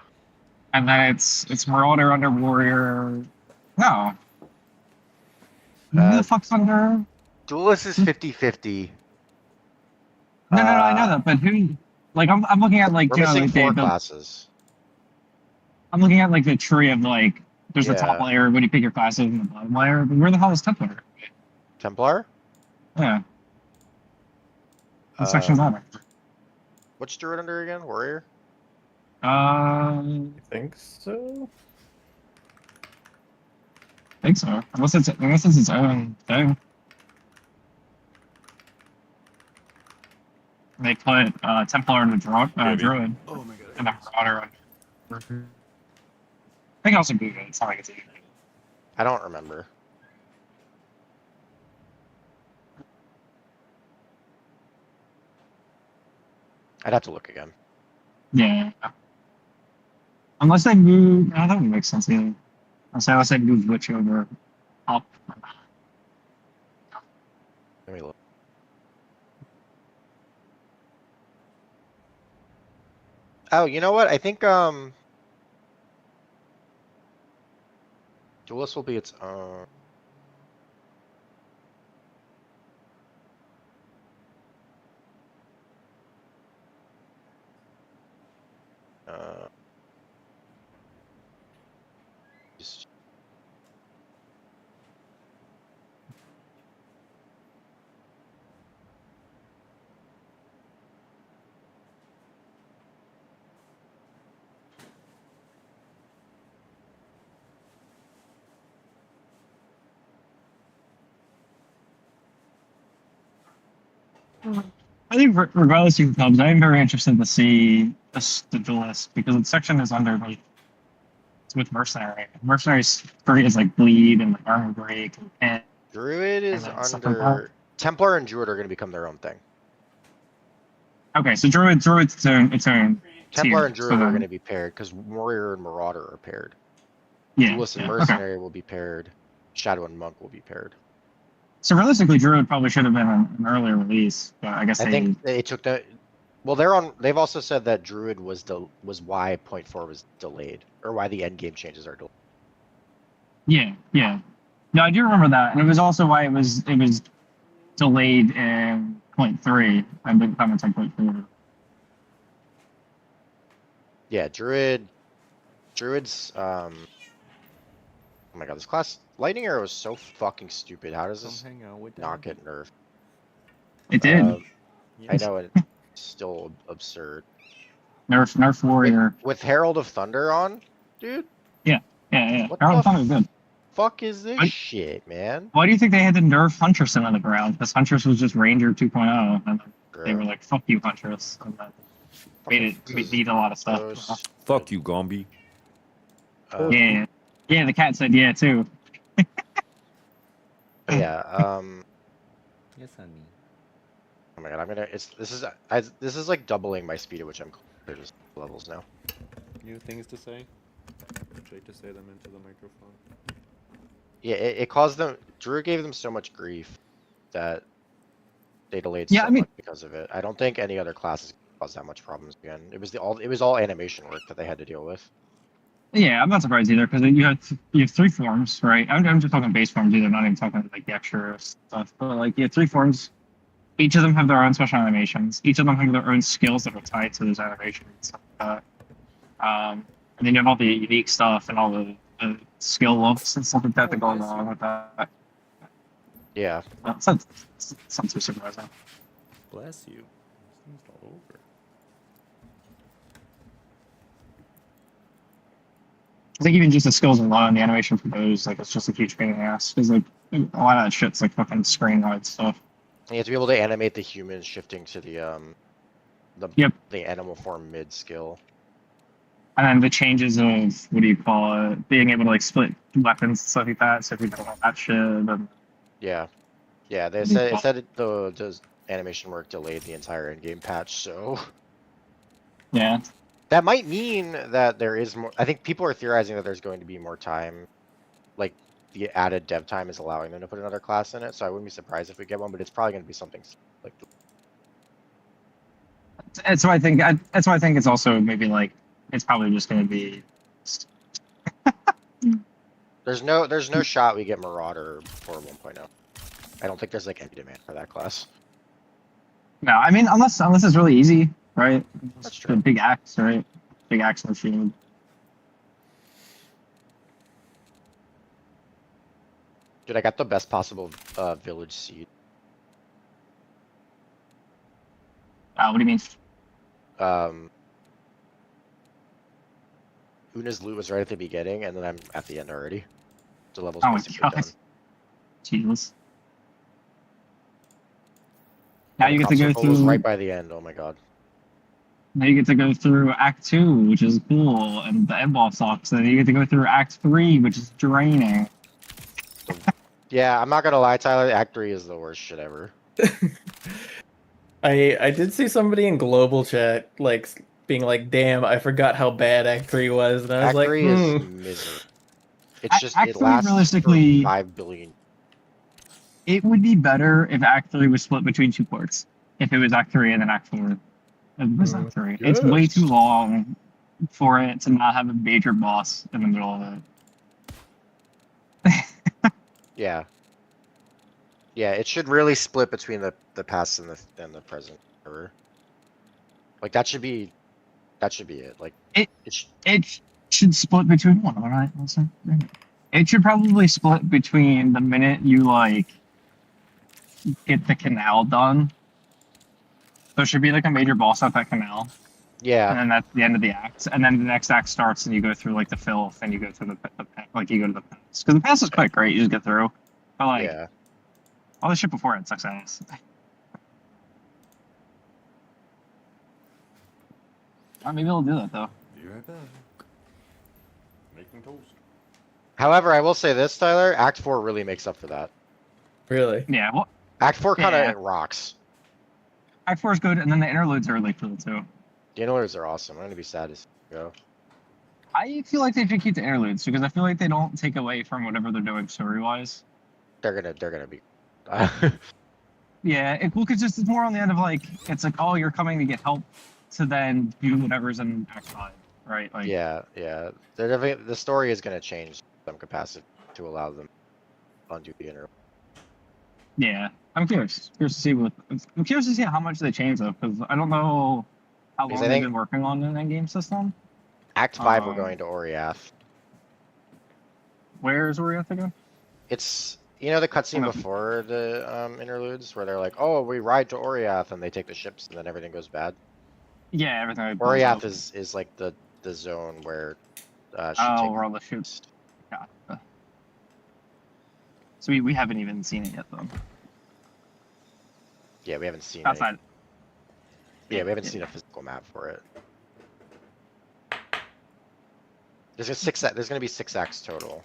Speaker 7: And then it's Marauder under Warrior. No. Who the fuck's under?
Speaker 4: Duelist is 50-50.
Speaker 7: No, I know that, but who? Like, I'm looking at like
Speaker 4: We're
Speaker 7: you know
Speaker 4: missing
Speaker 7: like
Speaker 4: four
Speaker 7: the
Speaker 4: classes.
Speaker 7: I'm looking at like the tree of like there's a top
Speaker 4: Yeah.
Speaker 7: layer when you pick your classes and the bottom layer. But where the hell is Templar?
Speaker 4: Templar?
Speaker 7: Yeah. What section's
Speaker 4: Um,
Speaker 7: that?
Speaker 4: What's Druid under again? Warrior?
Speaker 5: I think so.
Speaker 7: I think so. Unless it's its own thing. They put Templar and
Speaker 1: Yeah,
Speaker 7: Druid
Speaker 3: Oh my god.
Speaker 7: and then Marauder under. I think also Buga. It's not like it's easy.
Speaker 4: I don't remember. I'd have to look again.
Speaker 7: Yeah. Unless they move, no, that wouldn't make sense either. Unless they move Witch over up.
Speaker 4: Let me look. Oh, you know what? I think Duelist will be its own. Just-
Speaker 7: I think regardless of who comes, I am very interested to see the Duelist because its section is under like it's with Mercenary. Mercenary's free is like bleed and like armor break and
Speaker 4: Druid is
Speaker 7: then stuff like that.
Speaker 4: under. Templar and Druid are going to become their own thing.
Speaker 7: okay, so Druid's its own
Speaker 4: Templar
Speaker 7: tier,
Speaker 4: and
Speaker 7: so
Speaker 4: Druid are
Speaker 7: then-
Speaker 4: going to be paired because Warrior and Marauder are paired.
Speaker 7: yeah,
Speaker 4: Duelist and
Speaker 7: yeah, okay.
Speaker 4: Mercenary will be paired. Shadow and Monk will be paired.
Speaker 7: So realistically, Druid probably should have been an earlier release, but I guess
Speaker 4: I think they took the. Well, they're on. They've also said that Druid was why 0.4 was delayed, or why the end game changes are delayed.
Speaker 7: yeah. No, I do remember that, and it was also why it was delayed in 0.3 and didn't come until 0.4.
Speaker 4: Yeah, Druid's oh my god, this class Lightning Arrow is so fucking stupid. How does this
Speaker 8: hang out with
Speaker 4: not get nerfed?
Speaker 7: It did.
Speaker 4: I know it's still absurd.
Speaker 7: Nerf Warrior.
Speaker 4: With Herald of Thunder on, dude.
Speaker 7: Yeah.
Speaker 4: What
Speaker 7: Herald
Speaker 4: the
Speaker 7: Thunder is good.
Speaker 4: fuck is this
Speaker 7: I-
Speaker 4: shit, man?
Speaker 7: Why do you think they had to nerf Huntress on the ground? Because Huntress was just Ranger 2.0, and then they were
Speaker 4: Bro,
Speaker 7: like, "Fuck you, Huntress," and then made
Speaker 4: this
Speaker 7: need a lot of
Speaker 4: so
Speaker 7: stuff.
Speaker 1: Fuck you, Gombi.
Speaker 7: Yeah, the cat said yeah too.
Speaker 4: yeah.
Speaker 8: Yes, honey.
Speaker 4: Oh my god, this is like doubling my speed at which I'm clear to levels now.
Speaker 8: New things to say? Try to say them into the microphone.
Speaker 4: Yeah, it caused them. Drew gave them so much grief that they delayed
Speaker 7: Yeah,
Speaker 4: so
Speaker 7: I mean-
Speaker 4: much because of it. I don't think any other classes caused that much problems again. It was all animation work that they had to deal with.
Speaker 7: Yeah, I'm not surprised either because you have 3 forms, right? I'm just talking base forms either, not even talking like the extra stuff. But like you have 3 forms. Each of them have their own special animations. Each of them have their own skills that are tied to those animations. And then you have all the unique stuff and all the skill looks and stuff like that that go along with that.
Speaker 4: Yeah.
Speaker 7: That's not too surprising.
Speaker 8: Bless you.
Speaker 1: It's all over.
Speaker 7: I think even just the skills alone and the animation for those, like, it's just a huge pain in the ass. Because, like, a lot of that shit's, like, fucking screen-wide stuff.
Speaker 4: You have to be able to animate the humans shifting to the
Speaker 7: Yep.
Speaker 4: the animal form mid skill.
Speaker 7: And then the changes of, what do you call it, being able to, like, split weapons and stuff like that. So if you don't have that shit, then...
Speaker 4: Yeah, yeah. They said the animation work delayed the entire in-game patch, so
Speaker 7: Yeah.
Speaker 4: that might mean that there is more. I think people are theorizing that there's going to be more time, like the added dev time is allowing them to put another class in it. So I wouldn't be surprised if we get one, but it's probably going to be something like.
Speaker 7: That's why I think, that's why I think it's also maybe, like, it's probably just going to be...
Speaker 4: There's no shot we get Marauder for 1.0. I don't think there's like any demand for that class.
Speaker 7: No, I mean, unless it's really easy, right?
Speaker 4: That's
Speaker 7: The
Speaker 4: true.
Speaker 7: big axe, right? Big axe and shield.
Speaker 4: Dude, I got the best possible village seed.
Speaker 7: What do you mean?
Speaker 4: Una's loot was right at the beginning, and then I'm at the end already. The level's
Speaker 7: Oh my
Speaker 4: basically
Speaker 7: god.
Speaker 4: done.
Speaker 7: Jesus. Now you get
Speaker 4: Crop
Speaker 7: to go
Speaker 4: circle was
Speaker 7: through.
Speaker 4: right by the end. Oh my god.
Speaker 7: Now you get to go through Act 2, which is cool, and the end boss sucks. Then you get to go through Act 3, which is draining.
Speaker 4: Yeah, I'm not gonna lie, Tyler. Act 3 is the worst shit ever.
Speaker 5: I did see somebody in global chat like being like, "Damn, I forgot how bad Act 3 was," and I was
Speaker 4: Act
Speaker 5: like,
Speaker 4: 3 is misery. It's just
Speaker 7: Act
Speaker 4: it
Speaker 7: 3
Speaker 4: lasts
Speaker 7: realistically-
Speaker 4: for 5 billion.
Speaker 7: It would be better if Act 3 was split between two parts. If it was Act 3 and then Act 4. It was Act 3. It's way
Speaker 1: Yes.
Speaker 7: too long for it to not have a major boss in the middle of it.
Speaker 4: Yeah. Yeah, it should really split between the past and the present. Ever. Like that should be it. Like
Speaker 7: It-
Speaker 4: sh-
Speaker 7: It should split between one. All right, listen. It should probably split between the minute you like get the canal done. There should be like a major boss at that canal, and
Speaker 4: yeah.
Speaker 7: then that's the end of the act. And then the next act starts, and you go through like the filth, and you go through like you go to the pass, because the pass is quite great. You just get through, but like
Speaker 4: Yeah.
Speaker 7: all the shit before it sucks ass. Maybe they'll do that though.
Speaker 1: Be right back. Making toast.
Speaker 4: However, I will say this, Tyler. Act 4 really makes up for that.
Speaker 5: "Really?
Speaker 7: Yeah, well,
Speaker 4: Act 4 kind of
Speaker 7: Yeah.
Speaker 4: rocks.
Speaker 7: Act 4 is good, and then the interludes are really cool too.
Speaker 4: The interludes are awesome. I'm gonna be sad as go.
Speaker 7: I feel like they should keep the interludes because I feel like they don't take away from whatever they're doing story wise.
Speaker 4: They're gonna be.
Speaker 7: Yeah, well, because it's more on the end of like it's like, oh, you're coming to get help to then do whatever's in Act 5, right? Like,
Speaker 4: Yeah. The story is gonna change some capacity to allow them to undo the interlude.
Speaker 7: yeah. I'm curious to see I'm curious to see how much they change though, because I don't know how
Speaker 4: Because
Speaker 7: long
Speaker 4: I
Speaker 7: they've
Speaker 4: think-
Speaker 7: been working on an end-game system.
Speaker 4: Act 5, we're
Speaker 7: Um,
Speaker 4: going to Oriath.
Speaker 7: Where's Oriath again?
Speaker 4: It's the cutscene
Speaker 7: No.
Speaker 4: before the interludes where they're like, "Oh, we ride to Oriath," and they take the ships, and then everything goes bad.
Speaker 7: Yeah, everything. Like blows
Speaker 4: Oriath
Speaker 7: up.
Speaker 4: is like the zone where she
Speaker 7: Oh,
Speaker 4: takes
Speaker 7: where all the ships. Gotcha. So we haven't even seen it yet though.
Speaker 4: Yeah, we haven't seen.
Speaker 7: Outside.
Speaker 4: Yeah, we haven't seen a physical map for it. There's gonna be 6 acts total.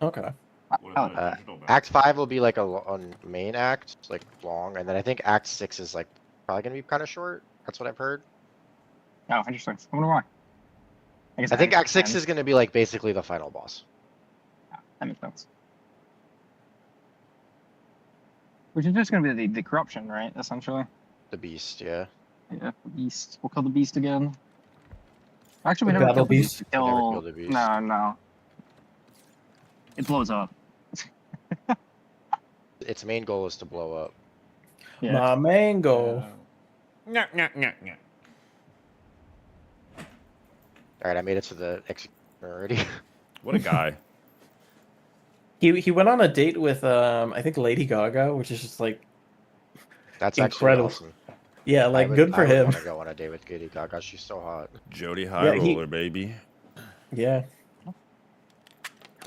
Speaker 5: Okay.
Speaker 1: What
Speaker 7: Oh,
Speaker 1: about a digital map?
Speaker 4: Act 5 will be like a main act, like long, and then I think Act 6 is like probably gonna be kind of short. That's what I've heard.
Speaker 7: Oh, interesting. I wonder why. guess
Speaker 4: I think
Speaker 7: that
Speaker 4: Act 6
Speaker 7: makes
Speaker 4: is gonna be like basically the final boss.
Speaker 7: sense. That makes sense. Which is just going to be the corruption, right? Essentially.
Speaker 4: The beast, yeah.
Speaker 7: Yeah, the beast. We'll kill the beast again. Actually, we
Speaker 5: The
Speaker 7: never
Speaker 5: battle
Speaker 7: killed the
Speaker 5: beast?
Speaker 7: beast.
Speaker 4: We never
Speaker 7: Kill...
Speaker 4: killed the beast.
Speaker 7: No. It blows up.
Speaker 4: Its main goal is to blow up.
Speaker 7: Yeah.
Speaker 5: My mango."
Speaker 1: Nyah, nyah, nyah, nyah.
Speaker 4: All right, I made it to the executioner already.
Speaker 1: What a guy.
Speaker 5: He went on a date with I think Lady Gaga, which is just like
Speaker 4: That's
Speaker 5: Incredible.
Speaker 4: actually awesome.
Speaker 5: Yeah, like good for
Speaker 4: I would
Speaker 5: him.
Speaker 4: want to go on a date with Lady Gaga. She's so hot.
Speaker 1: Jody High Roller, baby.
Speaker 5: Yeah.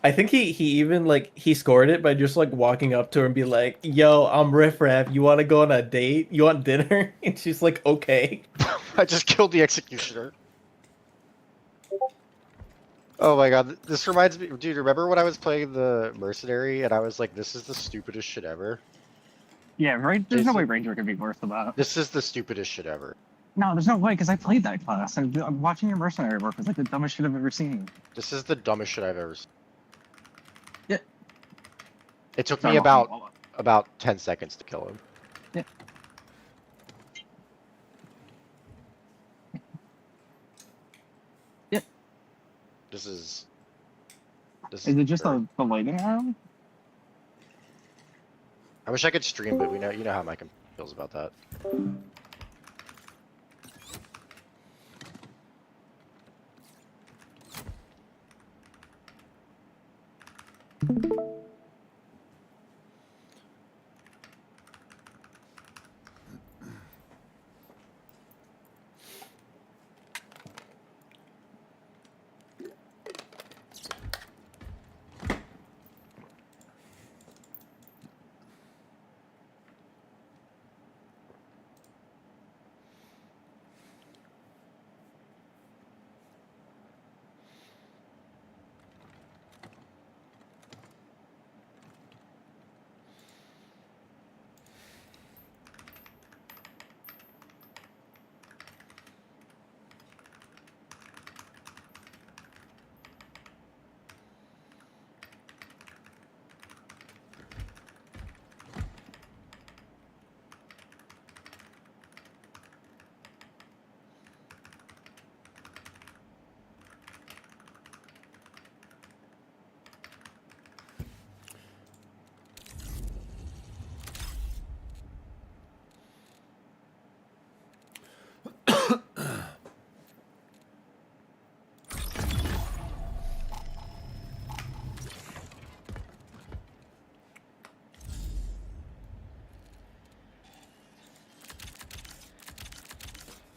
Speaker 5: I think he even like he scored it by just like walking up to her and be like, "Yo, I'm Riff Raff. You want to go on a date? You want dinner?" And she's like, "Okay."
Speaker 4: I just killed the executioner. Oh my god, this reminds me, dude. Remember when I was playing the mercenary and I was like, "This is the stupidest shit ever."
Speaker 7: Yeah, right. There's no way
Speaker 4: Jason-
Speaker 7: Ranger could be worse than that.
Speaker 4: This is the stupidest shit ever.
Speaker 7: No, there's no way because I played that class and watching your mercenary work was like the dumbest shit I've ever seen.
Speaker 4: This is the dumbest shit I've ever seen.
Speaker 7: Yeah.
Speaker 4: It took
Speaker 7: Sorry,
Speaker 4: me
Speaker 7: I'll-
Speaker 4: about 10 seconds to kill him.
Speaker 7: Yeah. Yeah.
Speaker 4: This is.
Speaker 7: Is it just
Speaker 4: terrible.
Speaker 7: the lighting arm?
Speaker 4: I wish I could stream, but you know how my computer feels about that.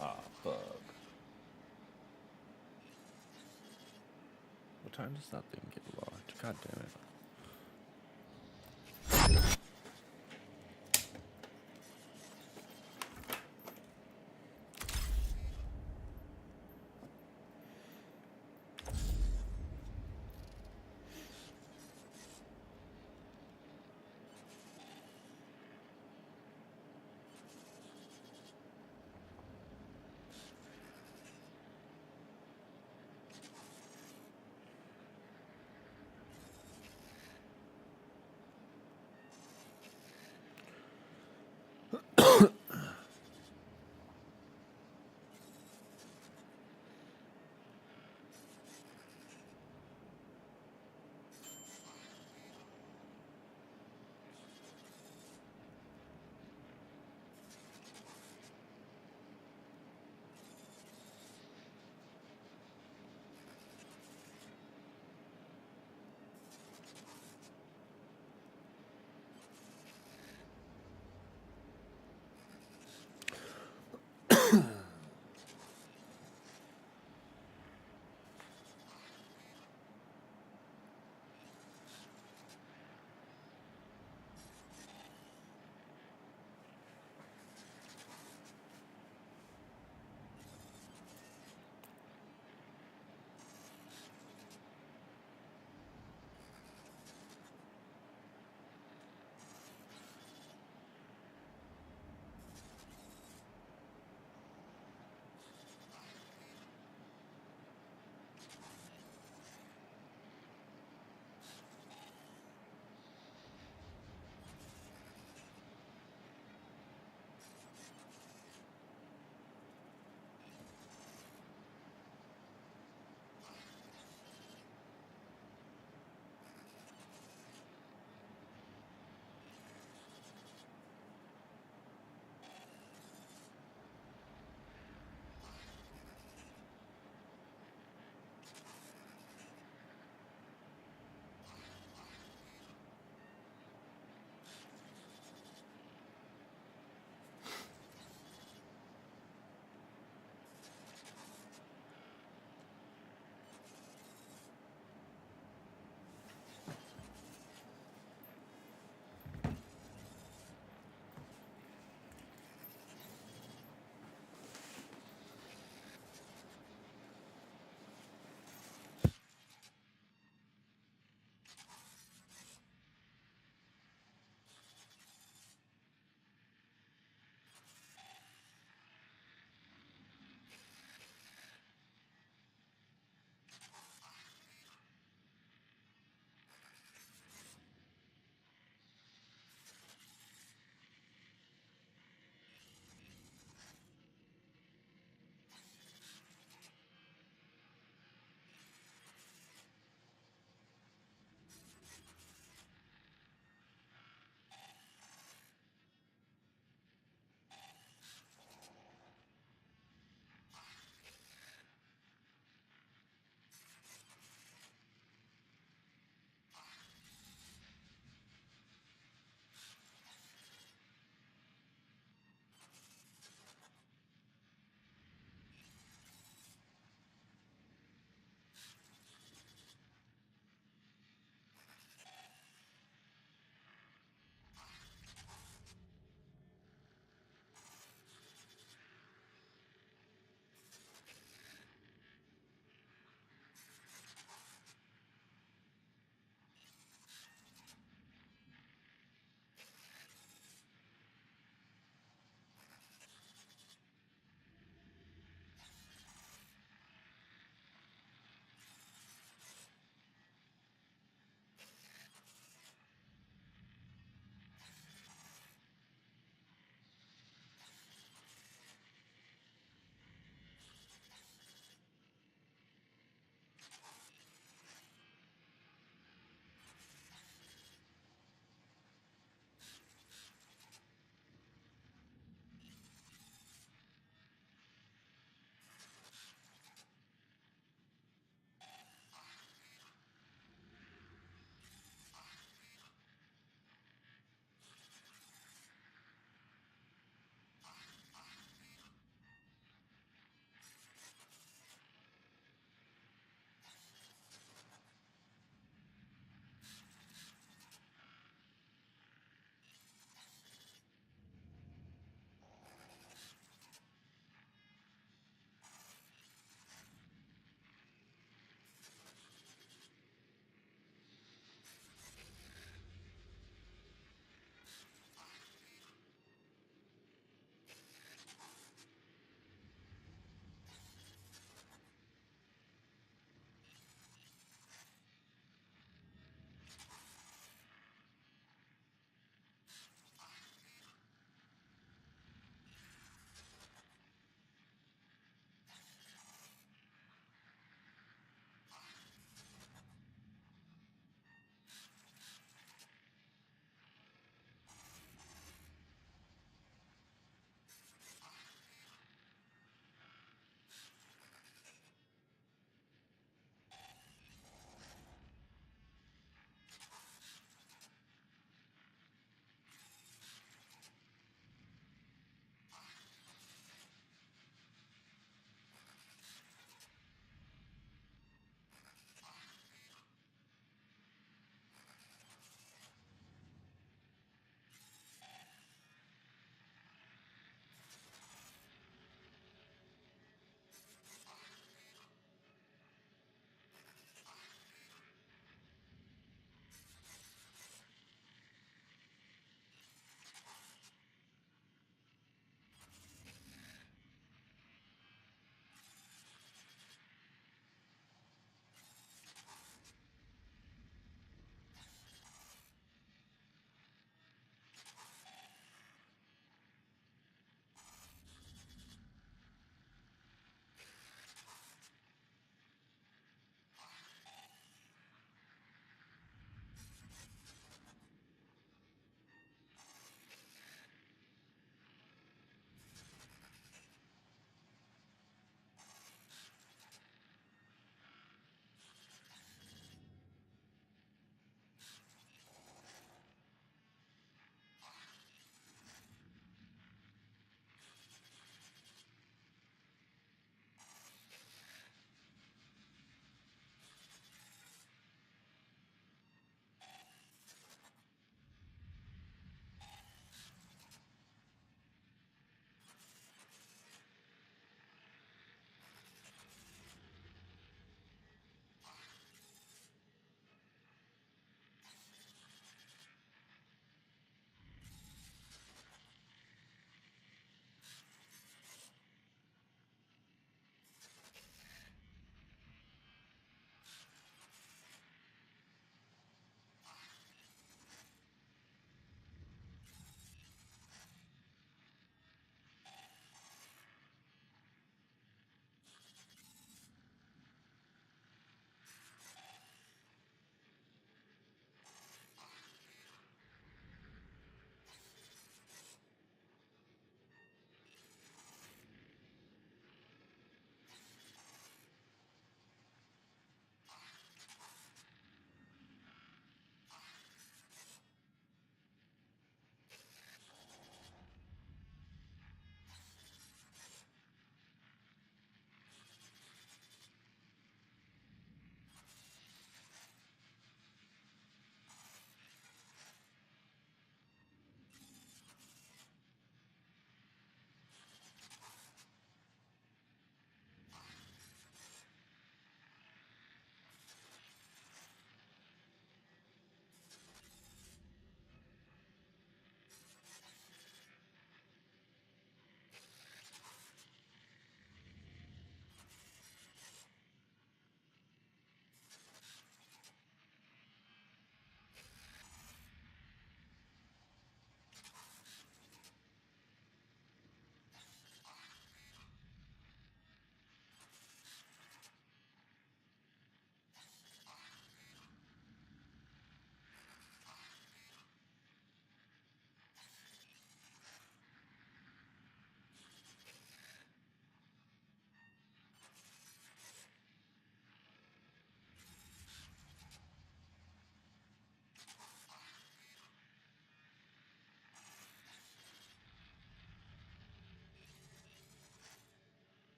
Speaker 1: Ah, fuck. What time does that thing get locked? God damn it.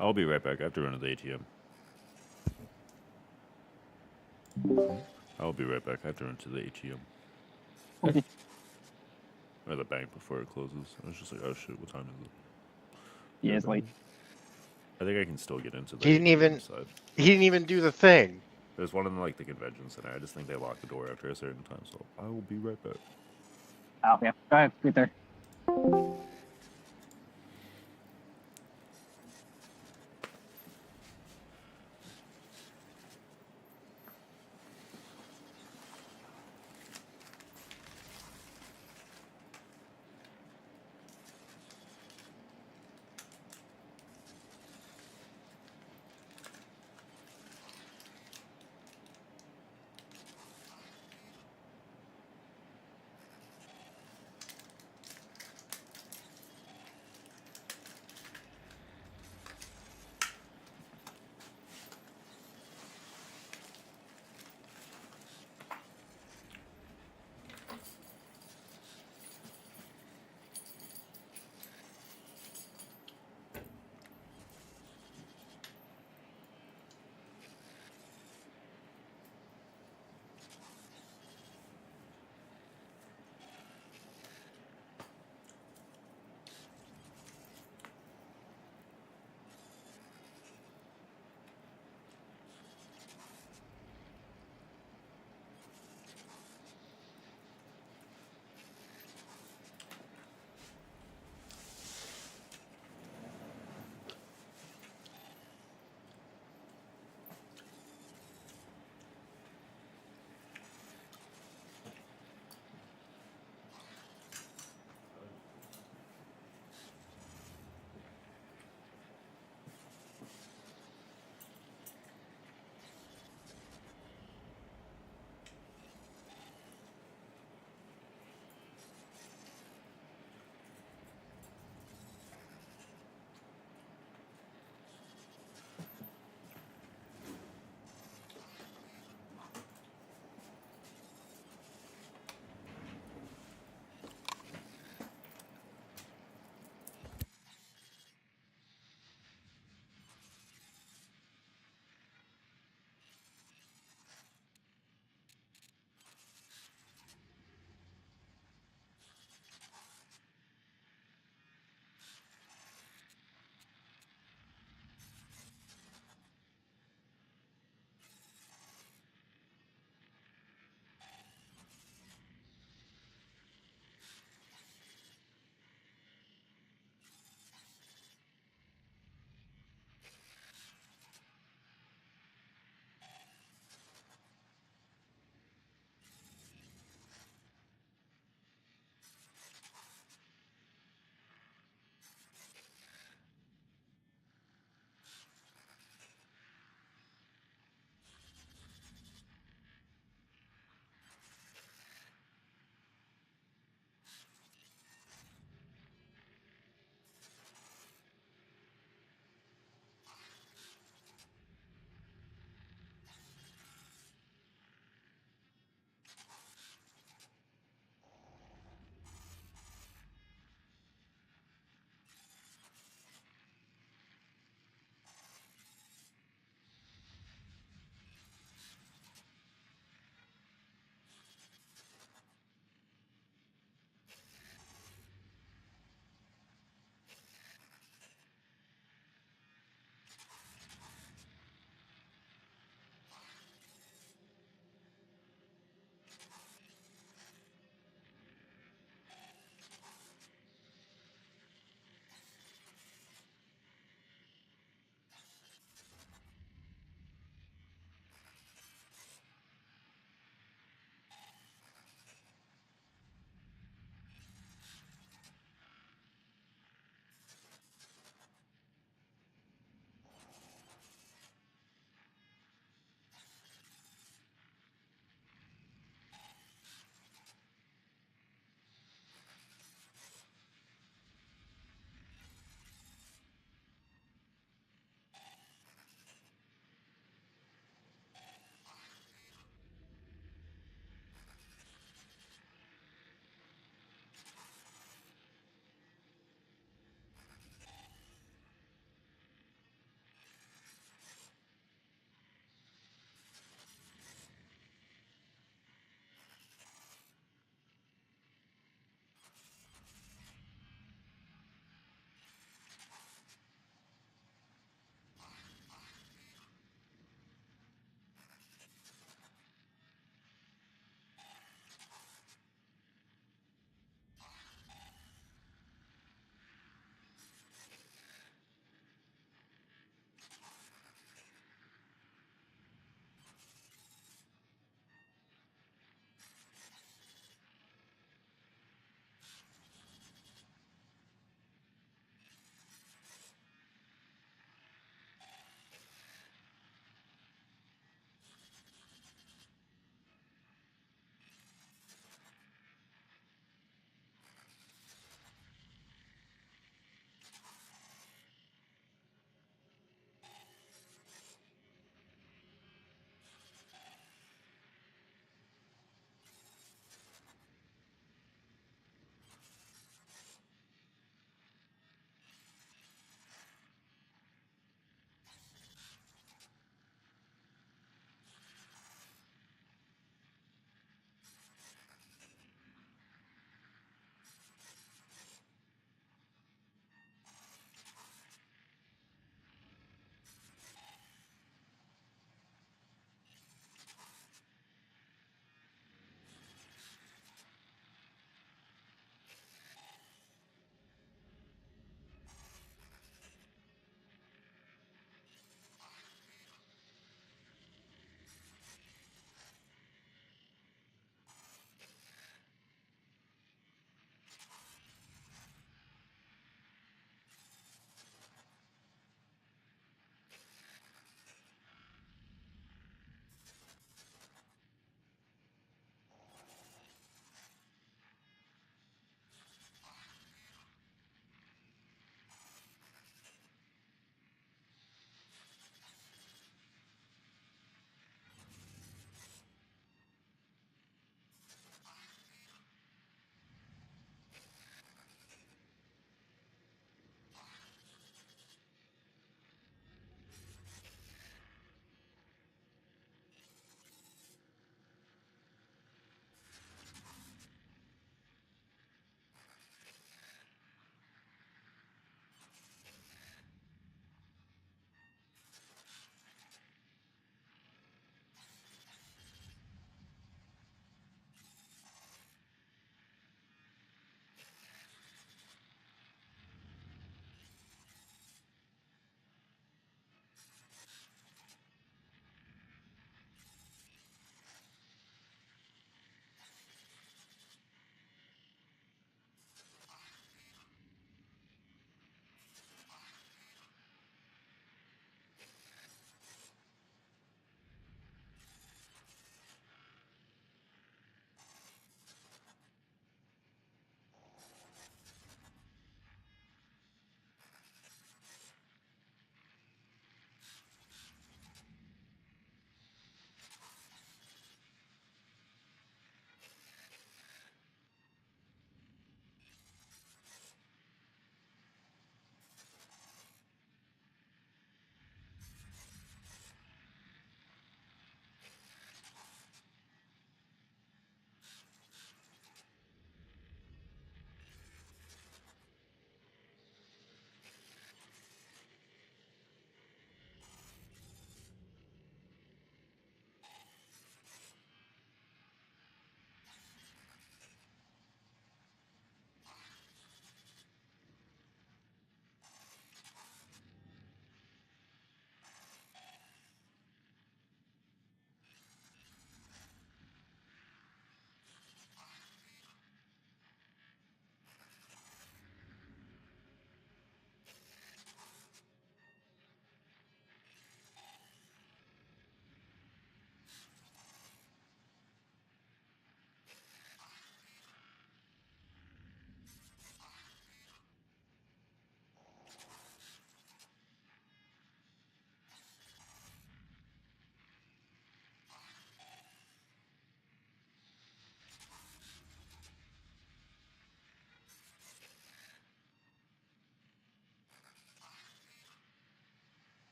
Speaker 1: I'll be right back. I have to run to the ATM. I'll be right back. I have to run to the ATM.
Speaker 7: Okay.
Speaker 1: Or the bank before it closes. I was just like, oh shit, what time is it?
Speaker 7: Yeah, it's late.
Speaker 1: I think I can still get into the
Speaker 4: He didn't
Speaker 1: ATM
Speaker 4: even
Speaker 1: side.
Speaker 4: he didn't even do the thing.
Speaker 1: There's one in like the convention center. I just think they lock the door after a certain time, so I will be right back.
Speaker 7: Oh, yeah. Go ahead. Get there.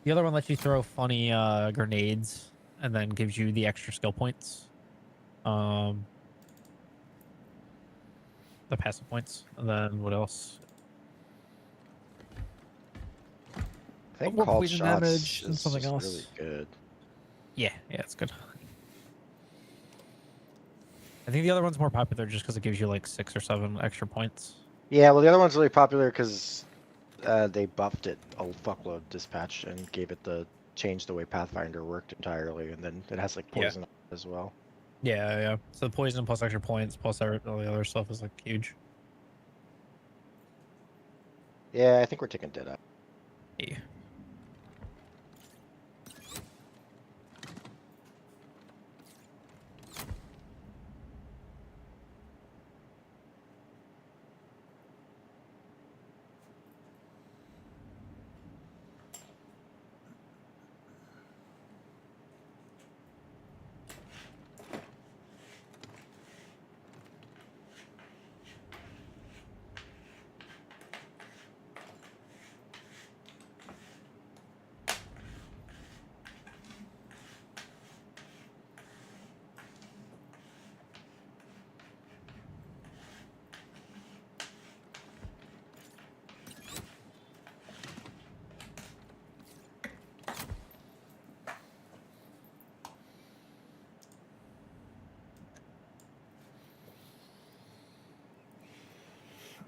Speaker 9: The other one lets you throw funny grenades and then gives you the extra skill points. The passive points. And then what else?
Speaker 4: I think
Speaker 9: More
Speaker 4: called
Speaker 9: poison
Speaker 4: shots
Speaker 9: damage and
Speaker 4: is
Speaker 9: something
Speaker 4: just
Speaker 9: else.
Speaker 4: really good.
Speaker 9: Yeah, it's good. I think the other one's more popular just because it gives you like 6 or 7 extra points.
Speaker 4: Yeah, well, the other one's really popular because they buffed it a fuckload dispatch and gave it the change the way Pathfinder worked entirely, and then it has like
Speaker 9: Yeah.
Speaker 4: poison as well.
Speaker 9: Yeah. So the poison plus extra points plus all the other stuff is like huge.
Speaker 4: Yeah, I think we're taking dead up.
Speaker 9: Yeah.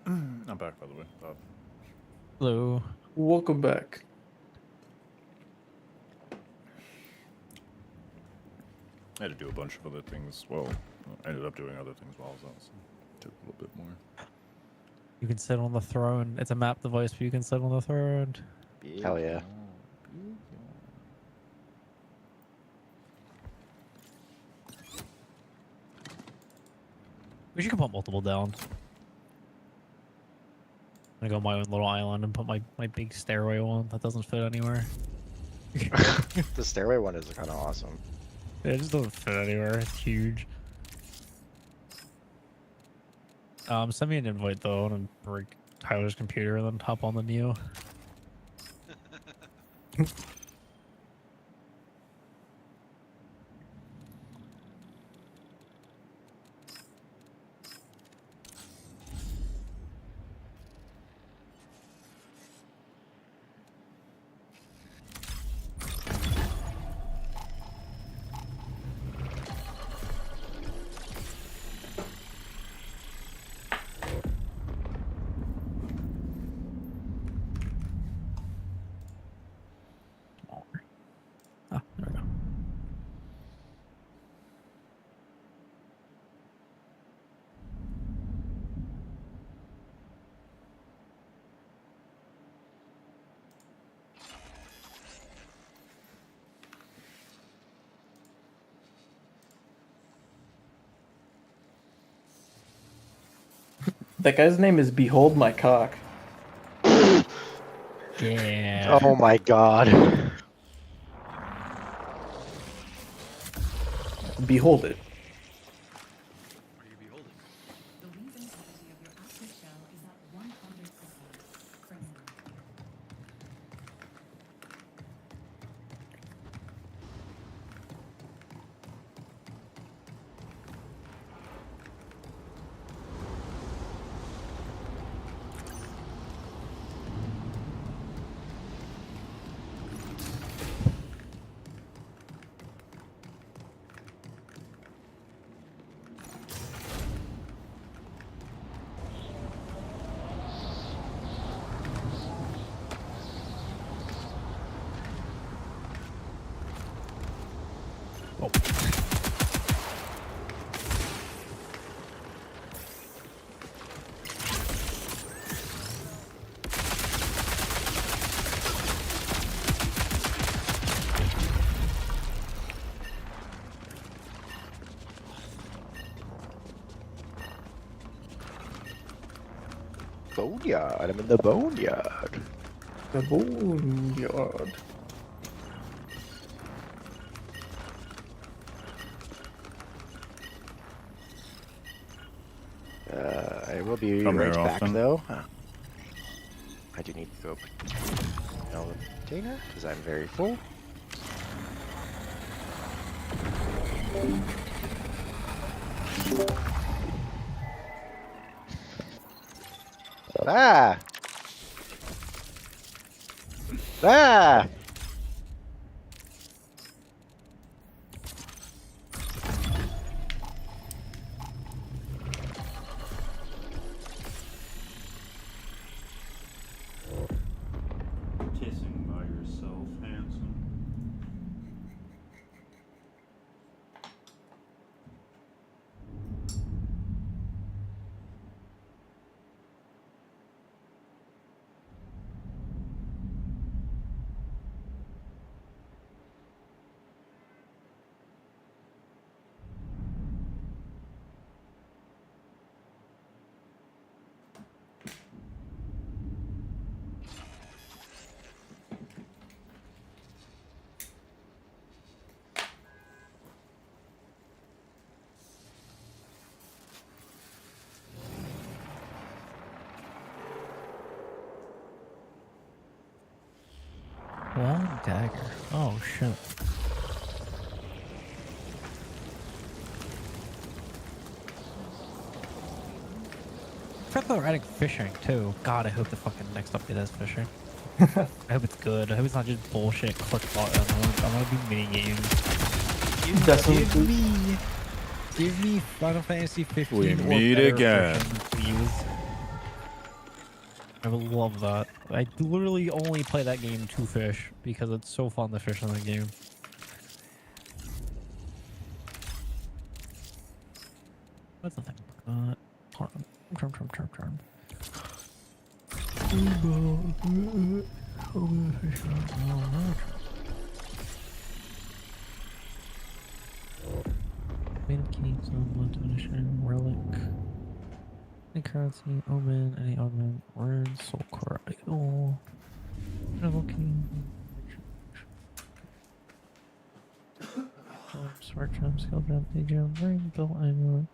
Speaker 1: I'm back, by the way.
Speaker 9: Hello.
Speaker 5: Welcome back.
Speaker 1: I had to do a bunch of other things. Well, I ended up doing other things while I was out, so it took a little bit more.
Speaker 9: You can sit on the throne. It's a map device, but you can sit on the throne.
Speaker 4: Hell yeah.
Speaker 9: We should put multiple down. I'm gonna go my own little island and put my big stairway one that doesn't fit anywhere.
Speaker 4: The stairway one is kind of awesome.
Speaker 9: It just doesn't fit anywhere. It's huge. Send me an invite though, and break Tyler's computer and then hop on the Neo. Ah, there we go.
Speaker 5: That guy's name is Behold My Cock.
Speaker 9: Yeah.
Speaker 4: Oh my god.
Speaker 5: Behold it.
Speaker 6: The weaving quality of your active shell is at 100%. Friendly.
Speaker 4: Boneyard. I'm in the boneyard.
Speaker 5: The boneyard.
Speaker 4: I will be
Speaker 1: Come
Speaker 4: right
Speaker 1: here
Speaker 4: back
Speaker 1: often.
Speaker 4: though. I do need to go no container because I'm very full. Ah! Ah!
Speaker 1: Kissing by yourself, handsome.
Speaker 9: Long dagger. Oh shit. I forgot they were adding fishing too. God, I hope the fucking next update has fishing. I hope it's good. I hope it's not just bullshit click button. I want to be mini games.
Speaker 5: Definitely.
Speaker 9: Give me Final Fantasy 15
Speaker 1: We
Speaker 9: or
Speaker 1: meet
Speaker 9: better
Speaker 1: again.
Speaker 9: fishing, please. I would love that. I literally only play that game to fish because it's so fun to fish in that game. What's the thing? Charm. Keys on blood divination, relic. Any currency, omen, any omen, words, soul core idol. Revoking. Sword gem, skill gem, day gem, ring, bill, amulet.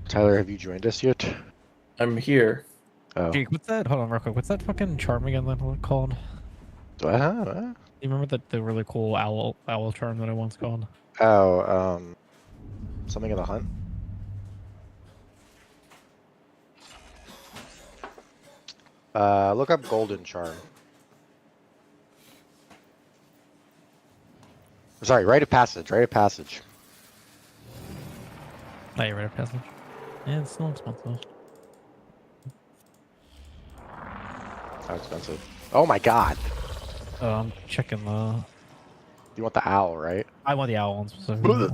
Speaker 4: Tyler, have you joined us yet?
Speaker 5: I'm here.
Speaker 4: Oh.
Speaker 9: Jake, what's that? Hold on, real quick. What's that fucking charm again that was called? You remember the really cool owl charm that I once called?
Speaker 4: Oh, something in the hunt. Look up golden charm. Sorry, rite of passage. Rite of passage.
Speaker 9: Oh, yeah, right of passage. Yeah, it's still expensive.
Speaker 4: How expensive? Oh my god!
Speaker 9: I'm checking the.
Speaker 4: You want the owl, right?
Speaker 9: I want the owl one specifically.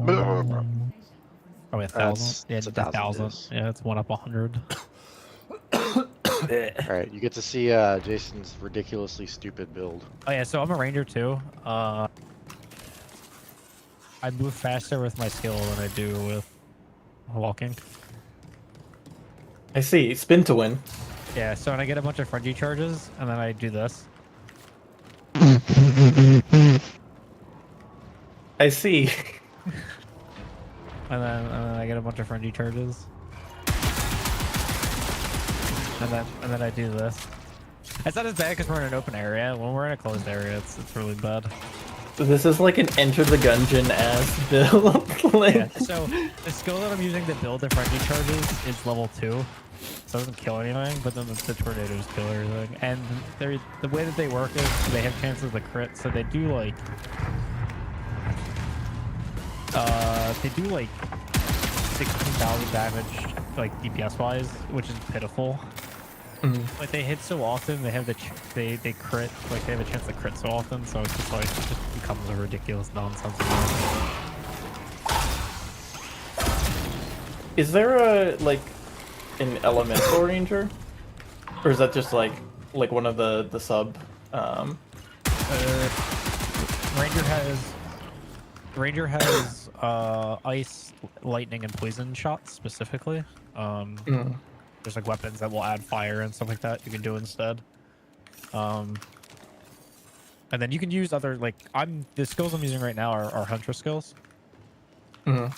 Speaker 9: Oh, wait, 1,000. Yeah,
Speaker 4: It's
Speaker 9: it's
Speaker 4: 1,000,
Speaker 9: 1,000.
Speaker 4: yes.
Speaker 9: Yeah, it's one up 100.
Speaker 4: Alright, you get to see Jason's ridiculously stupid build.
Speaker 9: Oh yeah, so I'm a ranger too. I move faster with my skill than I do with walking.
Speaker 5: I see. Spin to win.
Speaker 9: Yeah, so when I get a bunch of frenzy charges, and then I do this.
Speaker 5: I see.
Speaker 9: And then I get a bunch of frenzy charges. And then I do this. It's not as bad because we're in an open area. When we're in a closed area, it's really bad.
Speaker 5: This is like an Enter the Gungeon ass build. Like,
Speaker 9: Yeah, so the skill that I'm using to build the frenzy charges is level 2. So it doesn't kill anything, but then the tornadoes kill everything. And the way that they work is they have chances to crit, so they do like 16,000 damage, like DPS wise, which is pitiful. But they hit so often, they have they crit, like they have a chance to crit so often, so it's just like it just becomes a ridiculous nonsense.
Speaker 5: is there a like an elemental ranger, or is that just like one of the sub?
Speaker 9: Ranger has ice, lightning, and poison shots specifically. There's like weapons that will add fire and stuff like that you can do instead. And then you can use other the skills I'm using right now are hunter skills. And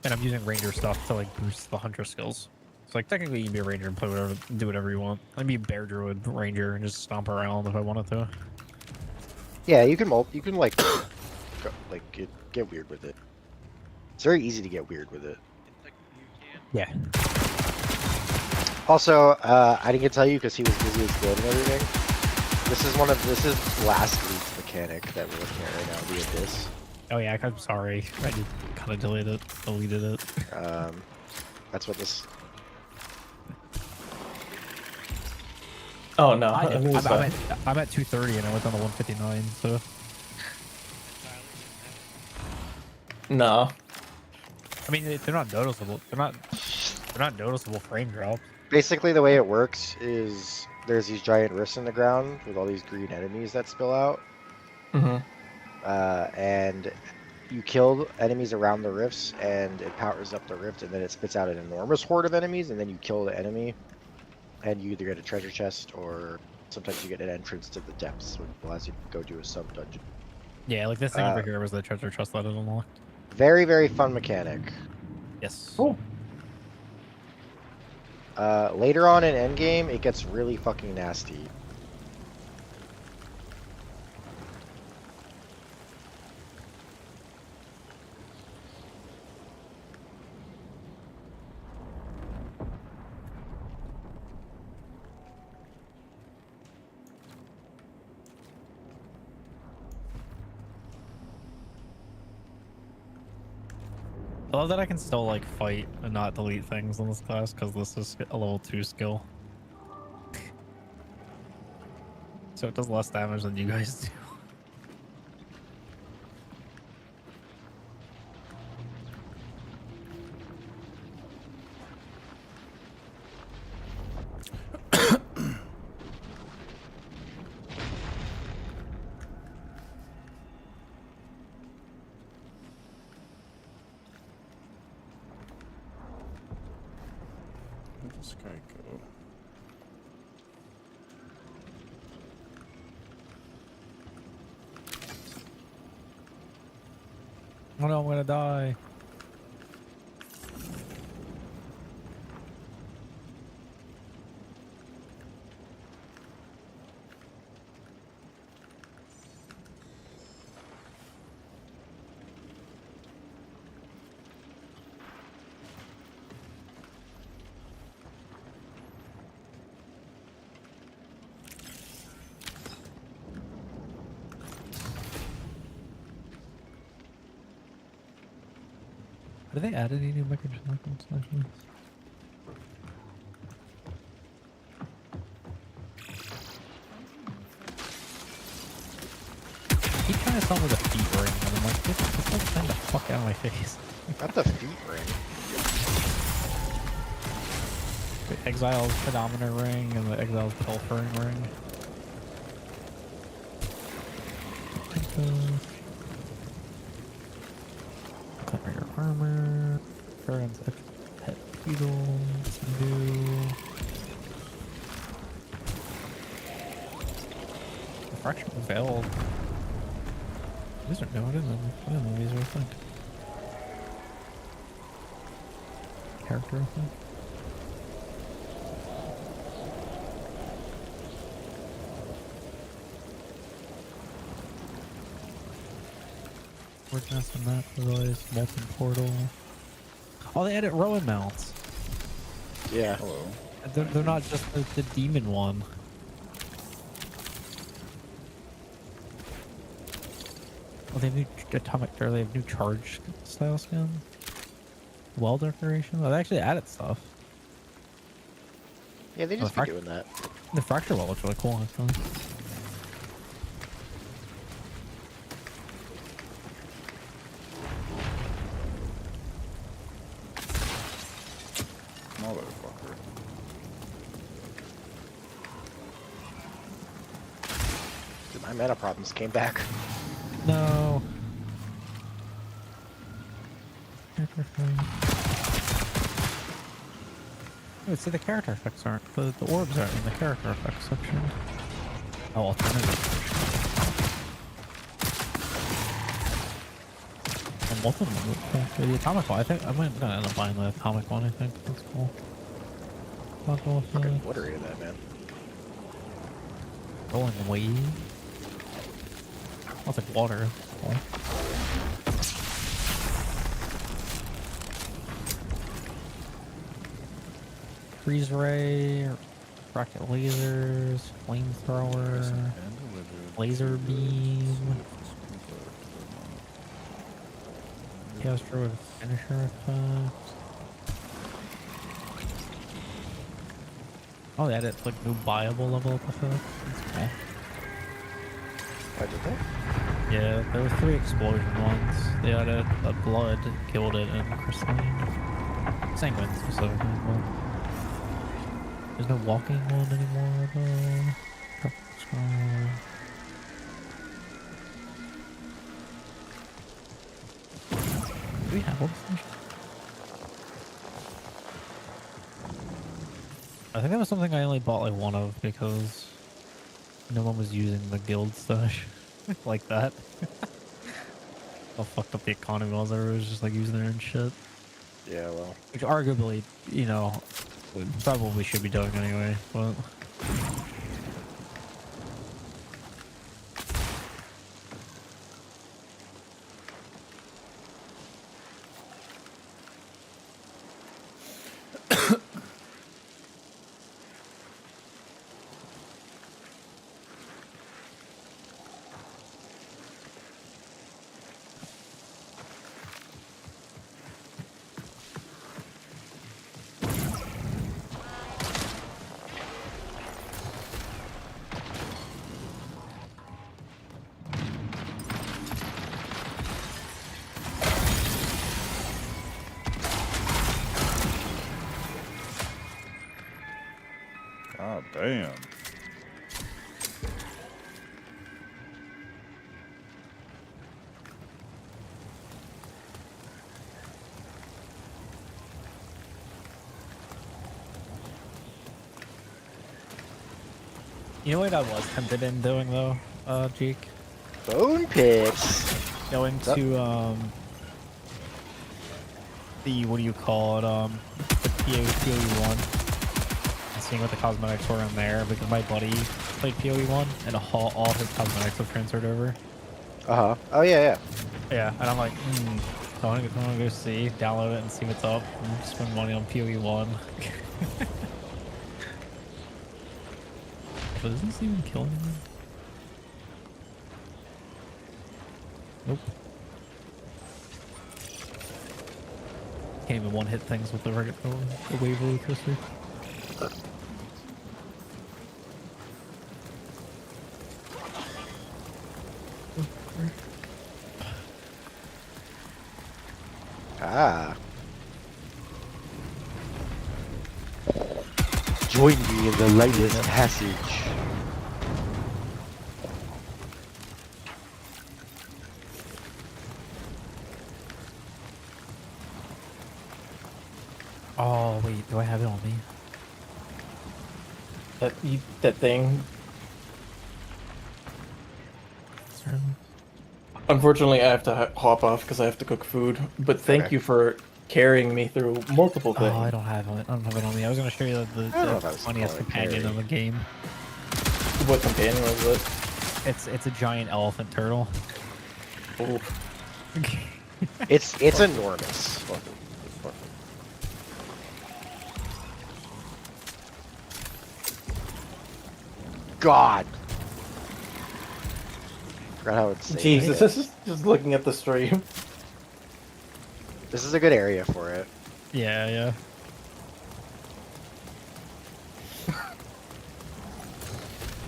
Speaker 9: And I'm using ranger stuff to like boost the hunter skills. So like technically you can be a ranger and play whatever, do whatever you want. I'd be a bear druid ranger and just stomp around if I wanted to.
Speaker 4: Yeah, you can like get weird with it. It's very easy to get weird with it.
Speaker 9: Yeah.
Speaker 4: Also, I didn't get to tell you because he was busy exploding everything. This is last week's mechanic that we're looking at right now, the Abyss.
Speaker 9: Oh yeah, I'm sorry. I just kind of deleted it.
Speaker 4: That's what this.
Speaker 5: Oh no,
Speaker 9: I'm at 230 and I went down to 159. So
Speaker 5: no.
Speaker 9: I mean, they're not noticeable. They're not noticeable frame drops.
Speaker 4: Basically, the way it works is there's these giant rifts in the ground with all these green enemies that spill out.
Speaker 5: Mm-hmm.
Speaker 4: And you kill enemies around the rifts, and it powers up the rift, and then it spits out an enormous horde of enemies, and then you kill the enemy, and you either get a treasure chest or sometimes you get an entrance to the depths, which allows you to go do a sub dungeon.
Speaker 9: Yeah, like this thing over here was the treasure chest that it unlocked.
Speaker 4: Very, very fun mechanic.
Speaker 9: Yes.
Speaker 5: Cool.
Speaker 4: Later on in endgame, it gets really fucking nasty.
Speaker 9: I love that I can still like fight and not delete things in this class because this is a level 2 skill. So it does less damage than you guys do.
Speaker 1: Where'd this guy go?
Speaker 9: Oh no, I'm gonna die. Did they add any new microtransactions actually? I keep trying to sell me the feet ring, and I'm like, get the thing the fuck out of my face.
Speaker 4: Not the feet ring.
Speaker 9: The Exile's Pedometer ring and the Exile's Pilfering ring. Cover your armor. Dragon's pet beetle. New. Refraction veil. These are no, I didn't know these were a thing. Character thing. Wordness and map device, molten portal. Oh, they added Rowan mounts.
Speaker 4: Yeah.
Speaker 1: Hello.
Speaker 9: They're not just the demon one. Oh, they have new atomic, or they have new charge style skin. Well decoration. Oh, they actually added stuff.
Speaker 4: Yeah, they just be doing that.
Speaker 9: The fracture well looks really cool actually.
Speaker 1: Motherfucker.
Speaker 4: Dude, my mana problems came back.
Speaker 9: No. Character thing. Wait, see the character effects aren't. The orbs aren't in the character effects section. Oh, alternative. And Both of them look cool. The atomic one, I think I'm gonna end up buying the atomic one. I think that's cool. I'll go with
Speaker 4: Fucking
Speaker 9: the
Speaker 4: obliterated that, man.
Speaker 9: rolling wave. Oh, it's like water. Cool. Freeze ray, rocket lasers, flamethrower, laser beam, chaos with finisher effect. Oh, they added like new buyable level up effect. That's cool.
Speaker 4: Why did they?
Speaker 9: Yeah, there were 3 explosion ones. They added a blood, killed it, and crystalline. Sanguine specifically. But there's no walking one anymore though. Purple scar. Do we have all this information? I think that was something I only bought like one of because no one was using the guild stash like that. How fucked up the economy was. Everyone was just like using their own shit.
Speaker 4: Yeah, well.
Speaker 9: Which arguably, you know, probably should be doing anyway, but...
Speaker 1: God damn.
Speaker 9: You know what I was tempted in doing though, Jeek?
Speaker 4: Bone pits.
Speaker 9: Going
Speaker 4: Yep.
Speaker 9: to, the, what do you call it, the PoE 1. And seeing what the cosmetics were in there, because my buddy played PoE 1, and all his cosmetics have transferred over.
Speaker 4: Uh-huh. Oh, yeah, yeah.
Speaker 9: Yeah, and I'm like, so I'm gonna go see, download it and see what's up, and spend money on PoE 1. But does this even kill anyone? Nope. Can't even one-hit things with the Waverly Twister.
Speaker 4: Ah. Join me in the lightest passage.
Speaker 9: Oh wait, do I have it on me?
Speaker 5: That thing.
Speaker 9: Certainly.
Speaker 5: Unfortunately, I have to hop off because I have to cook food. But thank
Speaker 4: Okay.
Speaker 5: you for carrying me through multiple things.
Speaker 9: Oh, I don't have it. I don't have it on me. I was gonna show you the
Speaker 4: I don't know if I
Speaker 9: the
Speaker 4: was
Speaker 9: funniest
Speaker 4: calling it
Speaker 9: companion
Speaker 4: carry.
Speaker 9: in the game.
Speaker 5: What companion was it?
Speaker 9: It's a giant elephant turtle.
Speaker 5: Oh,
Speaker 4: It's enormous. God. Forgot how insane.
Speaker 5: Jesus!
Speaker 4: it is.
Speaker 5: Just looking at the stream.
Speaker 4: This is a good area for it.
Speaker 9: Yeah, yeah.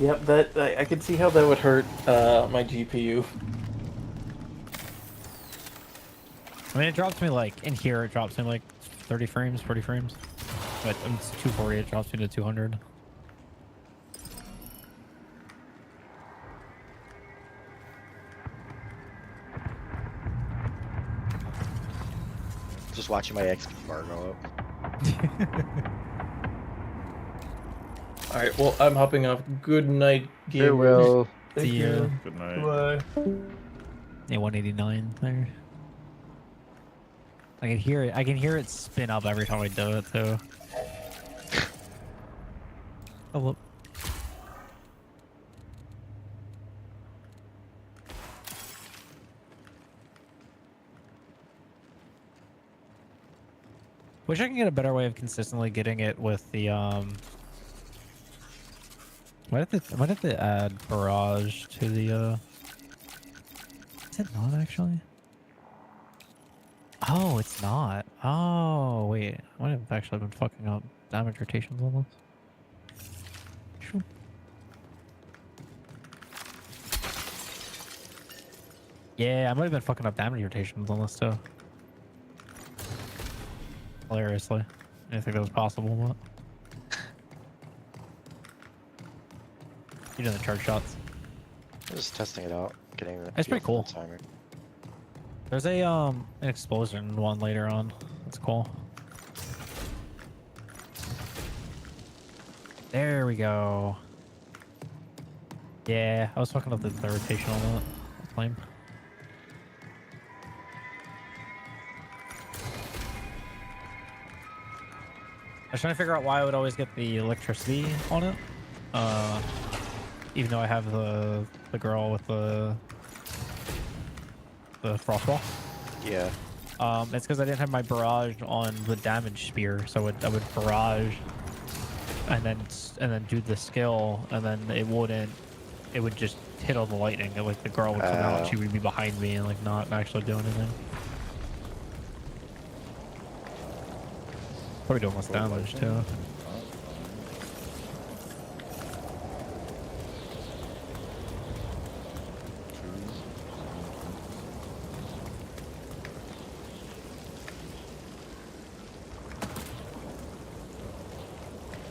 Speaker 5: Yep, that I could see how that would hurt my GPU.
Speaker 9: I mean, it drops me like in here. It drops me like 30 frames, 40 frames. But it's 240. It drops me to 200.
Speaker 4: Just watching my XP bar go up.
Speaker 5: All right, well, I'm hopping off. Good night, gamers.
Speaker 4: Farewell.
Speaker 5: Thank
Speaker 9: See ya.
Speaker 5: you.
Speaker 1: Good night.
Speaker 5: Bye.
Speaker 9: Yeah, 189 there. I can hear it. I can hear it spin up every time I do it too. Oh look. Wish I can get a better way of consistently getting it with the Why did they add barrage to the Is it not actually? Oh, it's not. Oh wait. I might have actually been fucking up damage rotations on this. Sure. Yeah, I might have been fucking up damage rotations on this too. Hilariously. I didn't think that was possible, but you're doing the charge shots.
Speaker 4: I'm just testing it out, getting the.
Speaker 9: It's pretty cool.
Speaker 4: Timer.
Speaker 9: There's a an explosion one later on. That's cool. There we go. Yeah, I was fucking up the rotation on that flame. I was trying to figure out why I would always get the electricity on it. Even though I have the girl with the frostball.
Speaker 4: Yeah.
Speaker 9: It's because I didn't have my barrage on the damage spear, so I would barrage, and then do the skill, and then it would just hit all the lightning, and like the girl would come out, and she would be behind me and like not actually do anything. Probably doing less damage too.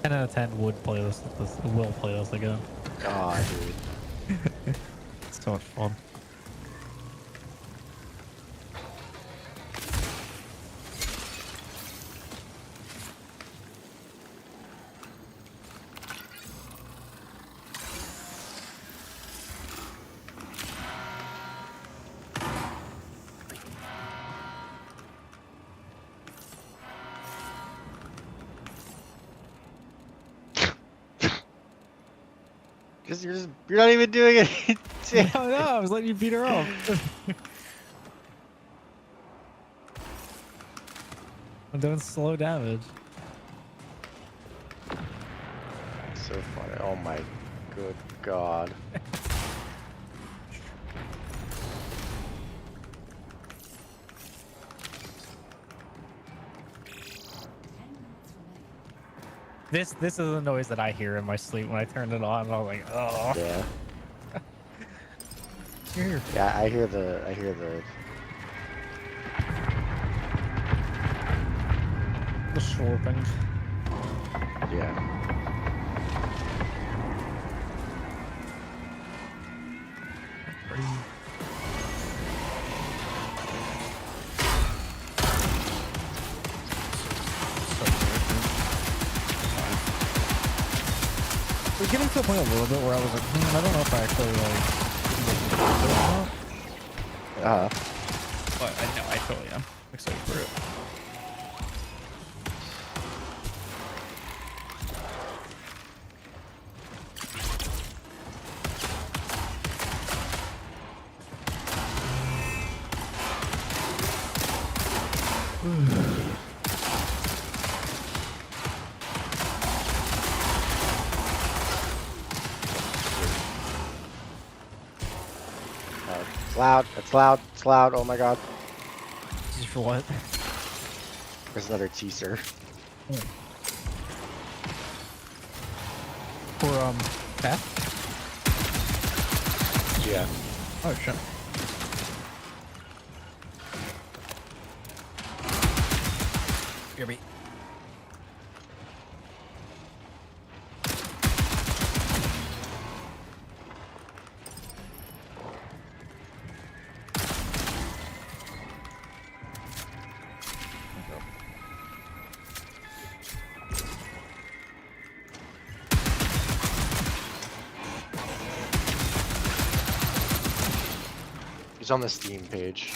Speaker 9: Out of 10 would play this. Will play this again.
Speaker 4: God, dude.
Speaker 9: It's so much fun.
Speaker 4: Because you're not even doing anything.
Speaker 9: No, I was letting you beat her up. I'm doing slow damage.
Speaker 4: So funny. Oh my good god.
Speaker 9: This is the noise that I hear in my sleep when I turn it on. And I'm like, oh.
Speaker 4: Yeah.
Speaker 9: Here.
Speaker 4: Yeah, I hear the.
Speaker 9: The slurping.
Speaker 4: Yeah.
Speaker 9: We're getting to a point a little bit where I was like, I don't know if I actually like. But I know I totally am excited for it.
Speaker 4: It's loud. It's loud. It's loud. Oh my god.
Speaker 9: For what?
Speaker 4: There's another teaser.
Speaker 9: For Beth?
Speaker 4: Yeah.
Speaker 9: Oh shit. Here be.
Speaker 4: He's on the Steam page.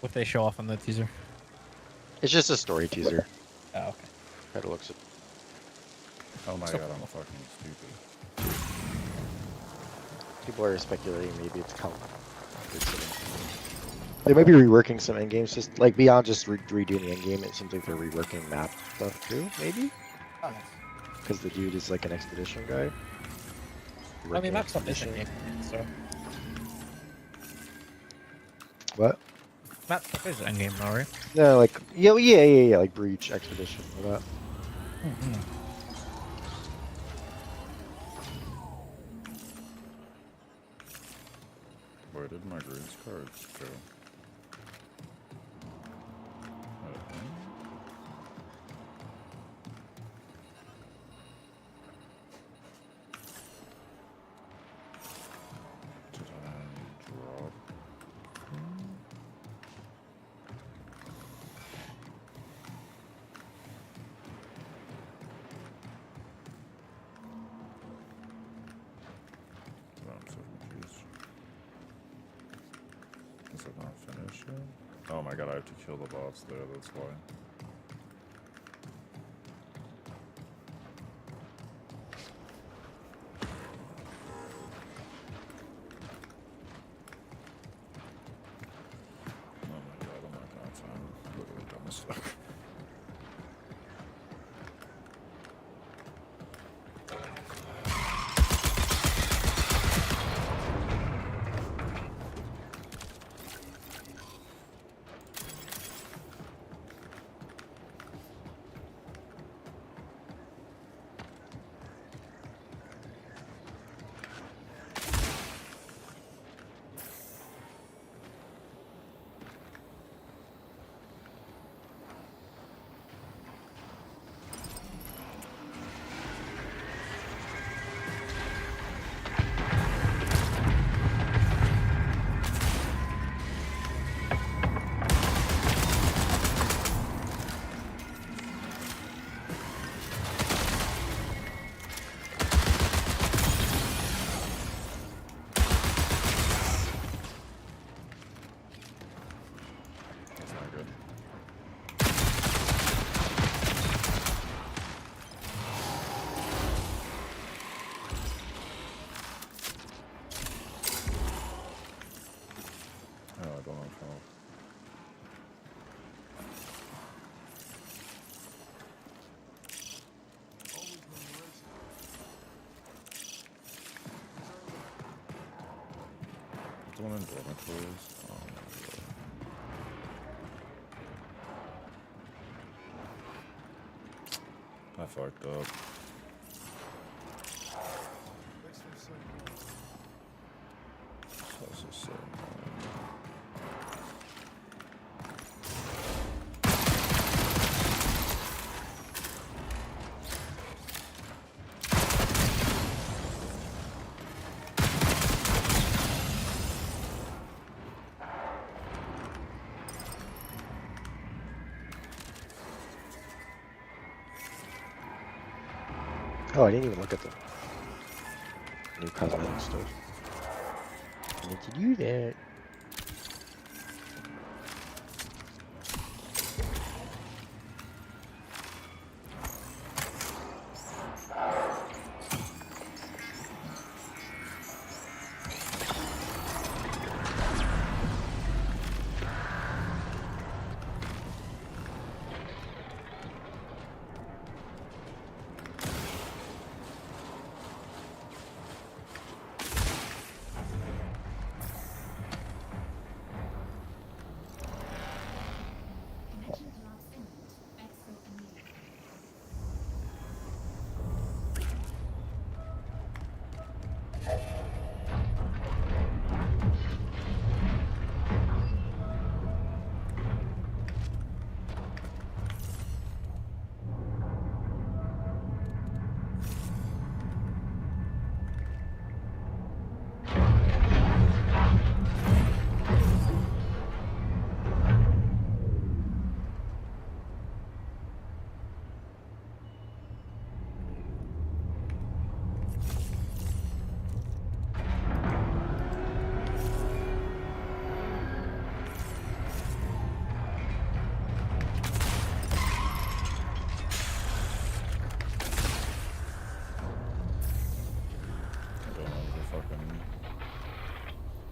Speaker 9: what they show off on the teaser?
Speaker 4: It's just a story teaser.
Speaker 9: Oh, okay.
Speaker 4: Kind of looks.
Speaker 1: Oh my
Speaker 9: So-
Speaker 1: god, I'm fucking stupid.
Speaker 4: People are speculating maybe it's Cal. They might be reworking some end games, just like beyond just redoing the end game. It seems like they're reworking map stuff too, maybe.
Speaker 9: Oh, nice.
Speaker 4: Because the dude is like an expedition guy.
Speaker 9: I mean,
Speaker 4: Reworking
Speaker 9: map stuff is
Speaker 4: expedition.
Speaker 9: in-game, so
Speaker 4: What?
Speaker 9: map stuff is in-game though, right?
Speaker 4: No, like yeah, like breach expedition, all that.
Speaker 1: Where did my greens cards go? I don't know. Did I drop? I'm so confused. Is it not finished yet? Oh my god, I have to kill the bots there, that's why. Oh my god, I'm not gonna have time. I'm literally dumb as fuck. That's not good. Oh, I don't know how. Is one in dormitories? Oh my god. I fucked up. This is so annoying.
Speaker 4: Oh, I didn't even look at the new cosmetic stuff. I need to do that.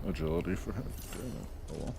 Speaker 1: agility for him. Damn it. Oh well.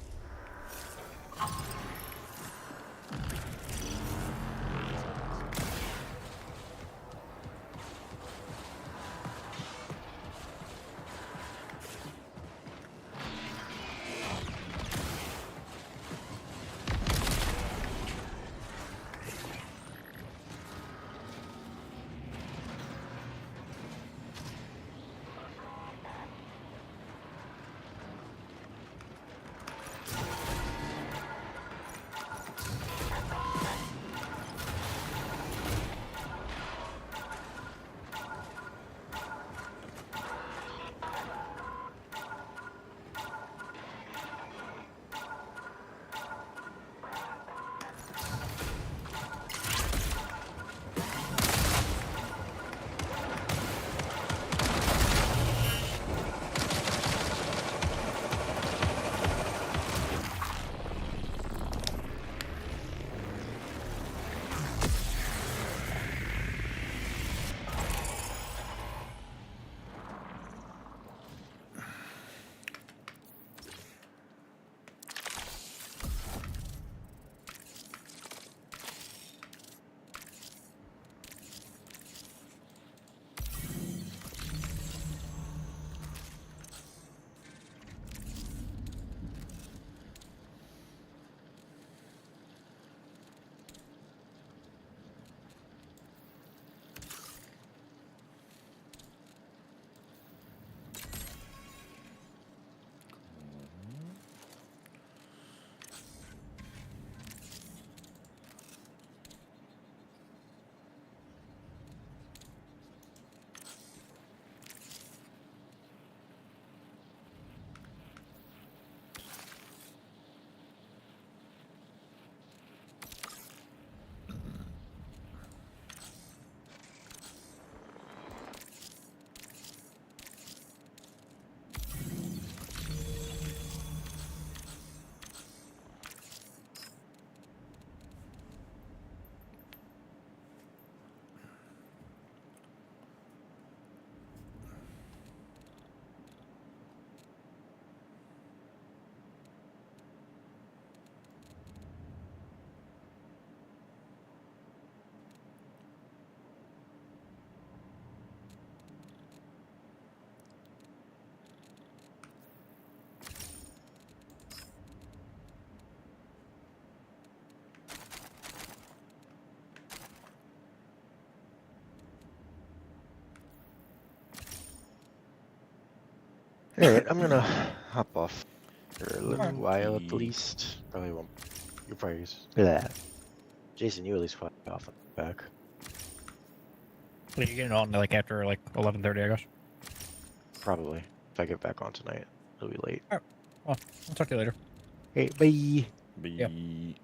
Speaker 4: Alright, I'm gonna hop off for a little
Speaker 9: Alright.
Speaker 4: while at least. Probably won't. You'll probably. Yeah. Jason, you at least probably off back.
Speaker 9: So you getting on like after like 11:30, I guess.
Speaker 4: Probably. If I get back on tonight, it'll be late.
Speaker 9: Well, I'll talk to you later.
Speaker 4: Hey, bye.
Speaker 1: Be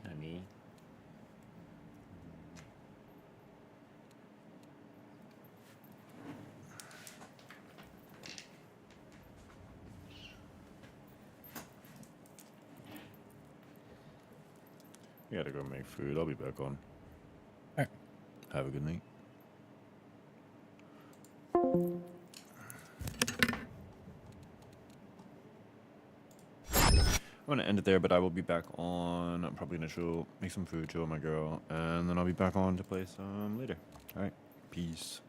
Speaker 10: honey.
Speaker 1: We gotta go make food. I'll be back on.
Speaker 9: Alright.
Speaker 1: Have a good night. I'm gonna end it there, but I will be back on. I'm probably gonna chill, make some food, chill with my girl, and then I'll be back on to play some later. All right, peace.